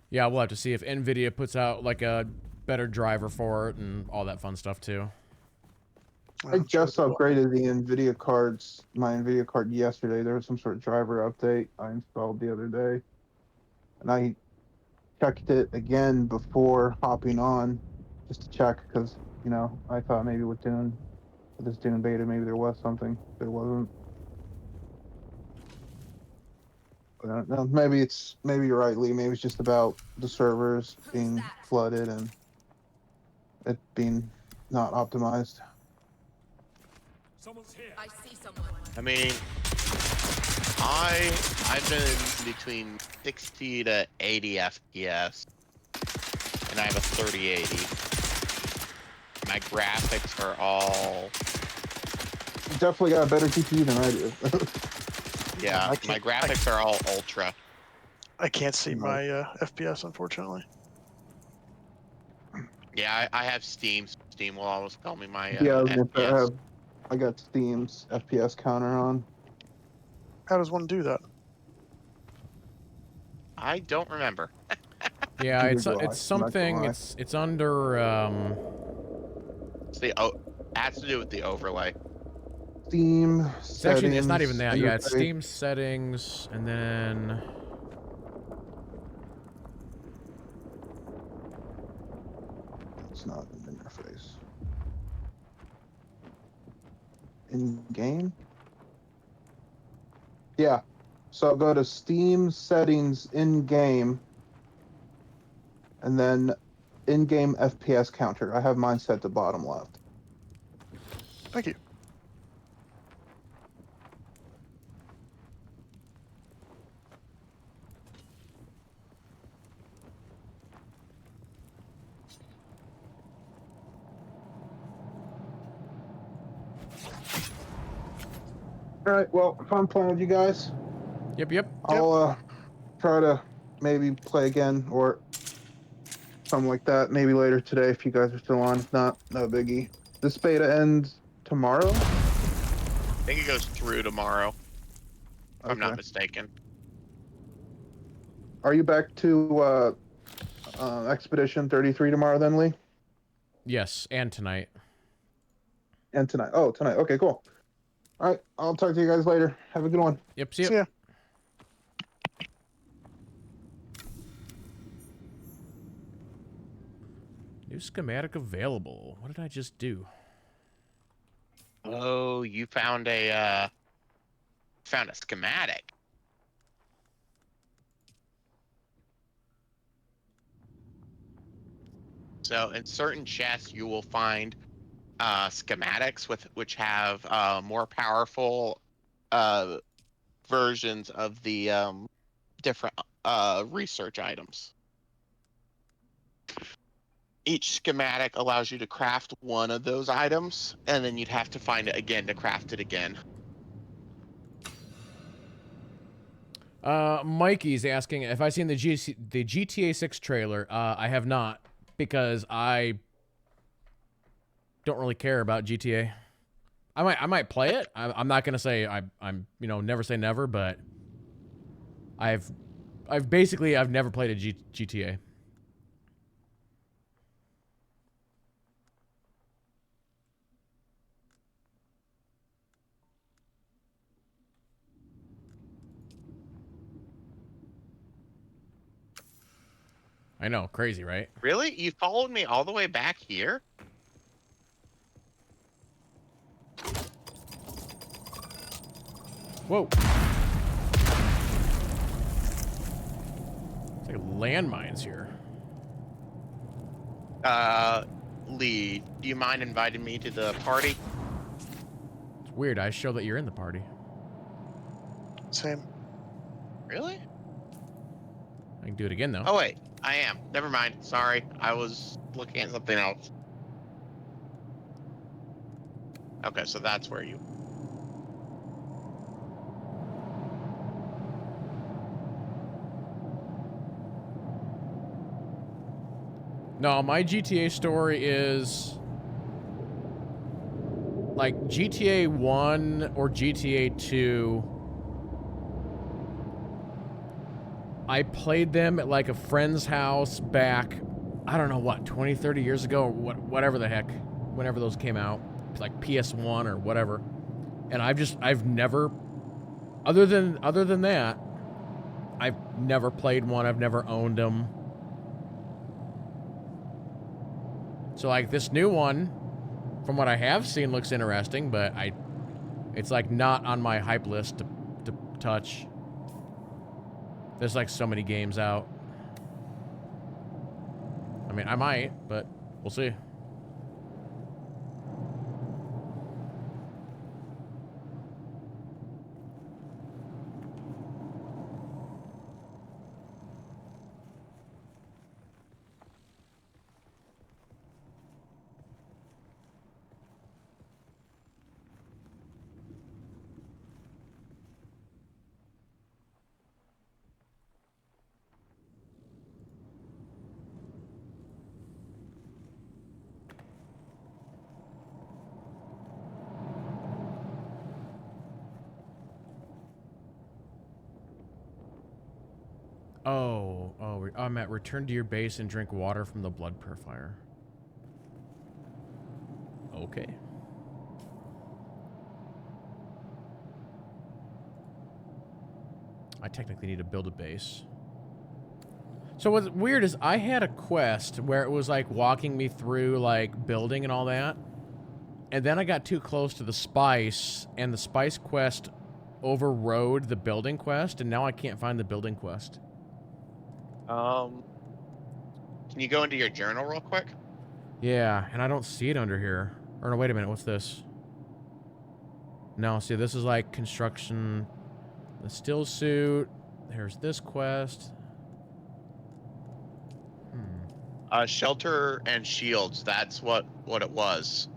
Yeah, we'll have to see if NVIDIA puts out like a better driver for it and all that fun stuff too. I just upgraded the NVIDIA cards, my NVIDIA card yesterday. There was some sort of driver update I installed the other day. And I checked it again before hopping on just to check because, I thought maybe with this Dune beta, maybe there was something. There wasn't. But I don't know. Maybe you're right, Lee. Maybe it's just about the servers being flooded and it being not optimized. Someone's here. I see someone. I mean, I've been between 60 to 80 FPS, and I have a 3080. My graphics are all. You definitely got a better GPU than I do. Yeah, my graphics are all ultra. I can't see my FPS, unfortunately. Yeah, I have Steam. Steam will always tell me my Yeah, FPS. I got Steam's FPS counter on. How does one do that? I don't remember. Yeah, it's Neither do I. something. It's under. It's it has to do with the overlay. Steam It's actually, it's not even that. interface. Yeah, it's Steam settings, and then. It's not an interface. In game? Yeah. So go to Steam settings in game, and then in game FPS counter. I have mine set to bottom left. Thank you. All right. Well, fun playing with you guys. Yep. I'll try to maybe play again or something like that. Maybe later today if you guys are still on. If not, no biggie. This beta ends tomorrow. I think it goes through tomorrow. If I'm not mistaken. Are you back to Expedition 33 tomorrow then, Lee? Yes, and tonight. And tonight. Oh, tonight. Okay, cool. All right, I'll talk to you guys later. Have a good one. Yep, see ya. See ya. New schematic available. What did I just do? Oh, you found a schematic. So in certain chests, you will find schematics which have more powerful versions of the different research items. Each schematic allows you to craft one of those items, and then you'd have to find it again to craft it again. Mikey's asking if I've seen the GTA 6 trailer. I have not, because I don't really care about GTA. I might play it. I'm not gonna say I'm never say never, but I've never played a GTA. I know, crazy, right? Really? You followed me all the way back here? Whoa. It's like landmines here. Lee, do you mind inviting me to the party? It's weird. I show that you're in the party. Same. Really? I can do it again, though. Oh, wait. I am. Never mind. Sorry. I was looking at something else. Okay, so that's where you... No, my GTA story is... like, GTA 1 or GTA 2... I played them at, like, a friend's house back, I don't know, what, 20, 30 years ago, or whatever the heck, whenever those came out, like PS1 or whatever. And I've never, other than that, I've never played one, I've never owned them. So, like, this new one, from what I have seen, looks interesting, but it's, like, not on my hype list to touch. There's, like, so many games out. I mean, I might, but we'll see. I'm at return to your base and drink water from the blood purifier. Okay. I technically need to build a base. So what's weird is I had a quest where it was like walking me through like building and all that. And then I got too close to the spice, and the spice quest overrode the building quest, and now I can't find the building quest. Can you go into your journal real quick? Yeah, and I don't see it under here. Or no, wait a minute, what's this? No, see, this is like construction, the still suit. There's this quest. Shelter and shields. That's what it was.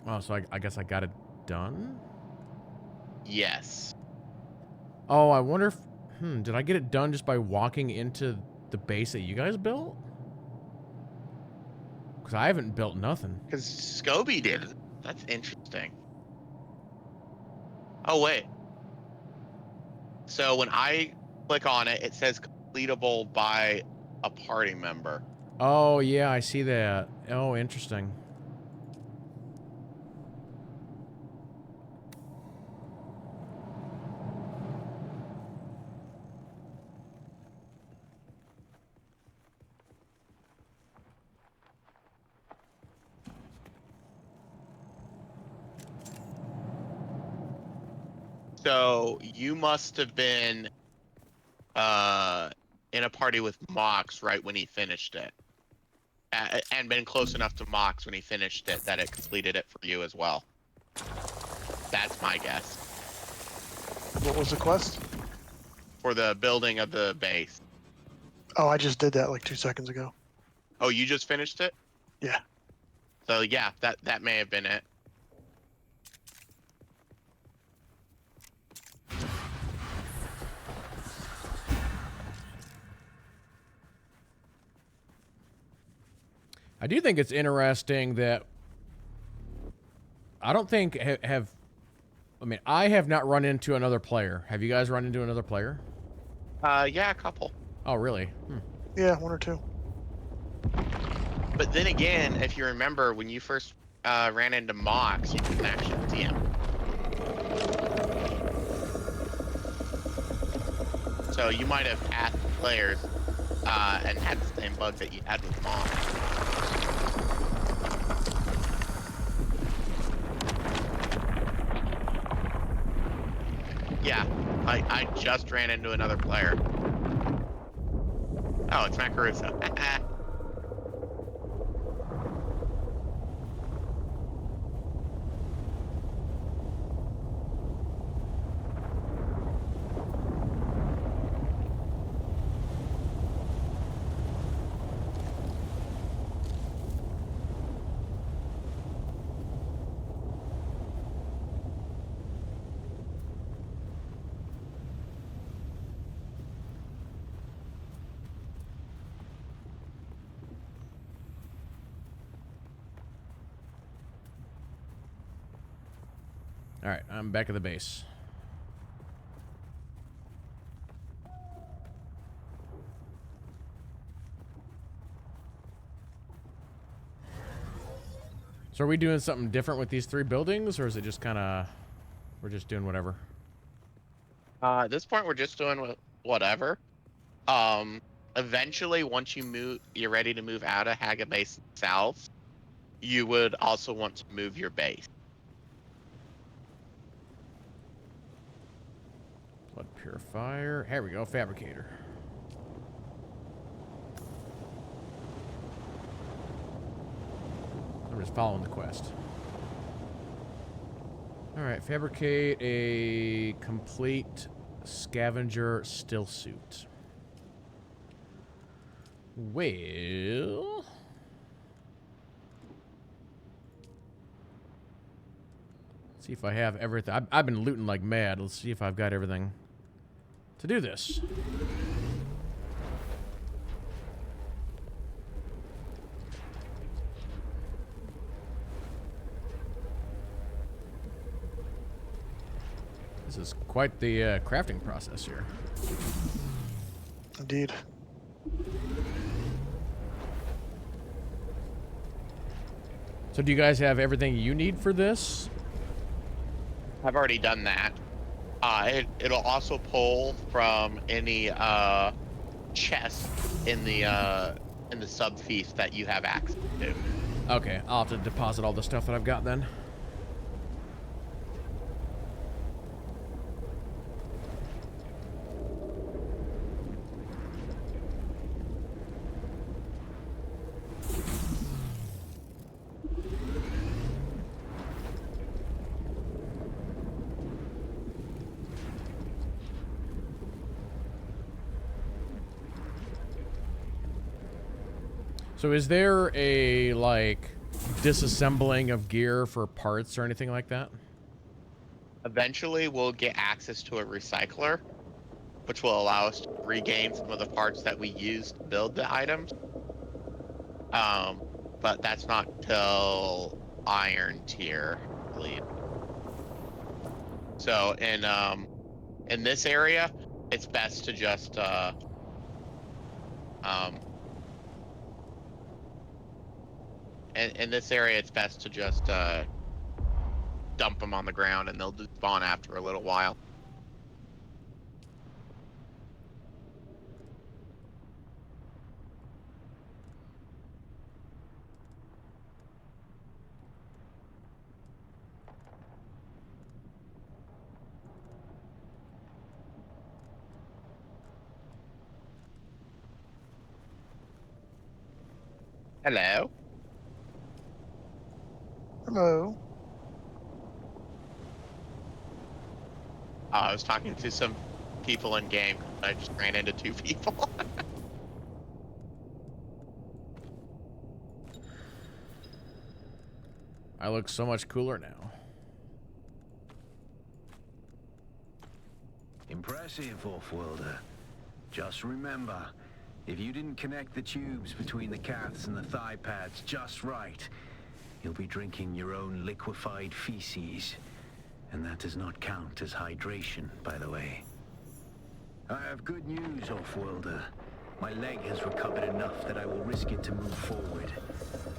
Oh, so I guess I got it done? Yes. Oh, I wonder if... did I get it done just by walking into the base that you guys built? Because I haven't built nothing. Because Scobie didn't. That's interesting. Oh, wait. So when I click on it, it says completable by a party member. Oh, yeah, I see that. Oh, interesting. So you must have been in a party with Mox right when he finished it. And been close enough to Mox when he finished it that it completed it for you as well. That's my guess. What was the quest? For the building of the base. Oh, I just did that like 2 seconds ago. Oh, you just finished it? Yeah. So yeah, that may have been it. I do think it's interesting that I don't think I mean, I have not run into another player. Have you guys run into another player? Yeah, a couple. Oh, really? Yeah, 1 or 2. But then again, if you remember when you first ran into Mox, you couldn't actually see him. So you might have passed players and had the same bug that you had with Mox. Yeah, I just ran into another player. Oh, it's Matt Caruso. All right, I'm back at the base. So are we doing something different with these 3 buildings, or is it just kind of we're just doing whatever? At this point, we're just doing whatever. Eventually, once you're ready to move out of Haga Base South, you would also want to move your base. Blood purifier. Here we go, fabricator. I'm just following the quest. All right, fabricate a complete scavenger still suit. Well, see if I have everything. I've been looting like mad. Let's see if I've got everything to do this. This is quite the crafting process here. Indeed. So do you guys have everything you need for this? I've already done that. It'll also pull from any chest in the sub feast that you have access to. Okay, I'll have to deposit all the stuff that I've got then. So is there a, like, disassembling of gear for parts or anything like that? Eventually, we'll get access to a recycler, which will allow us to regain some of the parts that we used to build the items. But that's not till iron tier, I believe. So in this area, it's best to just in this area, it's best to just dump them on the ground, and they'll spawn after a little while. Hello. Hello. I was talking to some people in game. I just ran into 2 people. I look so much cooler now. Impressive, Off-worlder. Just remember, if you didn't connect the tubes between the caths and the thigh pads just right, you'll be drinking your own liquefied feces. And that does not count as hydration, by the way. I have good news, Off-worlder. My leg has recovered enough that I will risk it to move forward.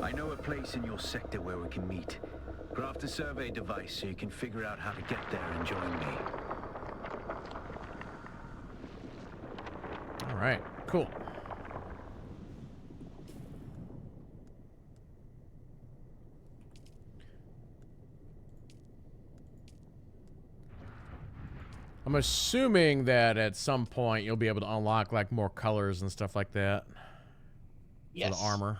I know a place in your sector where we can meet. Craft a survey device so you can figure out how to get there and join me. All right, cool. I'm assuming that at some point you'll be able to unlock like more colors and stuff like that. Yes. For the armor.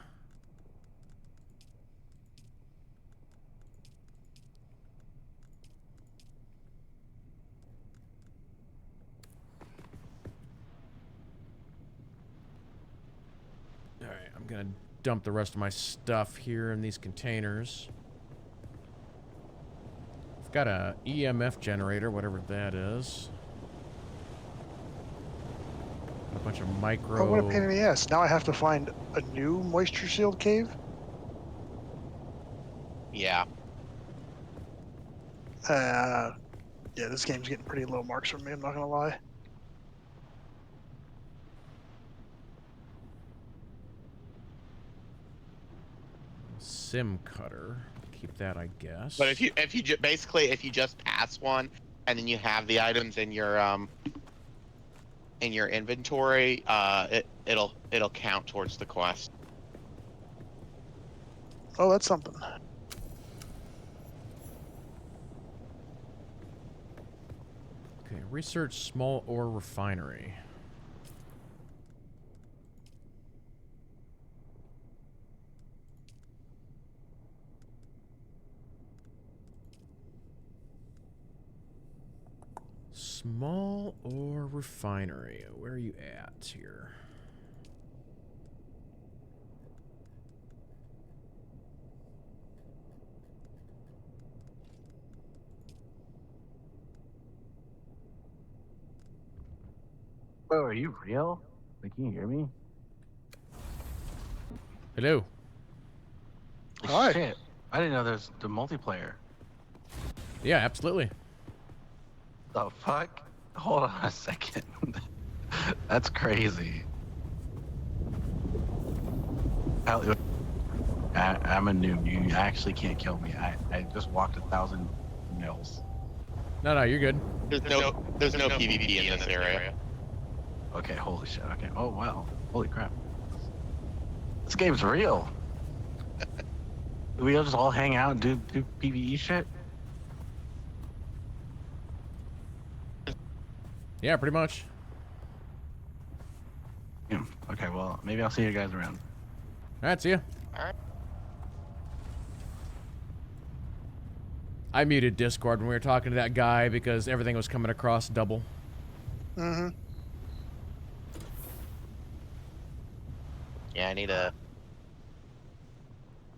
All right, I'm gonna dump the rest of my stuff here in these containers. I've got a EMF generator, whatever that is. A bunch of micro. Oh, what a pain in the ass. Now I have to find a new moisture sealed cave? Yeah. Yeah, this game's getting pretty low marks from me, I'm not gonna lie. Sim cutter. Keep that, I guess. But if you basically if you just pass one and then you have the items in your inventory, it'll count towards the quest. Oh, that's something. Okay, research small ore refinery. Small ore refinery. Where are you at here? Bro, are you real? Like, can you hear me? Hello. Hi. Shit. I didn't know there's the multiplayer. Yeah, absolutely. The fuck? Hold on a second. That's crazy. I'm a noob. You actually can't kill me. I just walked 1,000 miles. No, you're good. There's no PvP in this area. Okay, holy shit. Okay. Oh, wow. Holy crap. This game's real. Do we just all hang out and do PvE shit? Yeah, pretty much. Yeah. Okay, well, maybe I'll see you guys around. All right, see ya. All right. I muted Discord when we were talking to that guy because everything was coming across double. Mm-hmm. Yeah, I need to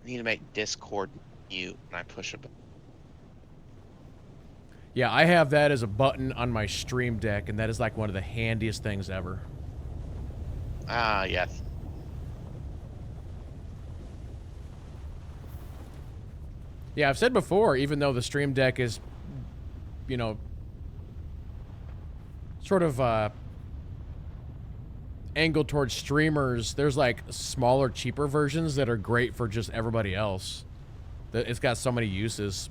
make Discord mute when I push a button. Yeah, I have that as a button on my stream deck, and that is like one of the handiest things ever. Ah, yes. Yeah, I've said before, even though the stream deck is, you know, sort of angled towards streamers, there's like smaller, cheaper versions that are great for just everybody else. It's got so many uses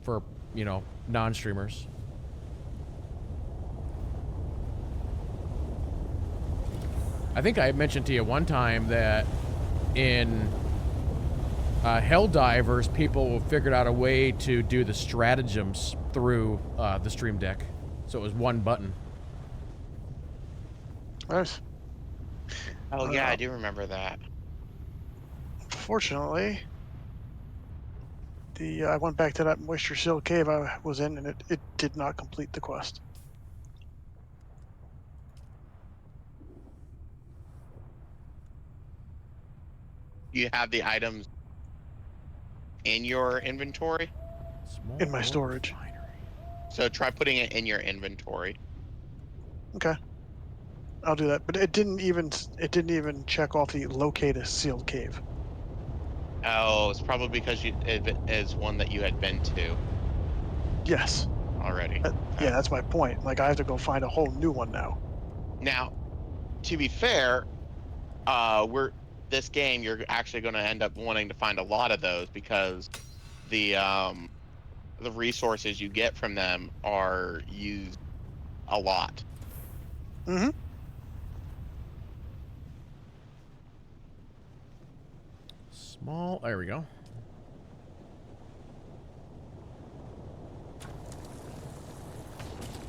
for, you know, non-streamers. I think I mentioned to you one time that in Helldivers, people figured out a way to do the stratagems through the stream deck. So it was one button. Nice. Oh yeah, I do remember that. unfortunately, I went back to that moisture sealed cave I was in, and it did not complete the quest. You have the items in your inventory? In my storage. So try putting it in your inventory. Okay. I'll do that. But it didn't even check off the locate a sealed cave. Oh, it's probably because it is one that you had been to Yes. already. Yeah, that's my point. Like, I have to go find a whole new one now. Now, to be fair, this game you're actually going to end up wanting to find a lot of those because the resources you get from them are used a lot. Mm-hmm. Small. There we go.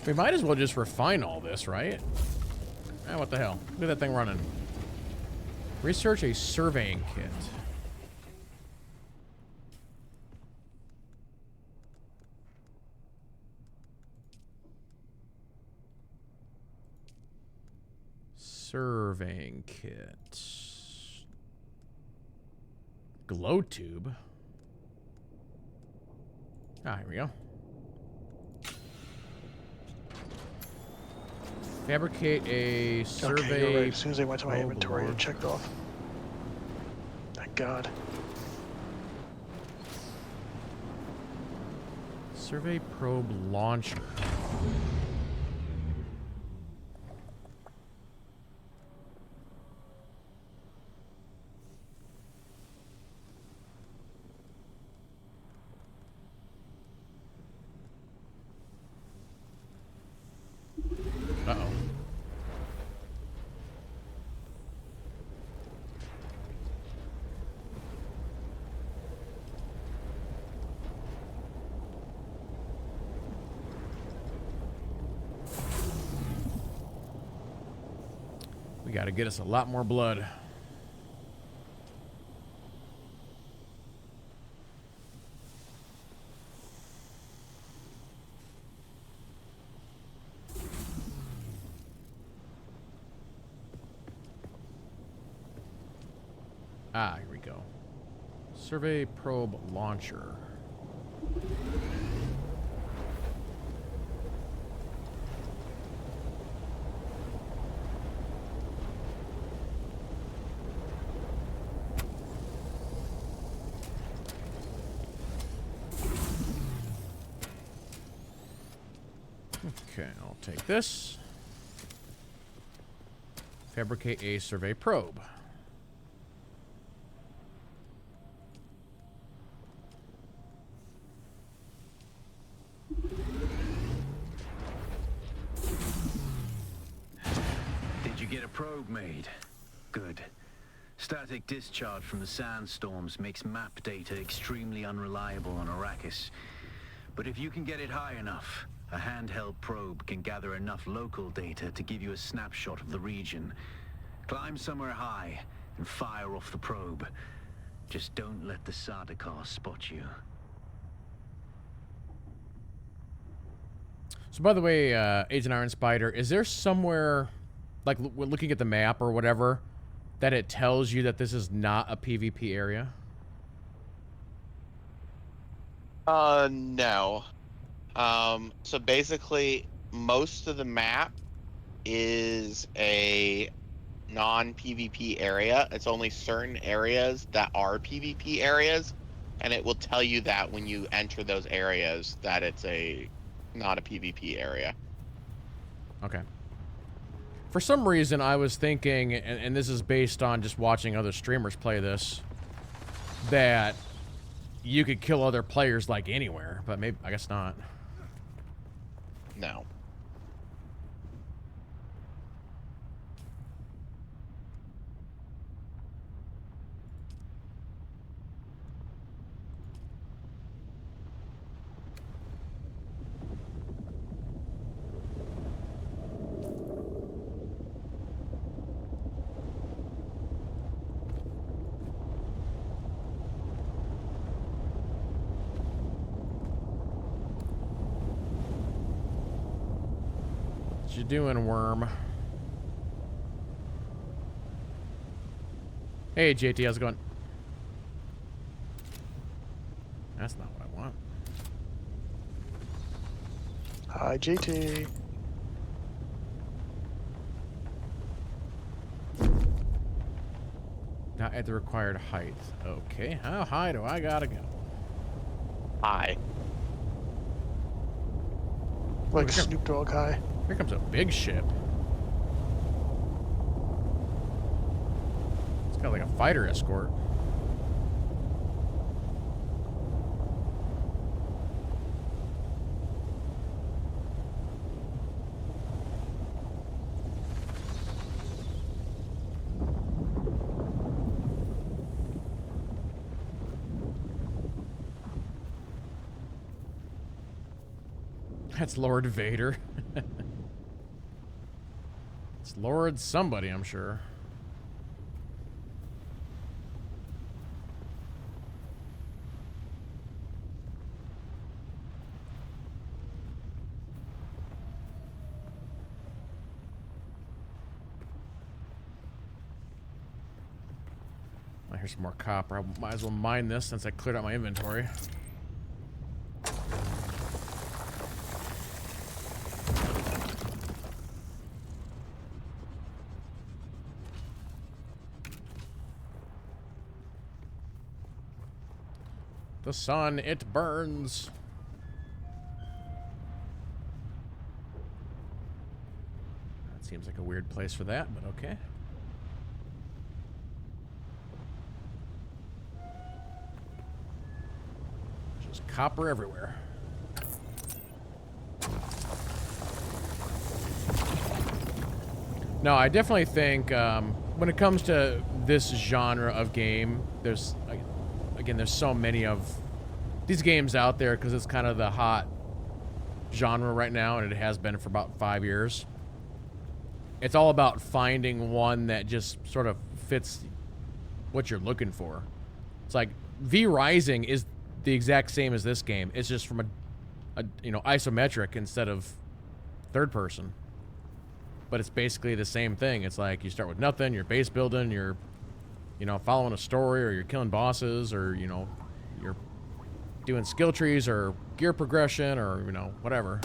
We might as well just refine all this, right? Ah, what the hell? Look at that thing running. Research a surveying kit. Surveying kit. Glow tube. Ah, here we go. Fabricate a survey. Okay, you're right. As soon as I went to my inventory, it checked off. Thank God. Survey probe launcher. Uh-oh. We gotta get us a lot more blood. Ah, here we go. Survey probe launcher. Okay, I'll take this. Fabricate a survey probe. Did you get a probe made? Good. Static discharge from the sandstorms makes map data extremely unreliable on Arrakis. But if you can get it high enough, a handheld probe can gather enough local data to give you a snapshot of the region. Climb somewhere high and fire off the probe. Just don't let the Sardaukar spot you. So, by the way, Agent Iron Spider, is there somewhere, like looking at the map or whatever, that it tells you that this is not a PvP area? No. So basically, most of the map is a non-PvP area. It's only certain areas that are PvP areas, and it will tell you that when you enter those areas that it's not a PvP area. Okay. For some reason, I was thinking, and this is based on just watching other streamers play this, that you could kill other players like anywhere, but maybe, I guess not. No. What you doing, worm? Hey, JT, how's it going? That's not what I want. Hi, JT. Not at the required height. Okay, how high do I gotta go? High. Like Snoop Dogg high. Here comes a big ship. It's got like a fighter escort. That's Lord Vader. It's Lord somebody, I'm sure. I hear some more copper. I might as well mine this since I cleared out my inventory. The sun, it burns. That seems like a weird place for that, but okay. Just copper everywhere. No, I definitely think when it comes to this genre of game, there's so many of these games out there because it's kind of the hot genre right now, and it has been for about 5 years. It's all about finding one that just sort of fits what you're looking for. It's like V Rising is the exact same as this game. It's just from a isometric instead of third person. But it's basically the same thing. It's like you start with nothing, you're base building, you're following a story, or you're killing bosses, or you're doing skill trees or gear progression, or whatever.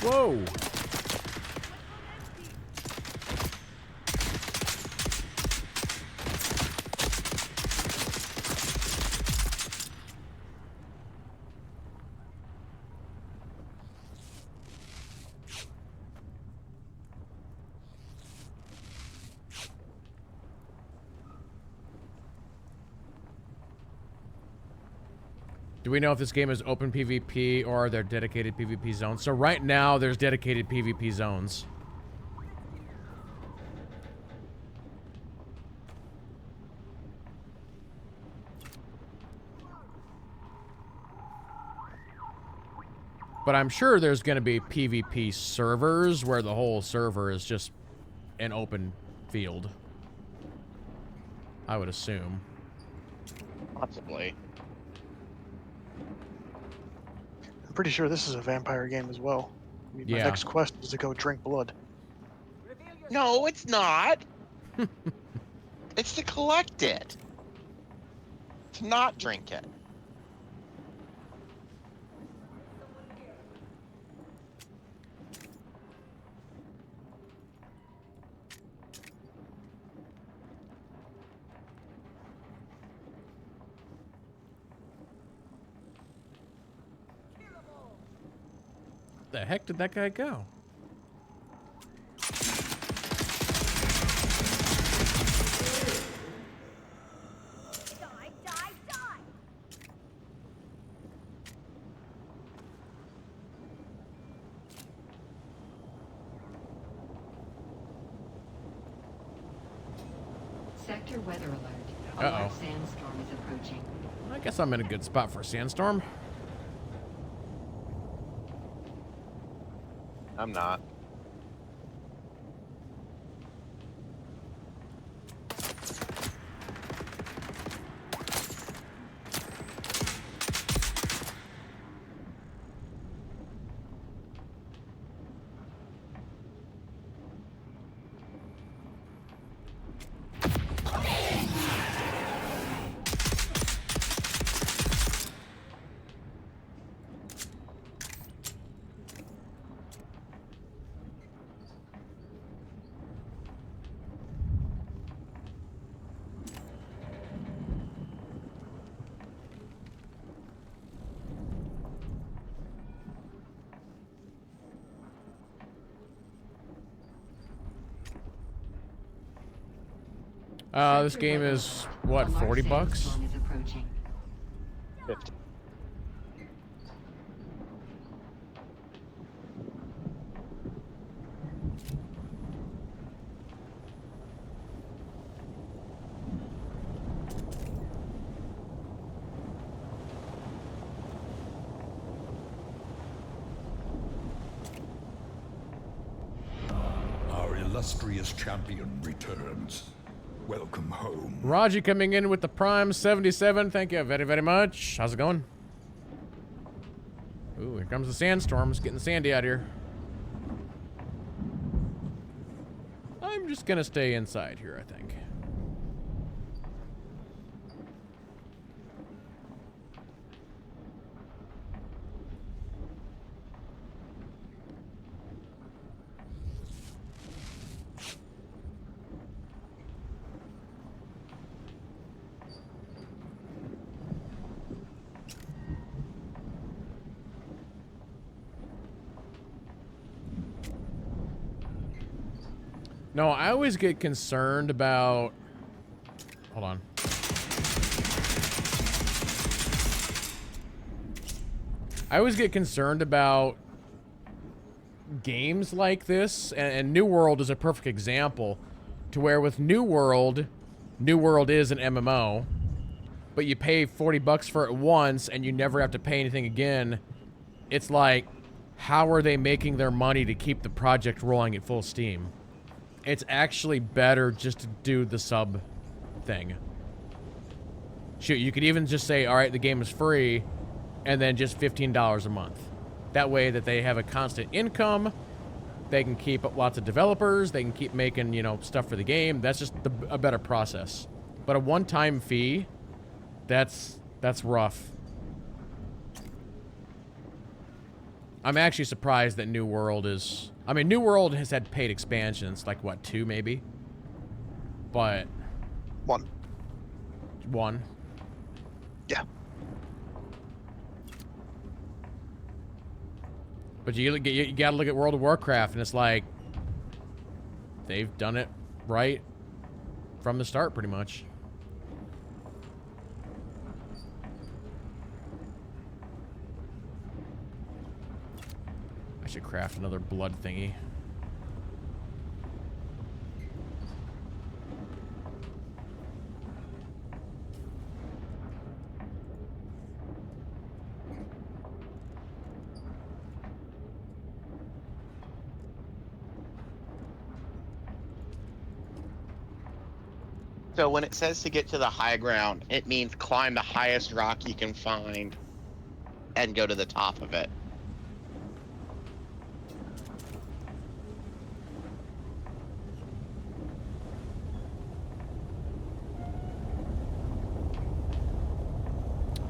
Whoa. Do we know if this game is open PvP or are there dedicated PvP zones? So right now, there's dedicated PvP zones. But I'm sure there's going to be PvP servers where the whole server is just an open field. I would assume. Possibly. I'm pretty sure this is a vampire game as well. My next quest is to go drink blood. No, it's not. It's to collect it. To not drink it. The heck did that guy go? Sector weather alert. A large sandstorm is approaching. I guess I'm in a good spot for a sandstorm. I'm not. This game is, what, 40 bucks? 50. Our illustrious champion returns. Welcome home. Raji coming in with the Prime 77. Thank you very, very much. How's it going? Ooh, here comes the sandstorms. Getting sandy out here. I'm just gonna stay inside here, I think. No, I always get concerned about... Hold on. I always get concerned about games like this, and New World is a perfect example, to where with New World is an MMO, but you pay 40 bucks for it once and you never have to pay anything again. It's like, how are they making their money to keep the project rolling at full steam? It's actually better just to do the sub thing. Shoot, you could even just say, all right, the game is free, and then just $15 a month. That way that they have a constant income, they can keep lots of developers, they can keep making, you know, stuff for the game. That's just a better process. But a one-time fee, that's rough. I'm actually surprised that New World is... I mean, New World has had paid expansions, like, what, 2 maybe? But... 1. 1? Yeah. But you gotta look at World of Warcraft, and it's like... They've done it right from the start, pretty much. I should craft another blood thingy. So when it says to get to the high ground, it means climb the highest rock you can find and go to the top of it.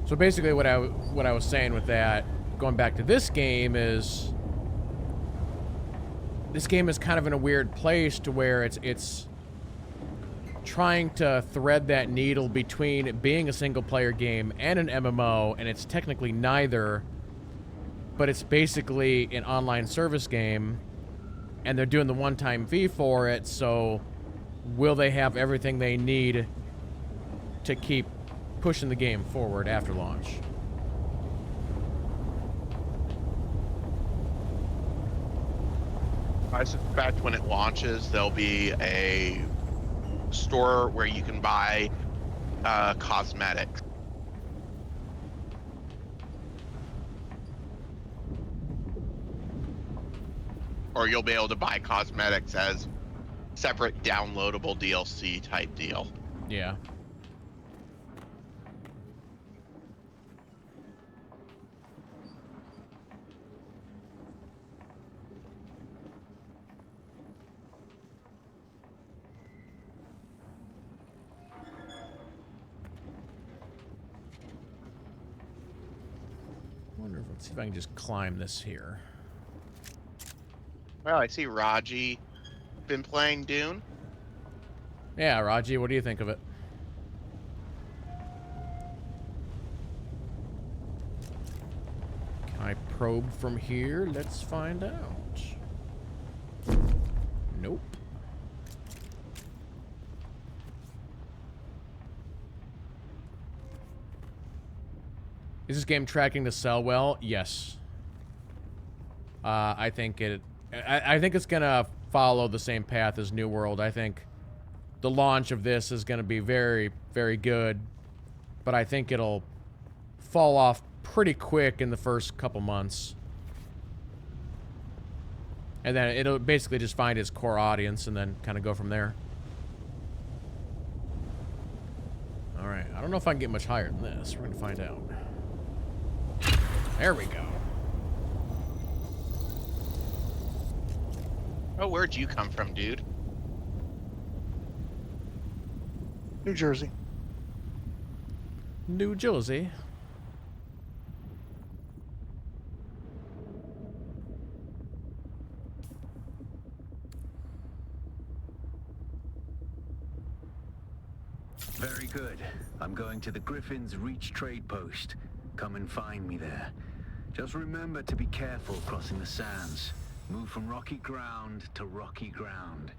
So basically what I was saying with that, going back to this game, is this game is kind of in a weird place to where it's trying to thread that needle between it being a single player game and an MMO, and it's technically neither, but it's basically an online service game, and they're doing the one-time fee for it, so will they have everything they need to keep pushing the game forward after launch? I suspect when it launches, there'll be a store where you can buy cosmetics. Or you'll be able to buy cosmetics as separate downloadable DLC type deal. Yeah. Let's see if I can just climb this here. Well, I see Raji been playing Dune. Yeah, Raji, what do you think of it? Can I probe from here? Let's find out. Nope. Is this game tracking to sell well? Yes. I think it's gonna follow the same path as New World. I think the launch of this is gonna be very, very good, but I think it'll fall off pretty quick in the first couple months. And then it'll basically just find its core audience and then kind of go from there. Alright, I don't know if I can get much higher than this. We're going to find out. There we go. Oh, where'd you come from, dude? New Jersey. New Jersey. Very good. I'm going to the Griffin's Reach trade post. Come and find me there. Just remember to be careful crossing the sands. Move from rocky ground to rocky ground.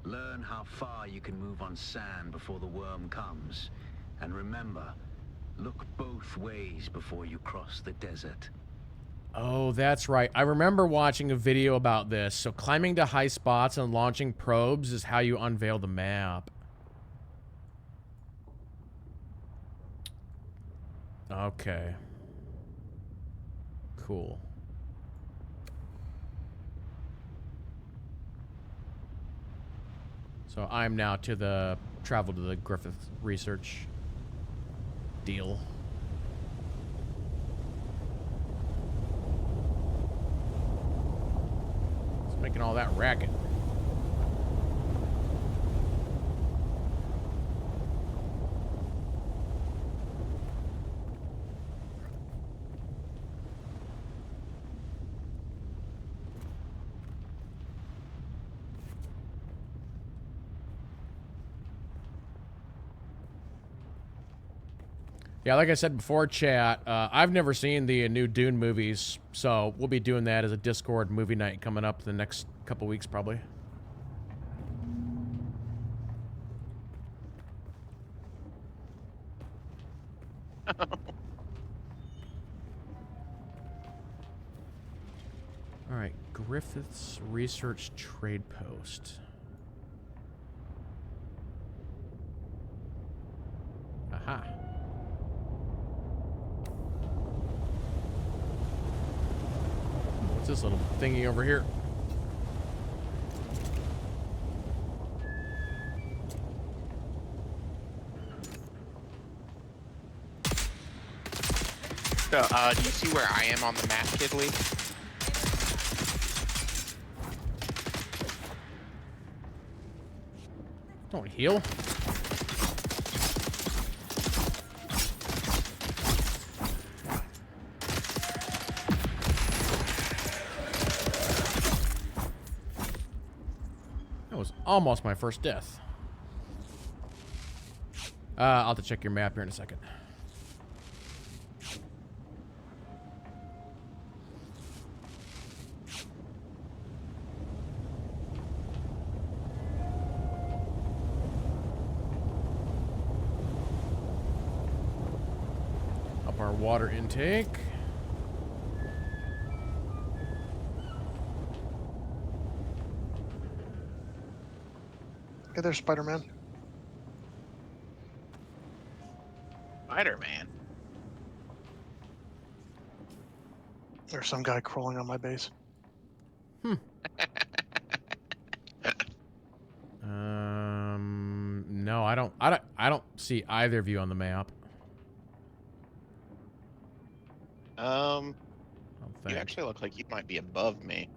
Learn how far you can move on sand before the worm comes. And remember, look both ways before you cross the desert. Oh, that's right. I remember watching a video about this. So climbing to high spots and launching probes is how you unveil the map. Okay. Cool. So I'm now to the travel to the Griffith research deal. It's making all that racket. Yeah, like I said before, chat, I've never seen the new Dune movies, so we'll be doing that as a Discord movie night coming up the next couple weeks, probably. All right, Griffith's Research Trade Post. Aha. What's this little thingy over here? So, do you see where I am on the map, Kidley? Don't heal. That was almost my first death. I'll have to check your map here in a second. Up our water intake. Hey there, Spider-Man. Spider-Man? There's some guy crawling on my base. No, I don't see either of you on the map. You actually look like you might be above me.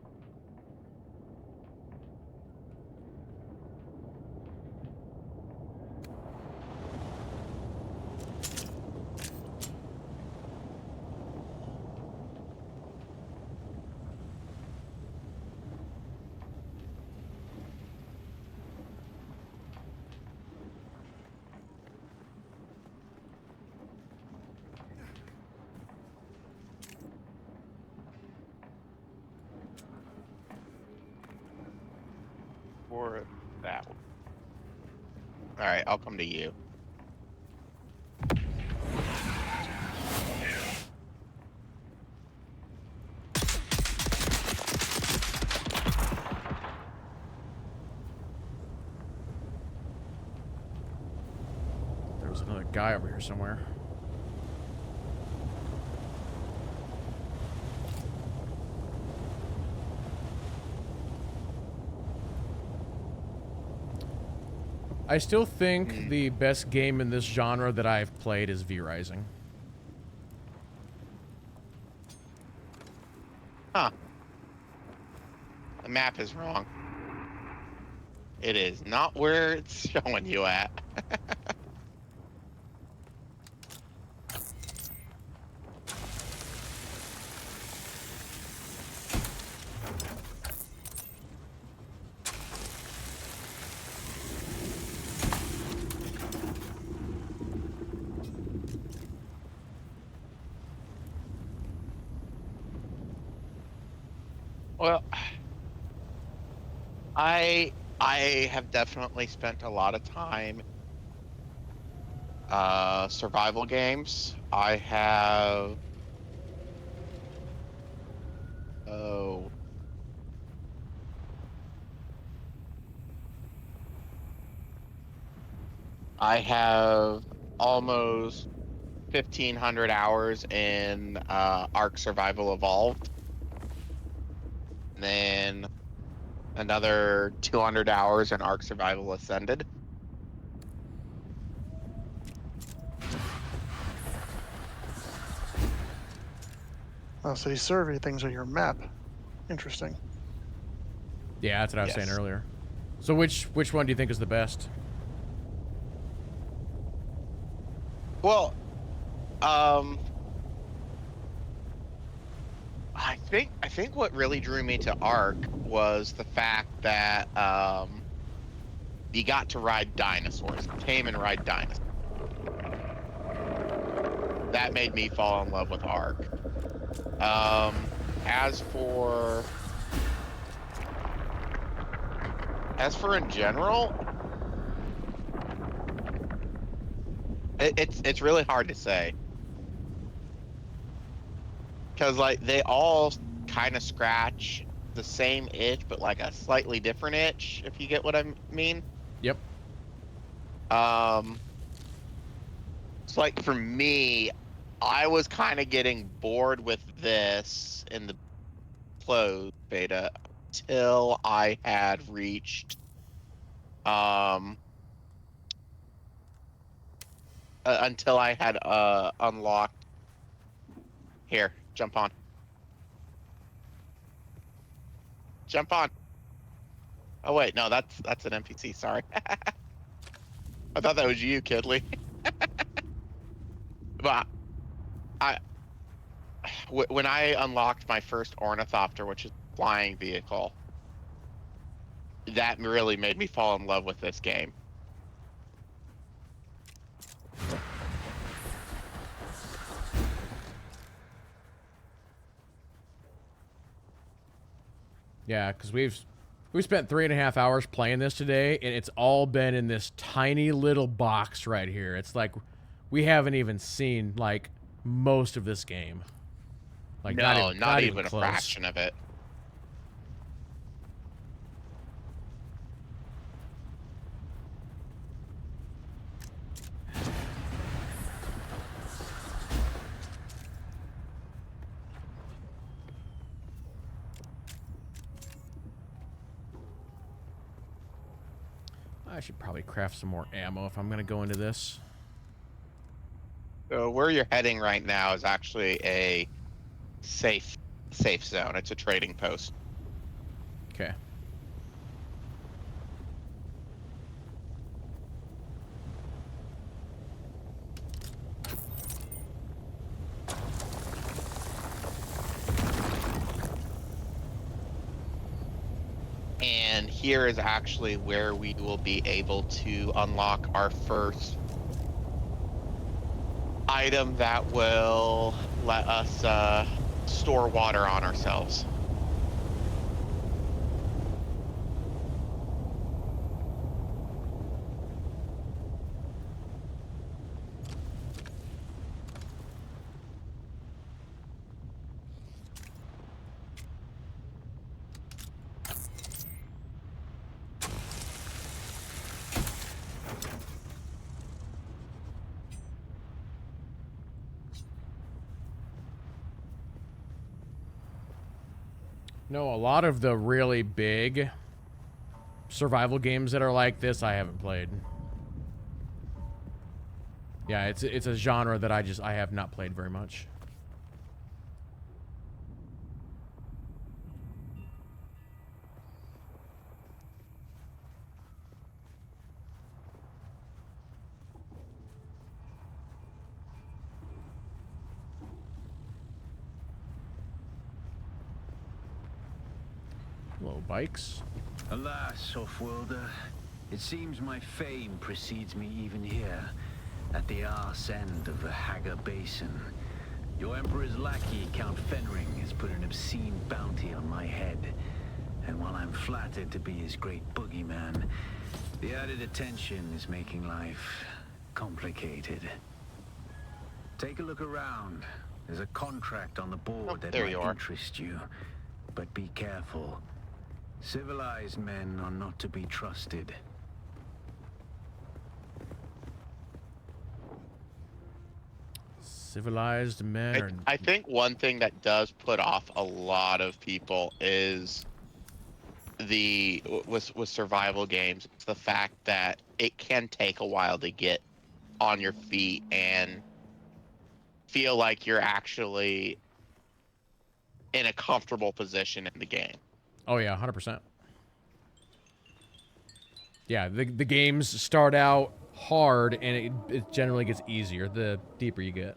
Or that one. Alright, I'll come to you. There's another guy over here somewhere. I still think the best game in this genre that I've played is V-Rising. Huh. The map is wrong. It is not where it's showing you at. Well, I have definitely spent a lot of time survival games. I have oh I have almost 1,500 hours in Ark Survival Evolved. And then another 200 hours in Ark Survival Ascended. Oh, so these survey things are your map. Interesting. Yeah, that's what I was saying earlier. So which one do you think is the best? Well, I think what really drew me to Ark was the fact that you got to ride dinosaurs, tame and ride dinosaurs. That made me fall in love with Ark. As for in general, it's really hard to say, because like they all kind of scratch the same itch, but like a slightly different itch, if you get what I mean. Yep. It's like for me, I was kind of getting bored with this in the closed beta until I had reached until I had unlocked. Here, jump on. Jump on. Oh wait, no, that's an NPC. Sorry. I thought that was you, Kidley. But when I unlocked my first ornithopter, which is a flying vehicle, that really made me fall in love with this game. Yeah, because we've spent 3.5 hours playing this today, and it's all been in this tiny little box right here. It's like we haven't even seen like most of this game. Like No, not even a close. fraction of it. I should probably craft some more ammo if I'm going to go into this. So where you're heading right now is actually a safe zone. It's a trading post. Okay. And here is actually where we will be able to unlock our first item that will let us store water on ourselves. No, a lot of the really big survival games that are like this, I haven't played. Yeah, it's a genre that I have not played very much. Hello, bikes. Alas, Offworlder, it seems my fame precedes me even here, at the arse end of the Haga Basin. Your Emperor's lackey, Count Fenring, has put an obscene bounty on my head. And while I'm flattered to be his great boogeyman, the added attention is making life complicated. Take a look around. There's a contract on the board that might interest you. But be careful. Civilized men are not to be trusted. Civilized men. I think one thing that does put off a lot of people is with survival games, it's the fact that it can take a while to get on your feet and feel like you're actually in a comfortable position in the game. Oh yeah, 100%. Yeah, the games start out hard and it generally gets easier the deeper you get.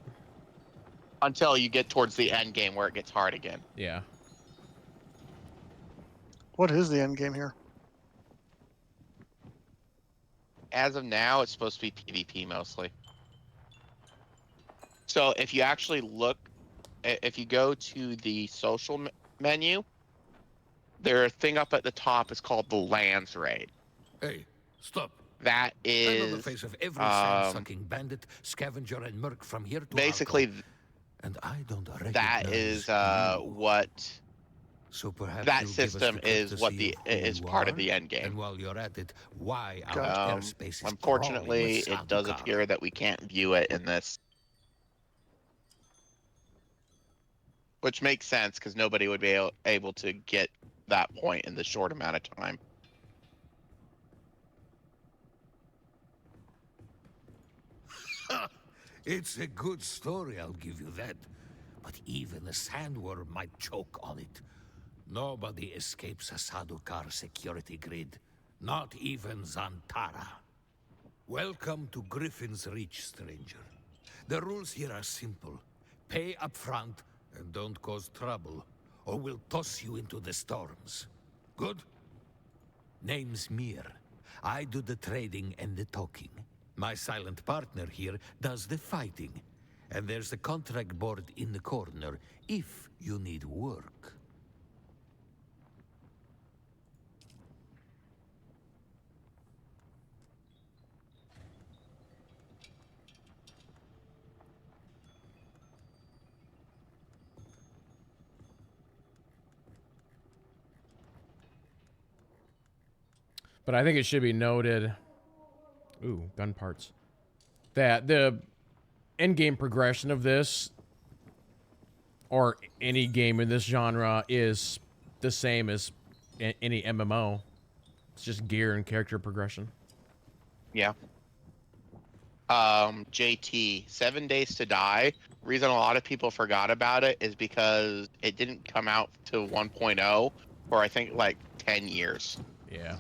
Until you get towards the end game where it gets hard again. Yeah. What is the end game here? As of now, it's supposed to be PvP mostly. So if you actually look, if you go to the social menu, their thing up at the top is called the Lands Raid. Hey, stop. That is I'm on the face of every sand-sucking bandit, scavenger, and merc from here to basically Arco, and I don't recognize that is what so perhaps that you'll give us system the clip is to what see the who is you part are, of the end game. And while you're at it, why our airspace is unfortunately, crawling with it does Sardaukar. appear that we can't view it in this, which makes sense because nobody would be able to get that point in the short amount of time. It's a good story, I'll give you that. But even a sandworm might choke on it. Nobody escapes a Sardaukar security grid. Not even Zantara. Welcome to Griffin's Reach, stranger. The rules here are simple. Pay up front and don't cause trouble, or we'll toss you into the storms. Good? Name's Mir. I do the trading and the talking. My silent partner here does the fighting. And there's the contract board in the corner, if you need work. But I think it should be noted, ooh, gun parts, that the end-game progression of this, or any game in this genre, is the same as any MMO. It's just gear and character progression. Yeah. JT, 7 Days to Die. Reason a lot of people forgot about it is because it didn't come out to 1.0 for I think like 10 years. Yeah.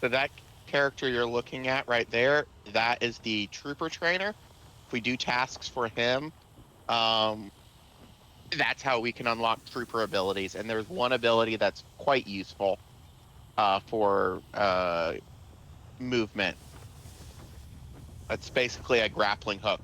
So that character you're looking at right there, that is the trooper trainer. If we do tasks for him, that's how we can unlock trooper abilities. And there's one ability that's quite useful for movement. It's basically a grappling hook.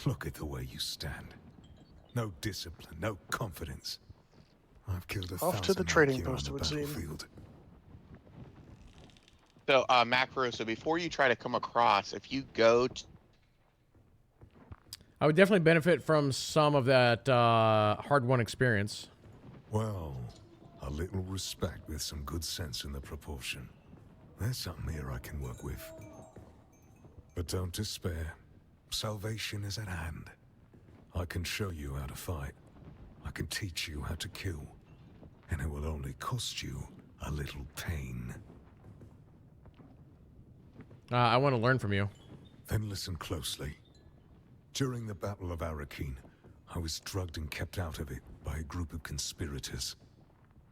Look at the way you stand. No discipline, no confidence. I've killed Off to the 1,000 trading like you on post, the it would seem. battlefield. So, Macro, so before you try to come across, if you go to... I would definitely benefit from some of that hard-won experience. Well, a little respect with some good sense in the proportion. There's something here I can work with. But don't despair. Salvation is at hand. I can show you how to fight. I can teach you how to kill. And it will only cost you a little pain. I want to learn from you. Then listen closely. During the Battle of Arakeen, I was drugged and kept out of it by a group of conspirators.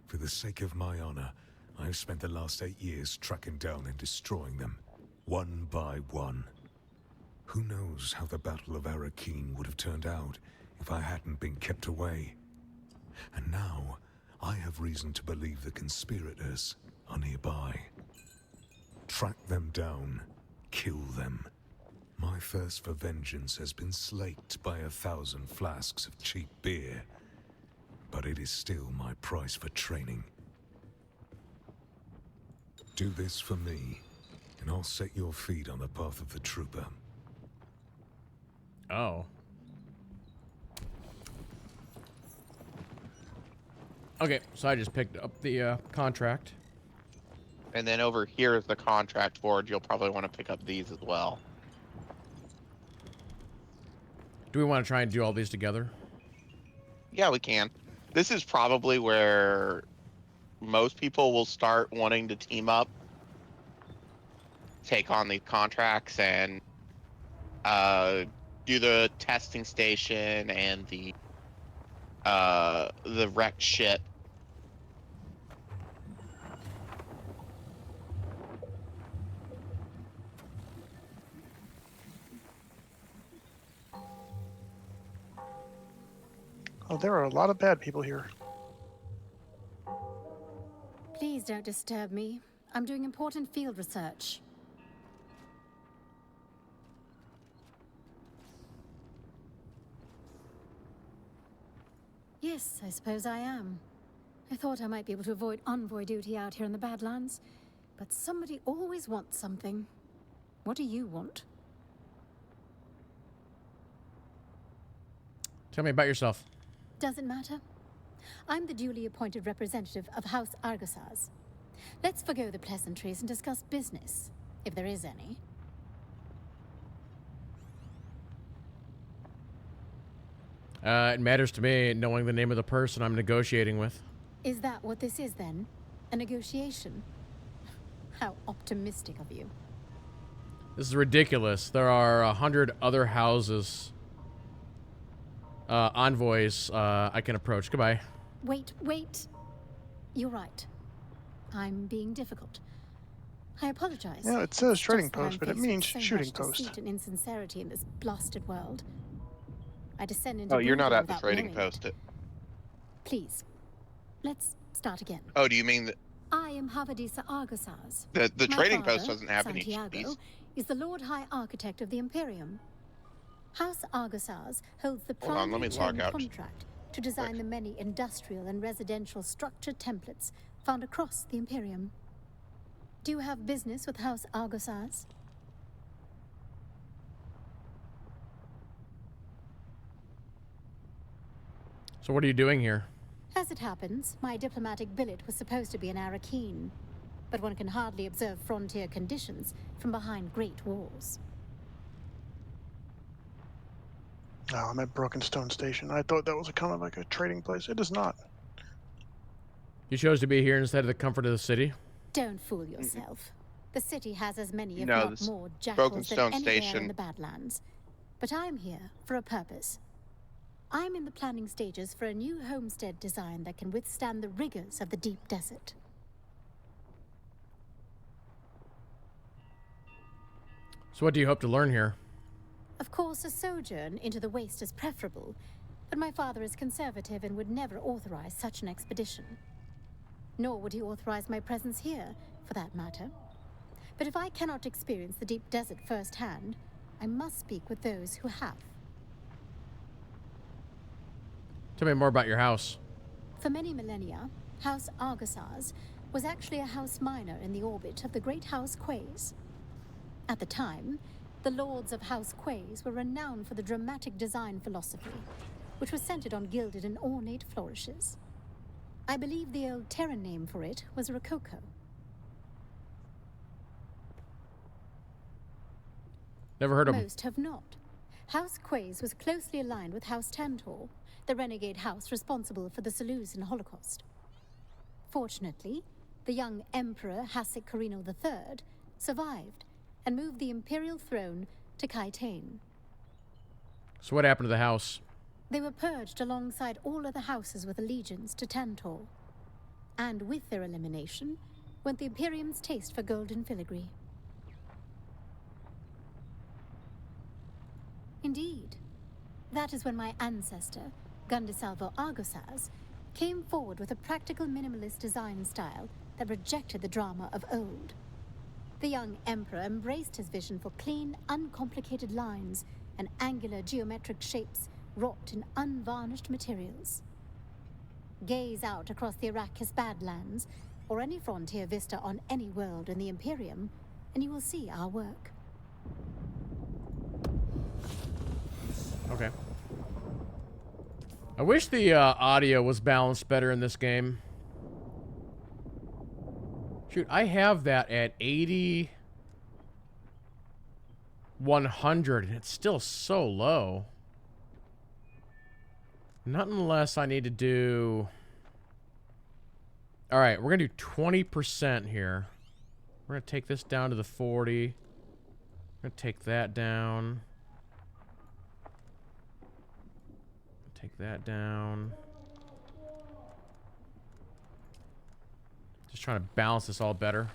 For the sake of my honor, I have spent the last 8 years tracking down and destroying them, one by one. Who knows how the Battle of Arakeen would have turned out if I hadn't been kept away. And now, I have reason to believe the conspirators are nearby. Track them down, kill them. My thirst for vengeance has been slaked by 1,000 flasks of cheap beer, but it is still my price for training. Do this for me, and I'll set your feet on the path of the trooper. Oh. Okay, so I just picked up the contract. And then over here is the contract board. You'll probably want to pick up these as well. Do we want to try and do all these together? Yeah, we can. This is probably where most people will start wanting to team up, take on these contracts, and do the testing station and the wrecked ship. Oh, there are a lot of bad people here. Please don't disturb me. I'm doing important field research. Yes, I suppose I am. I thought I might be able to avoid envoy duty out here in the Badlands, but somebody always wants something. What do you want? Tell me about yourself. Doesn't matter. I'm the duly appointed representative of House Argosaz. Let's forgo the pleasantries and discuss business, if there is any. It matters to me knowing the name of the person I'm negotiating with. Is that what this is then? A negotiation? How optimistic of you. This is ridiculous. There are 100 other houses, envoys I can approach. Goodbye. Wait. You're right. I'm being difficult. I apologize. Yeah, it says It's trading just that I'm post, but it faced with means so shooting much post. deceit and insincerity in this blasted world. I descend into Oh, you're not brutal at the without trading knowing post. it. Please, let's start again. Oh, do you mean I am Havadisa Argosaz. the My trading father, post doesn't have any Santiago, cheese? is the Lord High Architect of the Imperium. House Argosaz holds the Hold on, let primary me log chain out. contract to design the many industrial and residential structure templates found across the Imperium. Do you have business with House Argosaz? So what are you doing here? As it happens, my diplomatic billet was supposed to be in Arakeen, but one can hardly observe frontier conditions from behind great walls. Oh, I'm at Brokenstone Station. I thought that was a kind of like a trading place. It is not. You chose to be here instead of the comfort of the city? Don't fool yourself. The city has as many, if No, not this more, jackals than Brokenstone anywhere in Station. the Badlands. But I'm here for a purpose. I'm in the planning stages for a new homestead design that can withstand the rigors of the deep desert. So what do you hope to learn here? Of course, a sojourn into the waste is preferable, but my father is conservative and would never authorize such an expedition. Nor would he authorize my presence here, for that matter. But if I cannot experience the deep desert firsthand, I must speak with those who have. Tell me more about your house. For many millennia, House Argosars was actually a house minor in the orbit of the great House Quays. At the time, the lords of House Quays were renowned for the dramatic design philosophy, which was centered on gilded and ornate flourishes. I believe the old Terran name for it was Rococo. Never heard of them. Most have not. House Quays was closely aligned with House Tantor, the renegade house responsible for the Seleucian Holocaust. Fortunately, the young Emperor Hasek Carino III survived and moved the imperial throne to Kaitane. So what happened to the house? They were purged alongside all other houses with allegiance to Tantor. And with their elimination went the Imperium's taste for golden filigree. Indeed. That is when my ancestor, Gundesalvo Argosaz, came forward with a practical minimalist design style that rejected the drama of old. The young emperor embraced his vision for clean, uncomplicated lines and angular geometric shapes wrought in unvarnished materials. Gaze out across the Arrakis Badlands, or any frontier vista on any world in the Imperium, and you will see our work. Okay. I wish the audio was balanced better in this game. Shoot, I have that at 80, 100, and it's still so low. Not unless I need to do... Alright, we're going to do 20% here. We're going to take this down to the 40. We're going to take that down. Take that down. Just trying to balance this all better.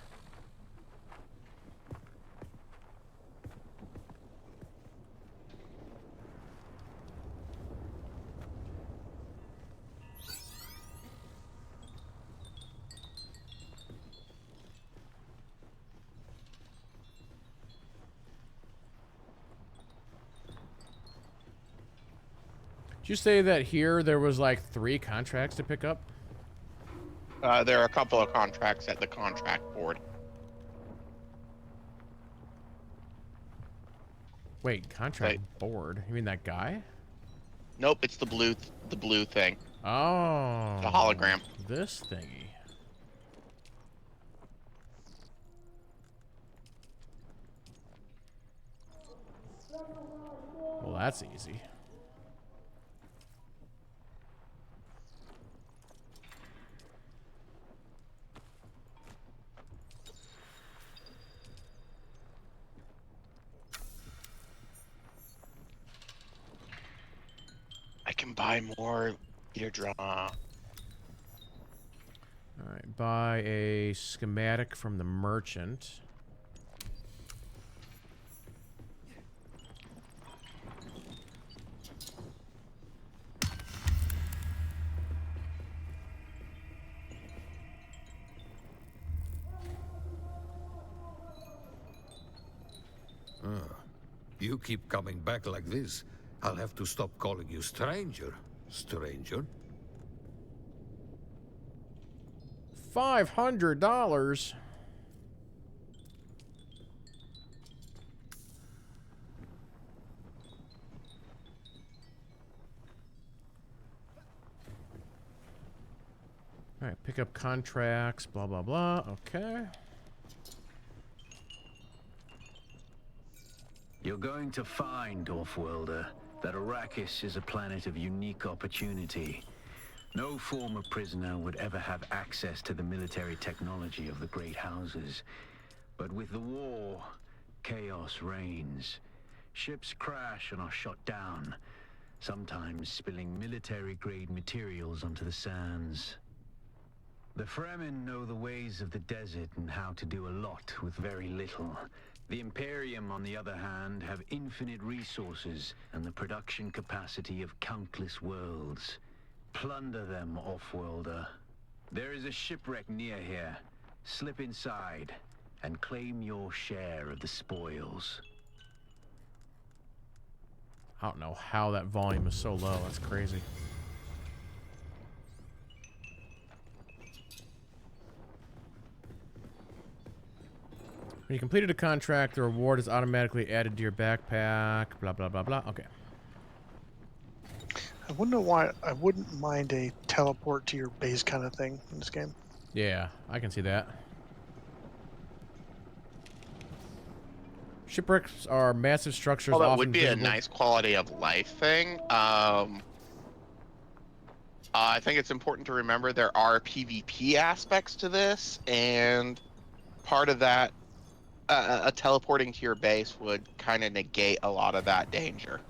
Did you say that here there was like 3 contracts to pick up? There are a couple of contracts at the contract board. Wait, contract board? You mean that guy? Nope, it's the blue thing. Oh. The hologram. This thingy. Well, that's easy. I can buy more eardrum. Alright, buy a schematic from the merchant. You keep coming back like this, I'll have to stop calling you stranger. Stranger? $500. All right, pick up contracts, blah, blah, blah. Okay. You're going to find, Offworlder, that Arrakis is a planet of unique opportunity. No former prisoner would ever have access to the military technology of the great houses. But with the war, chaos reigns. Ships crash and are shot down, sometimes spilling military-grade materials onto the sands. The Fremen know the ways of the desert and how to do a lot with very little. The Imperium, on the other hand, have infinite resources and the production capacity of countless worlds. Plunder them, Offworlder. There is a shipwreck near here. Slip inside and claim your share of the spoils. I don't know how that volume is so low. That's crazy. When you completed a contract, the reward is automatically added to your backpack. Blah, blah, blah, blah. Okay. I wonder why I wouldn't mind a teleport to your base kind of thing in this game. Yeah, I can see that. Shipwrecks are massive structures Well, that often would be visible. a nice quality of life thing. I think it's important to remember there are PvP aspects to this, and part of that, a teleporting to your base would kind of negate a lot of that danger.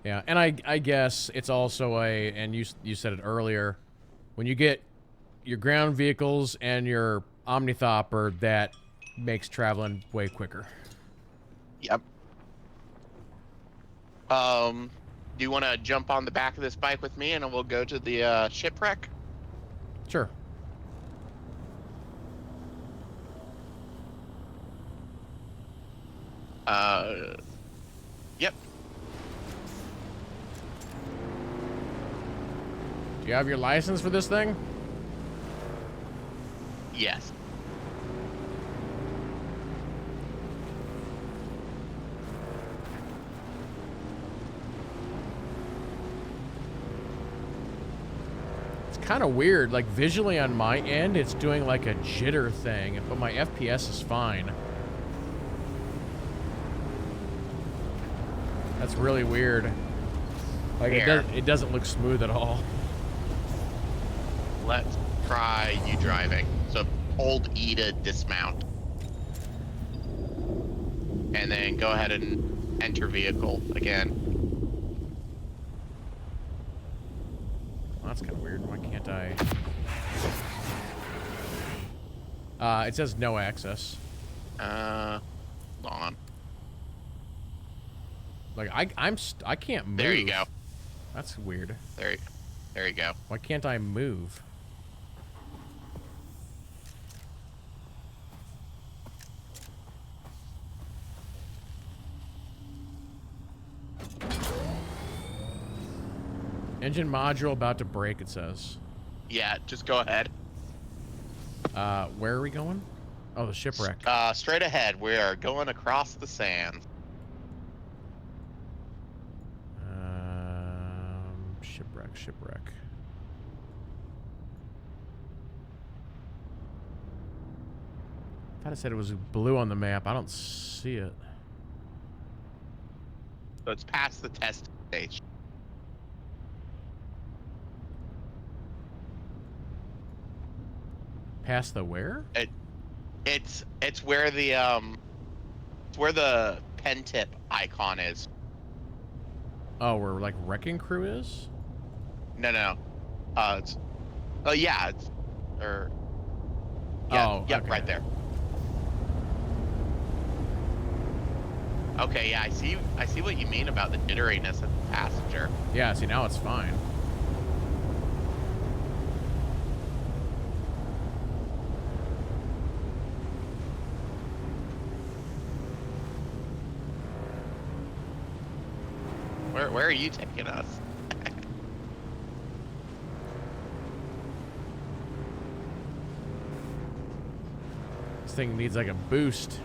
Yeah, and I guess it's also and you said it earlier, when you get your ground vehicles and your Omnithopper, that makes traveling way quicker. Yep. Do you want to jump on the back of this bike with me, and we'll go to the shipwreck? Sure. Yep. Do you have your license for this thing? Yes. Kind of weird. Like, visually on my end, it's doing like a jitter thing, but my FPS is fine. That's really weird. Like, it doesn't look smooth at all. Let's try you driving. So hold E to dismount. And then go ahead and enter vehicle again. Well, that's kind of weird. Why can't I? It says no access. Hold on. Like, I can't move. There you go. That's weird. There you go. Why can't I move? Engine module about to break, it says. Yeah, just go ahead. Where are we going? Oh, the shipwreck. Straight ahead. We are going across the sand. Shipwreck. I thought it said it was blue on the map. I don't see it. So it's past the test stage. Past the where? It's where the pen tip icon is. Oh, where like wrecking crew is? No. It's yeah, it's or yeah, oh, yep, okay. right there. Okay, yeah, I see what you mean about the jitteriness of the passenger. Yeah, see, now it's fine. Where are you taking us? This thing needs like a boost.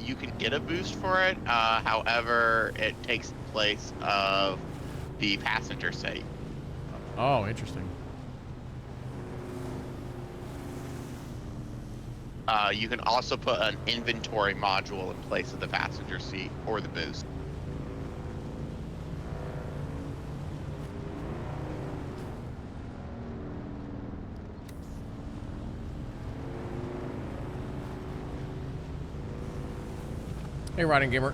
You can get a boost for it. However, it takes the place of the passenger seat. Oh, interesting. You can also put an inventory module in place of the passenger seat or the boost. Hey, Riding Gamer.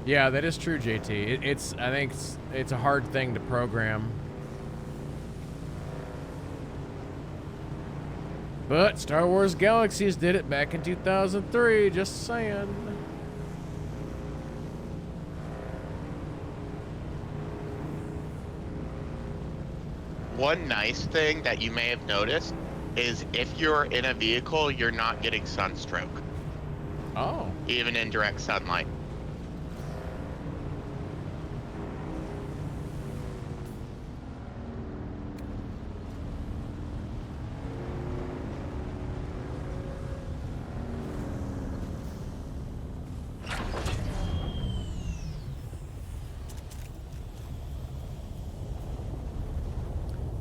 Yeah, that is true, JT. I think it's a hard thing to program. But Star Wars Galaxies did it back in 2003, just saying. One nice thing that you may have noticed is if you're in a vehicle, you're not getting sunstroke. Oh. Even in direct sunlight.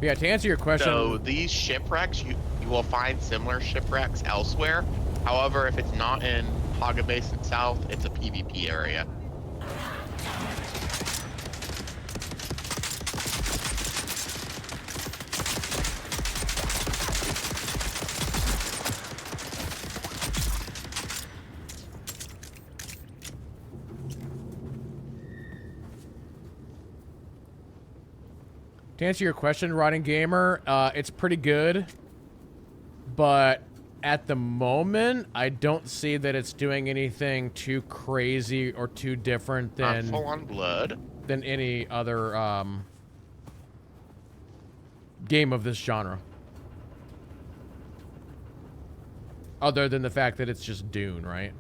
Yeah, to answer your question. So these shipwrecks, you will find similar shipwrecks elsewhere. However, if it's not in Haga Basin South, it's a PvP area. To answer your question, Riding Gamer, it's pretty good, but at the moment, I don't see that it's doing anything too crazy or too different than full-on blood than any other game of this genre. Other than the fact that it's just Dune, right?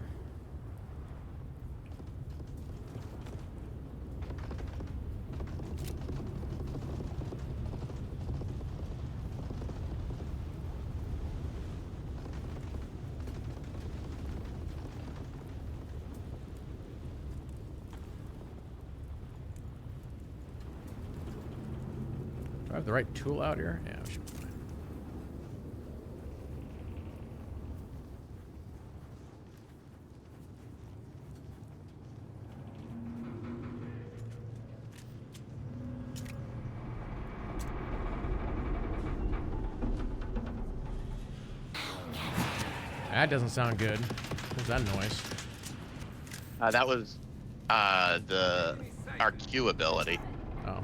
Do I have the right tool out here? Yeah, we should be fine. That doesn't sound good. What's that noise? That was our Q ability. Oh.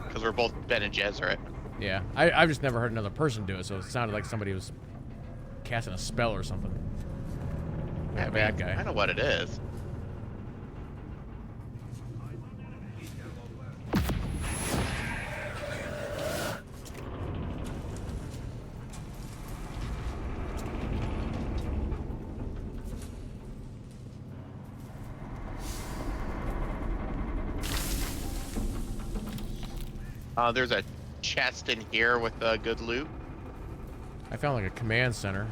Because we're both Bene Gesserit. Yeah, I've just never heard another person do it, so it sounded like somebody was casting a spell or something. Yeah, bad guy. I know what it is. There's a chest in here with good loot. I found like a command center.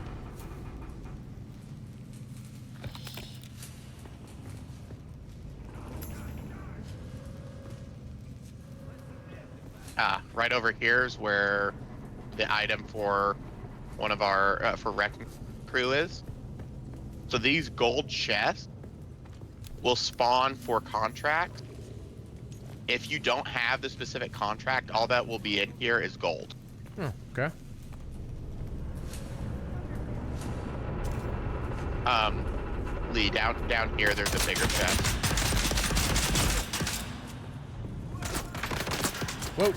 Right over here is where the item for one of our for wrecking crew is. So these gold chests will spawn for contract. If you don't have the specific contract, all that will be in here is gold. Okay. Lee, down here, there's a bigger chest. Whoa.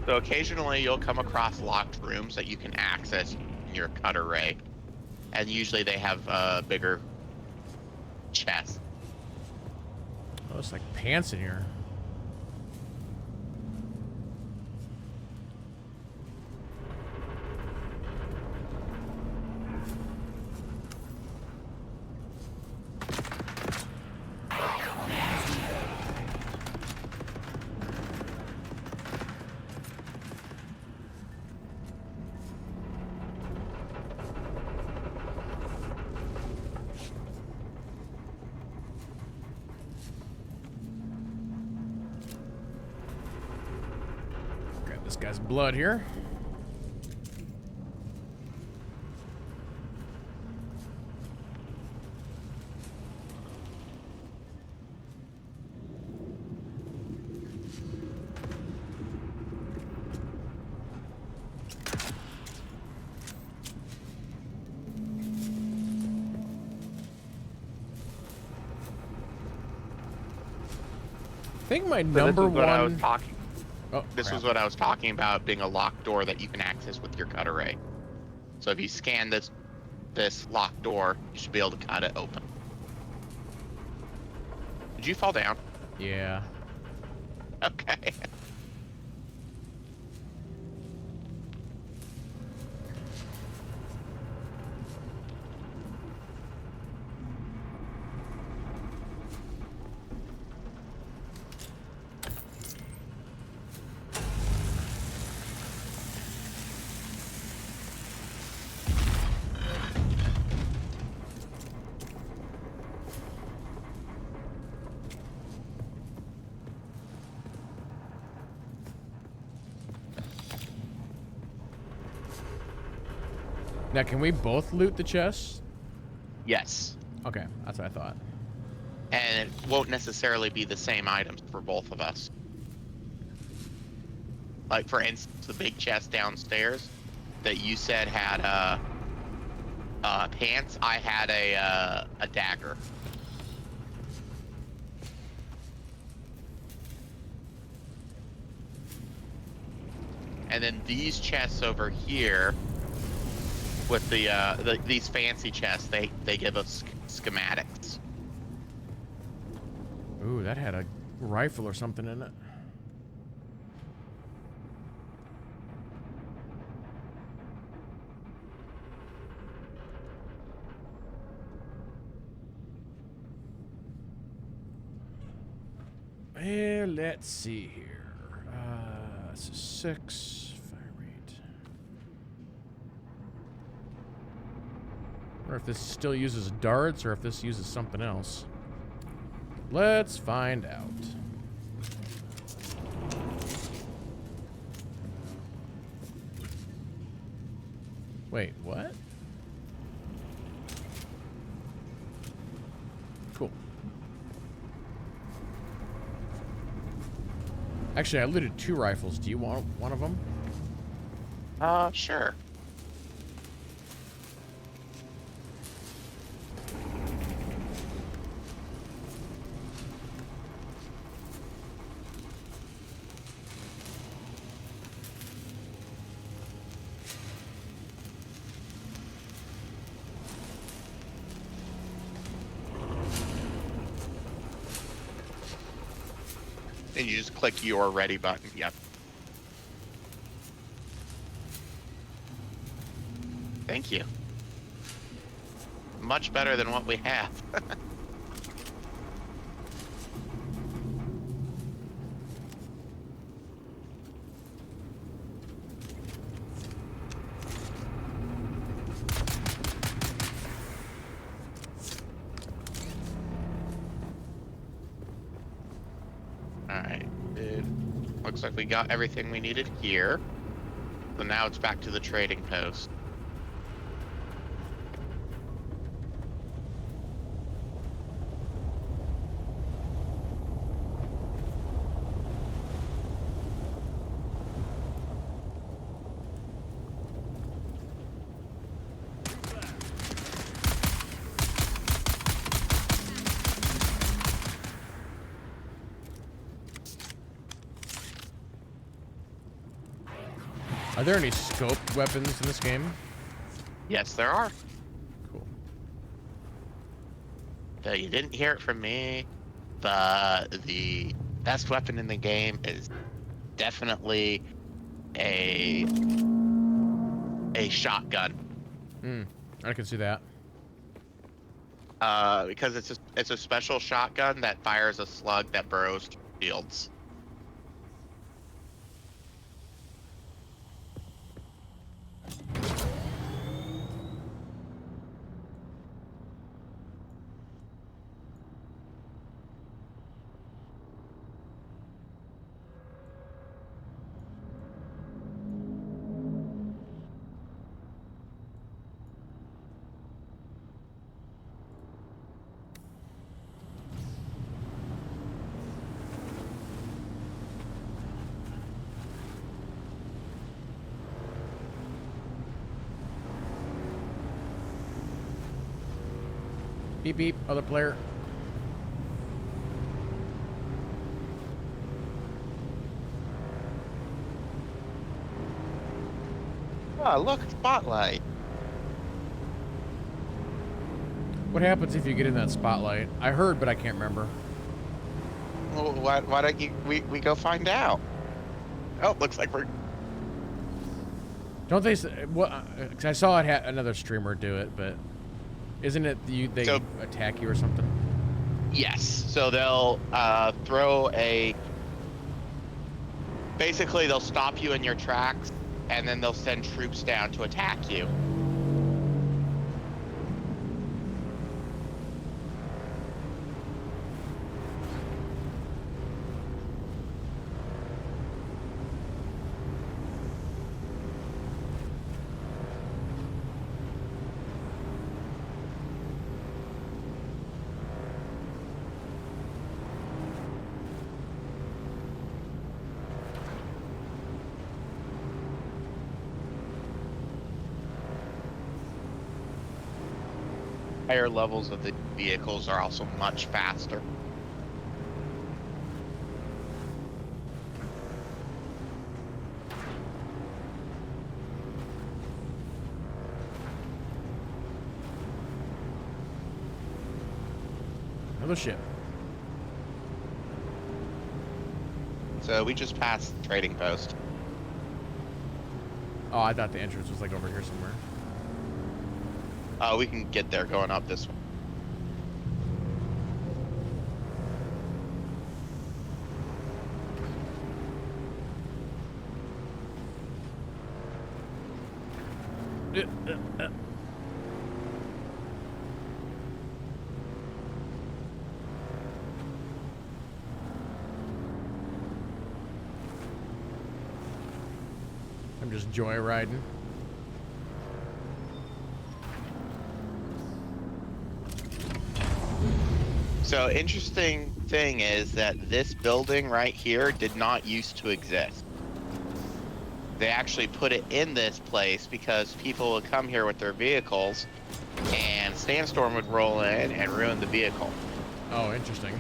So occasionally you'll come across locked rooms that you can access in your cutter ray. And usually they have bigger chests. Oh, it's like pants in here. This guy's blood here. think my So number this is what I was one. talking. Oh, This crap. was what I was talking about, being a locked door that you can access with your cut array. So if you scan this locked door, you should be able to cut it open. Did you fall down? Yeah. Okay. Now, can we both loot the chest? Yes. Okay, that's what I thought. And it won't necessarily be the same items for both of us. Like, for instance, the big chest downstairs that you said had pants, I had a dagger. And then these chests over here, with these fancy chests, they give us schematics. Ooh, that had a rifle or something in it. Well, let's see here. This is 6 fire rate. Or if this still uses darts, or if this uses something else. Let's find out. Wait, what? Cool. Actually, I looted 2 rifles. Do you want one of them? Sure. And you just click your ready button. Yep. Thank you. Much better than what we have. Alright, looks like we got everything we needed here. So now it's back to the trading post. Are there any scoped weapons in this game? Yes, there are. Cool. So you didn't hear it from me, but the best weapon in the game is definitely a shotgun. I can see that. Because it's a special shotgun that fires a slug that burrows through fields. Beep beep, other player. Oh, look, spotlight. What happens if you get in that spotlight? I heard, but I can't remember. Well, why don't we go find out? Oh, looks like we're... Don't they? What? 'Cause I saw another streamer do it, but isn't it they attack you or something? Yes. So they'll throw a... Basically, they'll stop you in your tracks, and then they'll send troops down to attack you. Higher levels of the vehicles are also much faster. Another ship. So we just passed the trading post. Oh, I thought the entrance was like over here somewhere. We can get there going up this way. I'm just joyriding. So interesting thing is that this building right here did not used to exist. They actually put it in this place because people would come here with their vehicles and sandstorm would roll in and ruin the vehicle. Oh, interesting.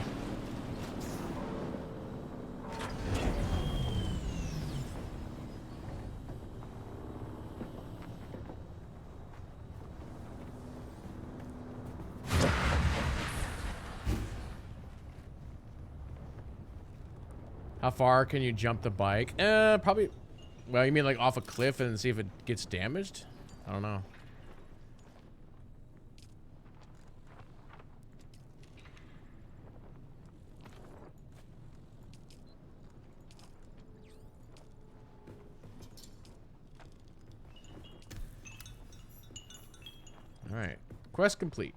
How far can you jump the bike? Probably. Well, you mean like off a cliff and see if it gets damaged? I don't know. All right. Quest complete.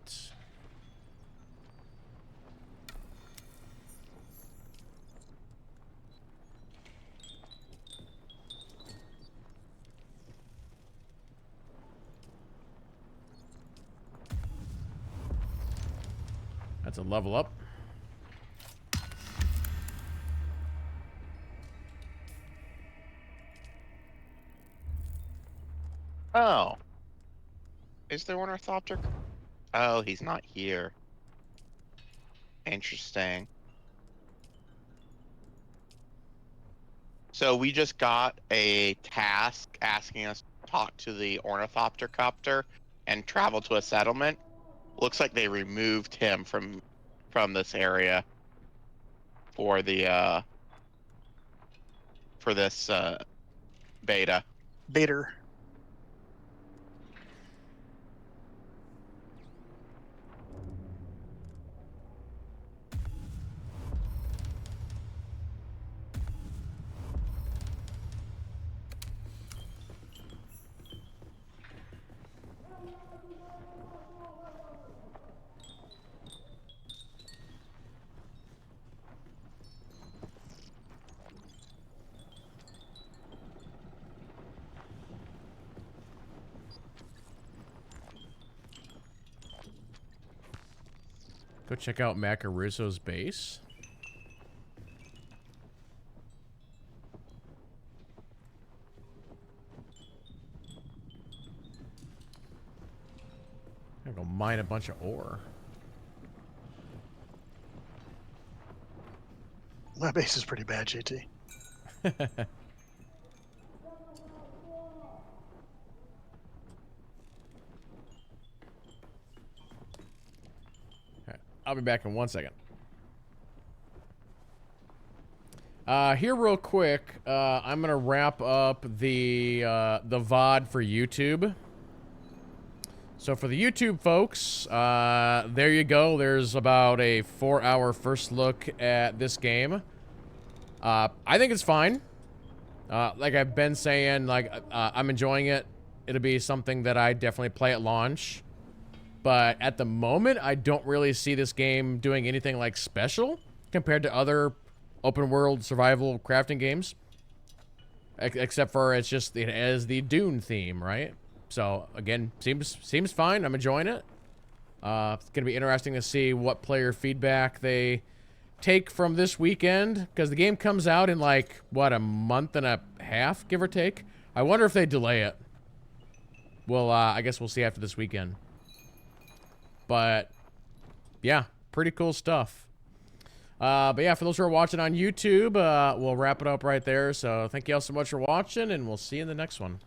That's a level up. Oh. Is there one orthopter? Oh, he's not here. Interesting. So we just got a task asking us to talk to the ornithopter copter and travel to a settlement. Looks like they removed him from this area for the for this beta. Bader. Go check out Macaruso's base. I'm gonna go mine a bunch of ore. My base is pretty bad, JT. I'll be back in 1 second. Here real quick, I'm gonna wrap up the VOD for YouTube. So for the YouTube folks, there you go. There's about a 4-hour first look at this game. I think it's fine. Like I've been saying, like I'm enjoying it. It'll be something that I definitely play at launch. But at the moment, I don't really see this game doing anything like special compared to other open world survival crafting games. Except for it has the Dune theme, right? So again, seems fine. I'm enjoying it. It's gonna be interesting to see what player feedback they take from this weekend, because the game comes out in like what, a month and a half, give or take. I wonder if they delay it. Well, I guess we'll see after this weekend. But yeah, pretty cool stuff. But yeah, for those who are watching on YouTube, we'll wrap it up right there. So thank you all so much for watching, and we'll see you in the next one.